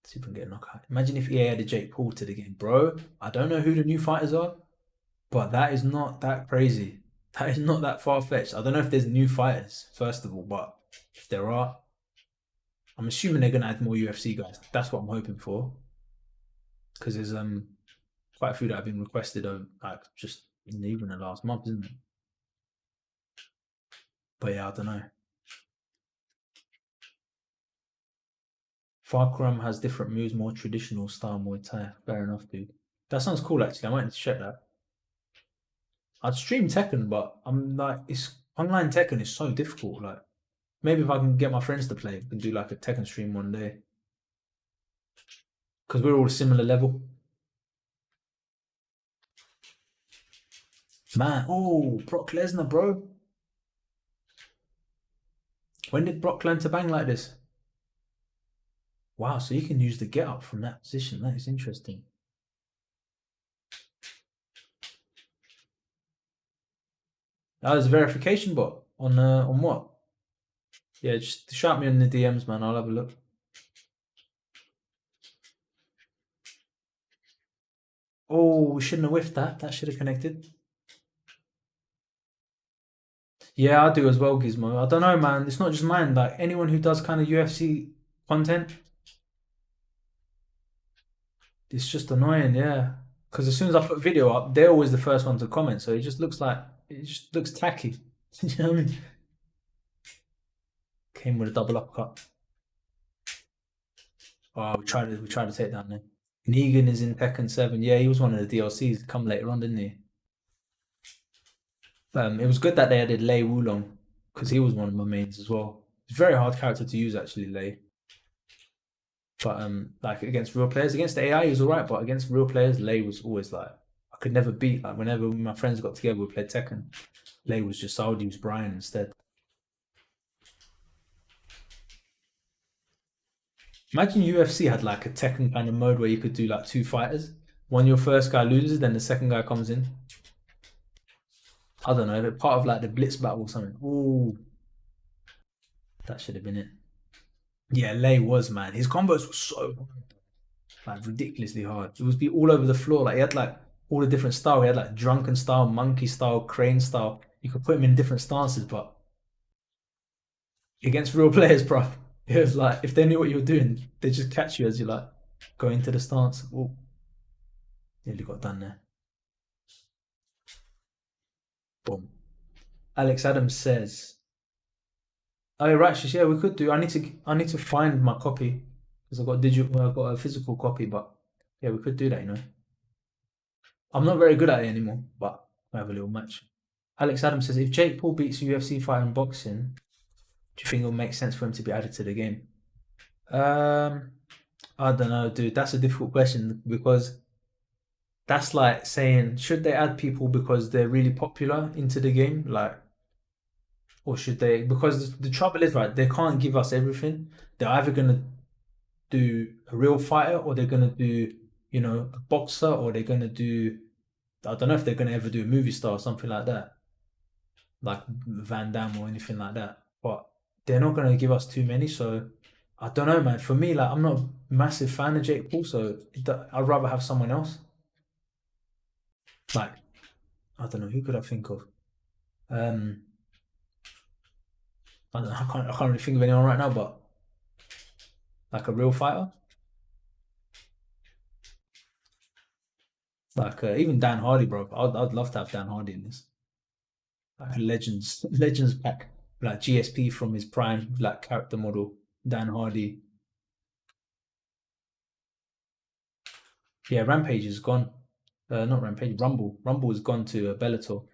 see if we can get a knockout. Imagine if EA added Jake Paul to the game, bro. I don't know who the new fighters are, but that is not that crazy. That is not that far fetched. I don't know if there's new fighters, first of all, but if there are, I'm assuming they're gonna add more UFC guys. That's what I'm hoping for, because there's quite a few that have been requested of like just even the last month, isn't it? But yeah, I don't know. Farkram has different moves, more traditional style Muay Thai. Fair enough, dude. That sounds cool actually. I might need to check that. I'd stream Tekken, but I'm like, it's online Tekken is so difficult. Like, maybe if I can get my friends to play, we can do like a Tekken stream one day because we're all similar level. Man, oh, Brock Lesnar, bro. When did Brock learn to bang like this? Wow, so you can use the get up from that position. That is interesting. That was a verification bot on what? Yeah, just shout me in the DMs, man. I'll have a look. Oh, we shouldn't have whiffed that. That should have connected. Yeah, I do as well, Gizmo. I don't know, man. It's not just mine. Like anyone who does kind of UFC content, it's just annoying. Yeah, because as soon as I put video up, they're always the first one to comment. So it just looks like it just looks tacky. You know what I mean? Came with a double uppercut. Oh, we tried to take down there. Negan is in Tekken 7. Yeah, he was one of the DLCs. Come later on, didn't he? It was good that they added Lei Wulong because he was one of my mains as well. It's a very hard character to use actually, Lei. But like against real players, against the AI, he was alright. But against real players, Lei was always like I could never beat. Like whenever my friends got together, we played Tekken. Lei was just I would use Brian instead. Imagine UFC had like a Tekken kind of mode where you could do like two fighters. One your first guy loses, then the second guy comes in. I don't know, part of like the Blitz battle or something. Ooh, that should have been it. Yeah, Lei was man. His combos were so like ridiculously hard. It was be all over the floor. Like he had like all the different style. He had like drunken style, monkey style, crane style. You could put him in different stances, but against real players, bro, it was like if they knew what you were doing, they just catch you as you like go into the stance. Oh, nearly got done there. Boom. Alex Adams says, "Oh, yeah, right, yeah, we could do. I need to find my copy because I've got digital. Well, I've got a physical copy, but yeah, we could do that. I'm not very good at it anymore, but I have a little match." Alex Adams says, "If Jake Paul beats a UFC fighter in boxing, do you think it'll make sense for him to be added to the game?" Um, I don't know, dude. That's a difficult question because that's like saying, should they add people because they're really popular into the game, like, or should they? Because the trouble is, right, they can't give us everything. They're either gonna do a real fighter or they're gonna do, a boxer or they're gonna do. I don't know if they're gonna ever do a movie star or something like that, like Van Damme or anything like that. But they're not gonna give us too many, so I don't know, man. For me, like, I'm not a massive fan of Jake Paul, so I'd rather have someone else. Like, I don't know, who could I think of? Um, I don't know, I can't really think of anyone right now, but like a real fighter, like even Dan Hardy, bro. I'd love to have Dan Hardy in this, like a legends legends pack, like GSP from his prime, like character model, Dan Hardy. Yeah, Rampage is gone. Not Rampage, Rumble. Rumble has gone to Bellator.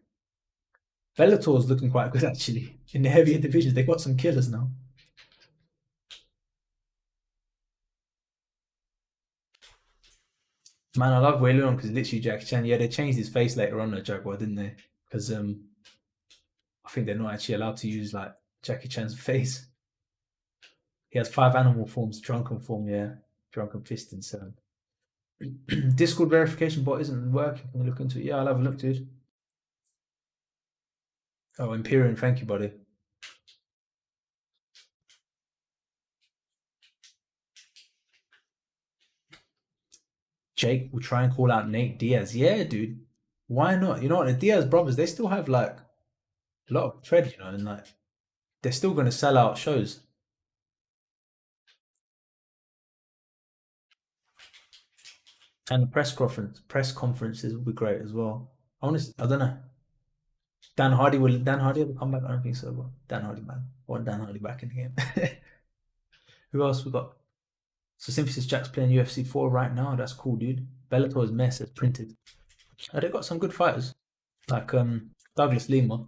Bellator is looking quite good actually in the heavier divisions. They've got some killers now. Man, I love Wei Leon because literally Jackie Chan. Yeah, they changed his face later on the Jaguar, didn't they? Because I think they're not actually allowed to use like Jackie Chan's face. He has five animal forms: drunken form, yeah, drunken fist and seven. Discord verification bot isn't working. Can you look into it? Yeah, I'll have a look, dude. Oh, Empyrean, thank you, buddy. Jake will try and call out Nate Diaz. Yeah, dude. Why not? You know what? The Diaz brothers, they still have like a lot of tread, and like they're still gonna sell out shows. And the press conferences will be great as well. I don't know. Dan Hardy will come back? I don't think so. But Dan Hardy, man. I want Dan Hardy back in the game. Who else we got? So Synthesis Jack's playing UFC 4 right now. That's cool, dude. Bellator's mess is printed. Oh, they got some good fighters. Like Douglas Lima,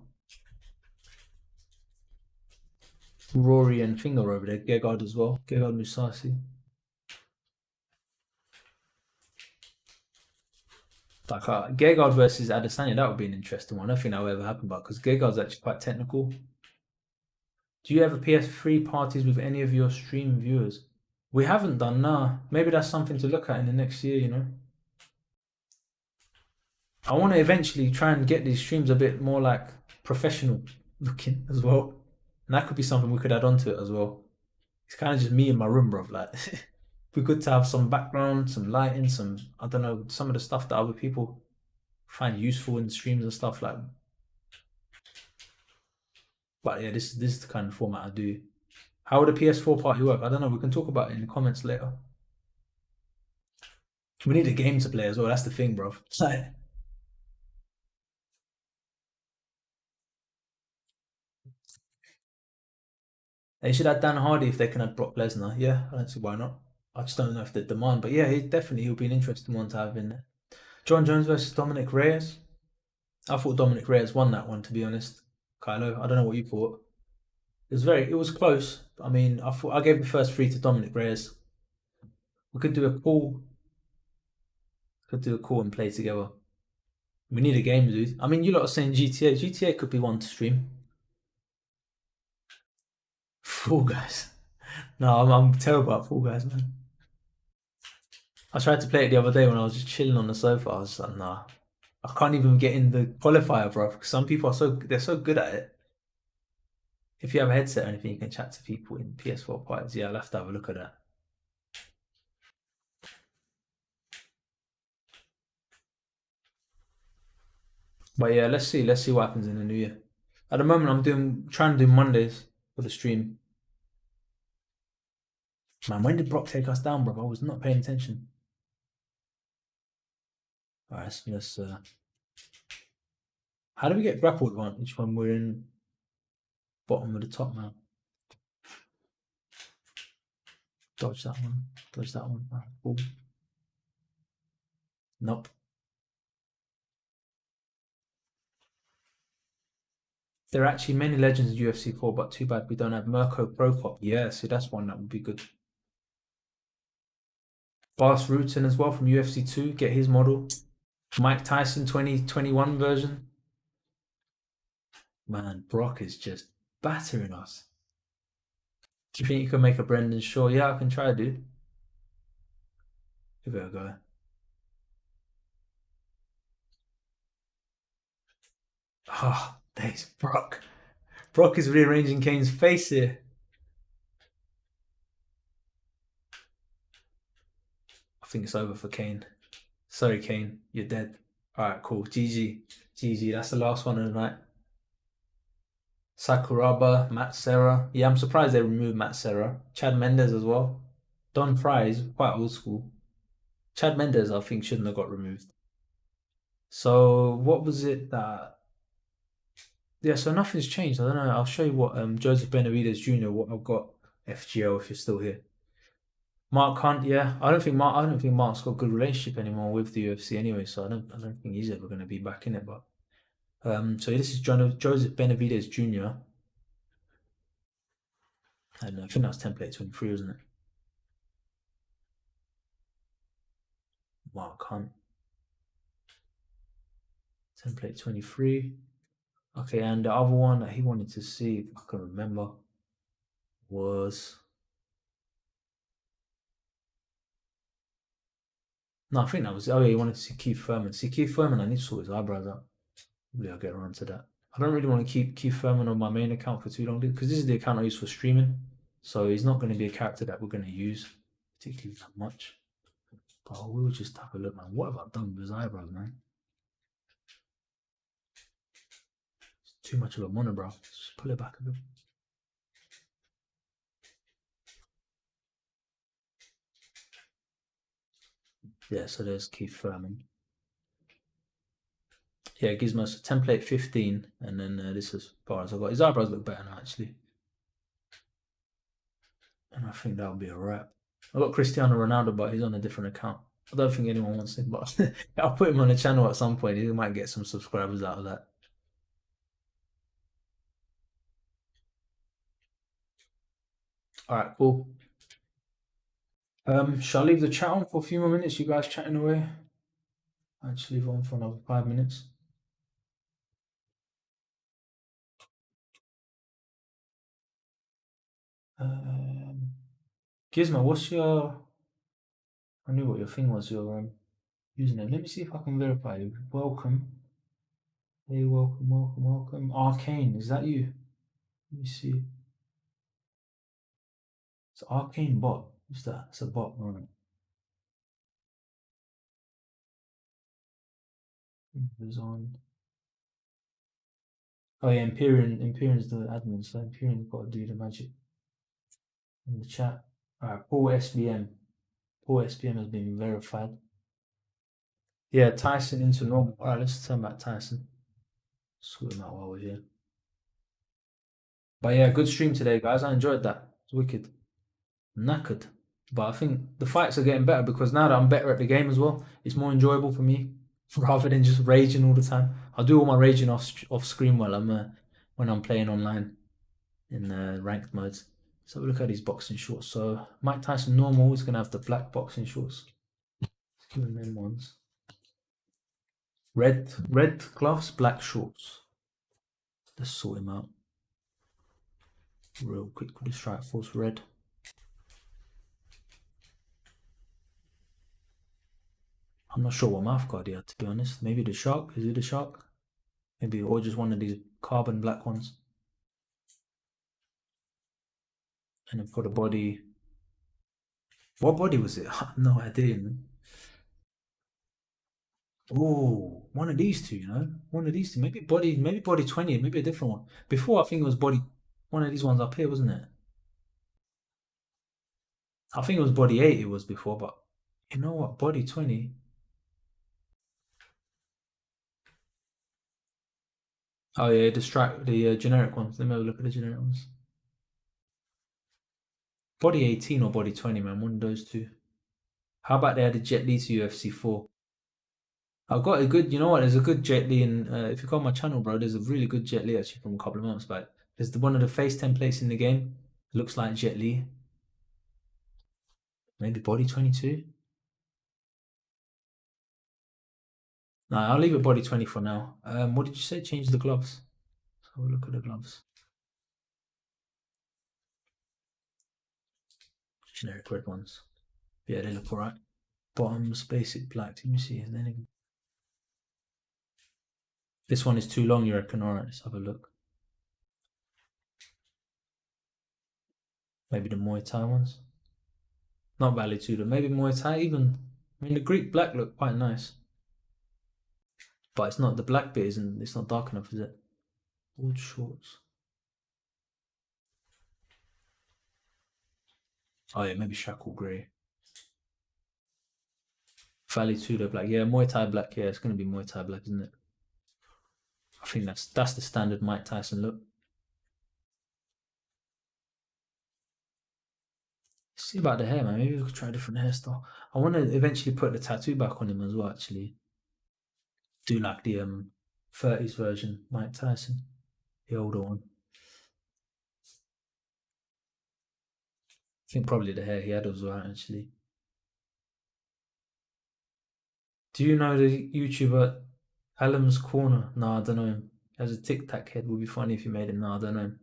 Rory and Finger over there. Gegard as well. Gegard Musasi. Like Gegard versus Adesanya, that would be an interesting one. I don't think that will ever happen, but because Gegard's actually quite technical. Do you ever PS3 parties with any of your stream viewers? We haven't done, nah. Maybe that's something to look at in the next year. I want to eventually try and get these streams a bit more like professional looking as well. And that could be something we could add on to it as well. It's kind of just me in my room, bro. Like, it'd be good to have some background, some lighting, I don't know, some of the stuff that other people find useful in streams and stuff like. But yeah, this is the kind of format I do. How would a PS4 party work? I don't know. We can talk about it in the comments later. We need a game to play as well. That's the thing, bro. Like, they should add Dan Hardy if they can add Brock Lesnar. Yeah, I don't see why not. I just don't know if the demand, but yeah, he'll be an interesting one to have in there. John Jones versus Dominic Reyes. I thought Dominic Reyes won that one, to be honest. Kylo, I don't know what you thought. It was close. I mean, I gave the first three to Dominic Reyes. We could do a call and play together. We need a game, dude. I mean, you lot are saying GTA. GTA could be one to stream. Fall Guys. No, I'm terrible at Fall Guys, man. I tried to play it the other day when I was just chilling on the sofa. I was like, nah, I can't even get in the qualifier, bro. Because some people they're so good at it. If you have a headset or anything, you can chat to people in PS4 parties. Yeah, I'll have to have a look at that. But yeah, let's see. Let's see what happens in the new year. At the moment, trying to do Mondays for the stream. Man, when did Brock take us down, bro? I was not paying attention. Alright, let's how do we get grapple advantage when we're in bottom of the top now? Dodge that one. Dodge that one. Alright, cool. Nope. There are actually many legends in UFC 4, but too bad we don't have Mirko Prokop. Yeah, so that's one that would be good. Bas Rutten as well from UFC 2, get his model. Mike Tyson 2021 version. Man, Brock is just battering us. Do you think you can make a Brendan Shaw? Yeah, I can try, dude. Give it a go. Ah, oh, there's Brock. Brock is rearranging Kane's face here. I think it's over for Kane. Sorry, Kane, you're dead. Alright, cool. GG. GG, that's the last one of the night. Sakuraba, Matt Serra. Yeah, I'm surprised they removed Matt Serra. Chad Mendes as well. Don Fry is quite old school. Chad Mendes, I think, shouldn't have got removed. So, what was it that. Yeah, so nothing's changed. I don't know. I'll show you what Joseph Benavidez Jr. what I've got FGO if you're still here. Mark Hunt, yeah. I don't think Mark's got a good relationship anymore with the UFC anyway, so I don't think he's ever gonna be back in it, but so this is Joseph Benavidez Jr. And I think that's template 23, isn't it? Mark Hunt. Template 23. Okay, and the other one that he wanted to see, if I can remember, was No, I think that was. Oh yeah, you wanted to see Keith Furman. See Keith Furman. I need to sort his eyebrows out. Maybe I'll get around to that. I don't really want to keep Keith Furman on my main account for too long because this is the account I use for streaming. So he's not going to be a character that we're going to use particularly that much. But we'll just have a look, man. What have I done with his eyebrows, man? It's too much of a monobrow. Just pull it back a bit. Yeah, so there's Keith Furman. Yeah, Gizmo, so template 15, and then this is as far as I got. His eyebrows look better now, actually. And I think that'll be a wrap. I got Cristiano Ronaldo, but he's on a different account. I don't think anyone wants him, but I'll put him on the channel at some point. He might get some subscribers out of that. All right, cool. Shall I leave the chat on for a few more minutes? You guys chatting away? I'll just leave it on for another 5 minutes. Gizmo, what's your? I knew what your thing was. Your username. Let me see if I can verify you. Welcome. Hey, welcome, welcome, welcome. Arcane, is that you? Let me see. It's Arcane bot. What's that? It's a bot, right? It's on. Oh yeah, Empyrean's the admin, so Empyrean's got to do the magic in the chat. Alright, Paul SBM. Paul SBM has been verified. Yeah, Tyson into normal. Alright, let's turn back Tyson. Sort him out while we're here. But yeah, good stream today, guys. I enjoyed that. It's wicked. Knackered. But I think the fights are getting better because now that I'm better at the game as well, it's more enjoyable for me rather than just raging all the time. I'll do all my raging off screen while I'm when I'm playing online in ranked modes. So look at these boxing shorts. So Mike Tyson normal is gonna have the black boxing shorts. Let's give him them ones. Red gloves, black shorts. Let's sort him out real quick with the Strike Force red. I'm not sure what mouth guard he had, to be honest. Maybe the shark. Is it the shark? Maybe, or just one of these carbon black ones. And then for the body, what body was it? I have no idea, man. Oh, one of these two, one of these two. Maybe body 20, maybe a different one. Before I think it was body, one of these ones up here, wasn't it? I think it was body 8. It was before, but you know what? Body 20. Oh yeah, the generic ones. Let me have a look at the generic ones. Body 18 or body 20, man. One of those two. How about they had a Jet Li to UFC 4? I've got a good, you know what? There's a good Jet Li, and if you go on my channel, bro, there's a really good Jet Li actually from a couple of months back. There's one of the face templates in the game. Looks like Jet Li. Maybe body 22. No, I'll leave it body 20 for now. What did you say? Change the gloves. Let's have a look at the gloves. Generic red ones. Yeah, they look alright. Bottoms, basic black. Let me see. And then this one is too long, you reckon? Alright, let's have a look. Maybe the Muay Thai ones. Not Valley Tudor. Maybe Muay Thai even. I mean, the Greek black look quite nice. But it's not, the black bit isn't, it's not dark enough, is it? Wood shorts. Oh yeah, maybe Shackle Grey. Valley Tudor black. Yeah, Muay Thai black. Yeah, it's going to be Muay Thai black, isn't it? I think that's the standard Mike Tyson look. See about the hair, man. Maybe we could try a different hairstyle. I want to eventually put the tattoo back on him as well, actually. Do like the 30s version, Mike Tyson. The older one. I think probably the hair he had was right, actually. Do you know the YouTuber Alum's Corner? No, I don't know him. He has a tic tac head. Would be funny if you made him. No, I don't know him.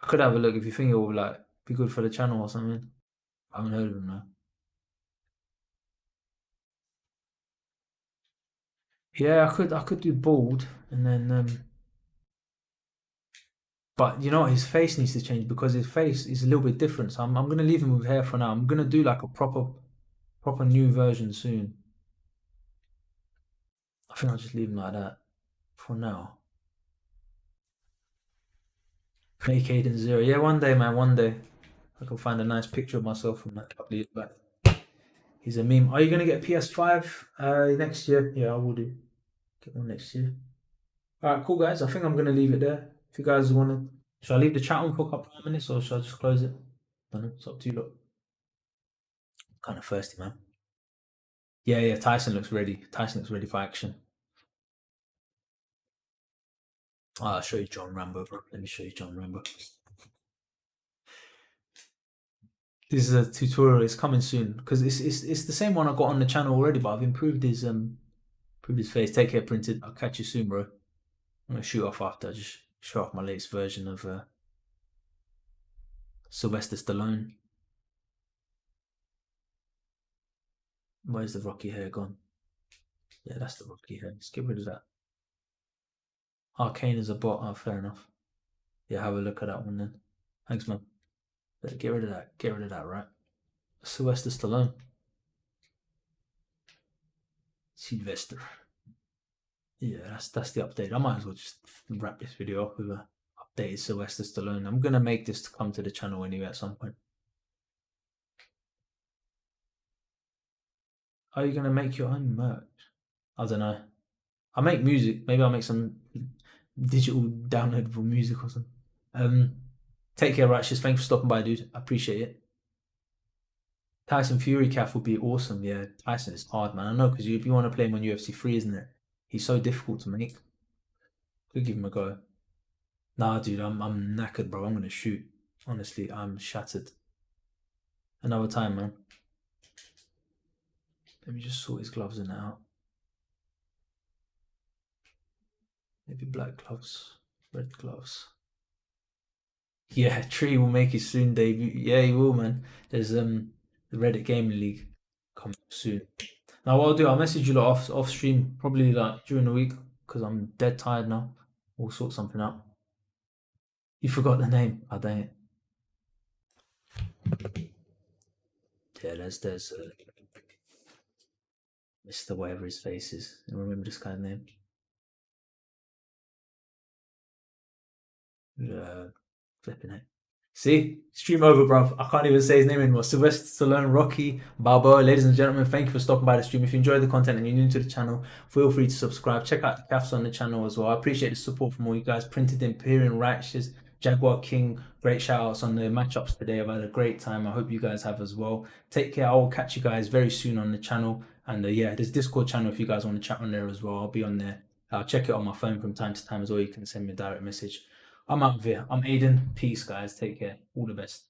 I could have a look if you think it would like be good for the channel or something. I haven't heard of him now. Yeah, I could do bald and then but you know what, his face needs to change because his face is a little bit different. So I'm gonna leave him with hair for now. I'm gonna do like a proper new version soon. I think I'll just leave him like that for now. Make Aiden zero. Yeah, one day, man, one day. I can find a nice picture of myself from that couple of years back. He's a meme. Are you gonna get a PS5 next year? Yeah, I will do. Get one next year. Alright, cool guys. I think I'm gonna leave it there. If you guys wanna should I leave the chat on for a couple of minutes or should I just close it? I don't know, it's up to you lot. Kind of thirsty, man. Yeah, yeah, Tyson looks ready. Tyson looks ready for action. I'll show you John Rambo, bro. Let me show you John Rambo. This is a tutorial. It's coming soon because it's the same one I got on the channel already, but I've improved his face. Take care, printed. I'll catch you soon, bro. I'm gonna shoot off after. I just show off my latest version of Sylvester Stallone. Where's the Rocky hair gone? Yeah, that's the Rocky hair. Let's get rid of that. Arcane is a bot. Oh, fair enough. Yeah, have a look at that one then. Thanks, man. Get rid of that. Get rid of that, right? Sylvester Stallone. Sylvester. Yeah, that's the update. I might as well just wrap this video up with a updated Sylvester Stallone. I'm gonna make this to come to the channel anyway at some point. Are you gonna make your own merch? I don't know. I make music. Maybe I'll make some digital downloadable music or something. Take care, Righteous. Thanks for stopping by, dude. I appreciate it. Tyson Fury calf would be awesome. Yeah, Tyson is hard, man. I know because you want to play him on UFC 3, isn't it? He's so difficult to make. Could give him a go. Nah, dude, I'm knackered, bro. I'm gonna shoot. Honestly, I'm shattered. Another time, man. Let me just sort his gloves in out. Maybe black gloves, red gloves. Yeah, Tree will make his soon debut. Yeah, he will, man. There's the Reddit Gaming League coming soon. Now what I'll do, I'll message you lot off stream probably like during the week because I'm dead tired now. We'll sort something out. You forgot the name. I dang it. Yeah, there's Mr. Whatever his face is. I remember this guy's name. Flipping it. See? Stream over, bro. I can't even say his name anymore. Sylvester Stallone, Rocky, Balboa. Ladies and gentlemen, thank you for stopping by the stream. If you enjoyed the content and you're new to the channel, feel free to subscribe. Check out the calves on the channel as well. I appreciate the support from all you guys. Printed Imperial Righteous, Jaguar King. Great shout outs on the matchups today. I've had a great time. I hope you guys have as well. Take care. I will catch you guys very soon on the channel. And yeah, there's Discord channel if you guys want to chat on there as well. I'll be on there. I'll check it on my phone from time to time as well. You can send me a direct message. I'm out of here. I'm Aiden. Peace, guys. Take care. All the best.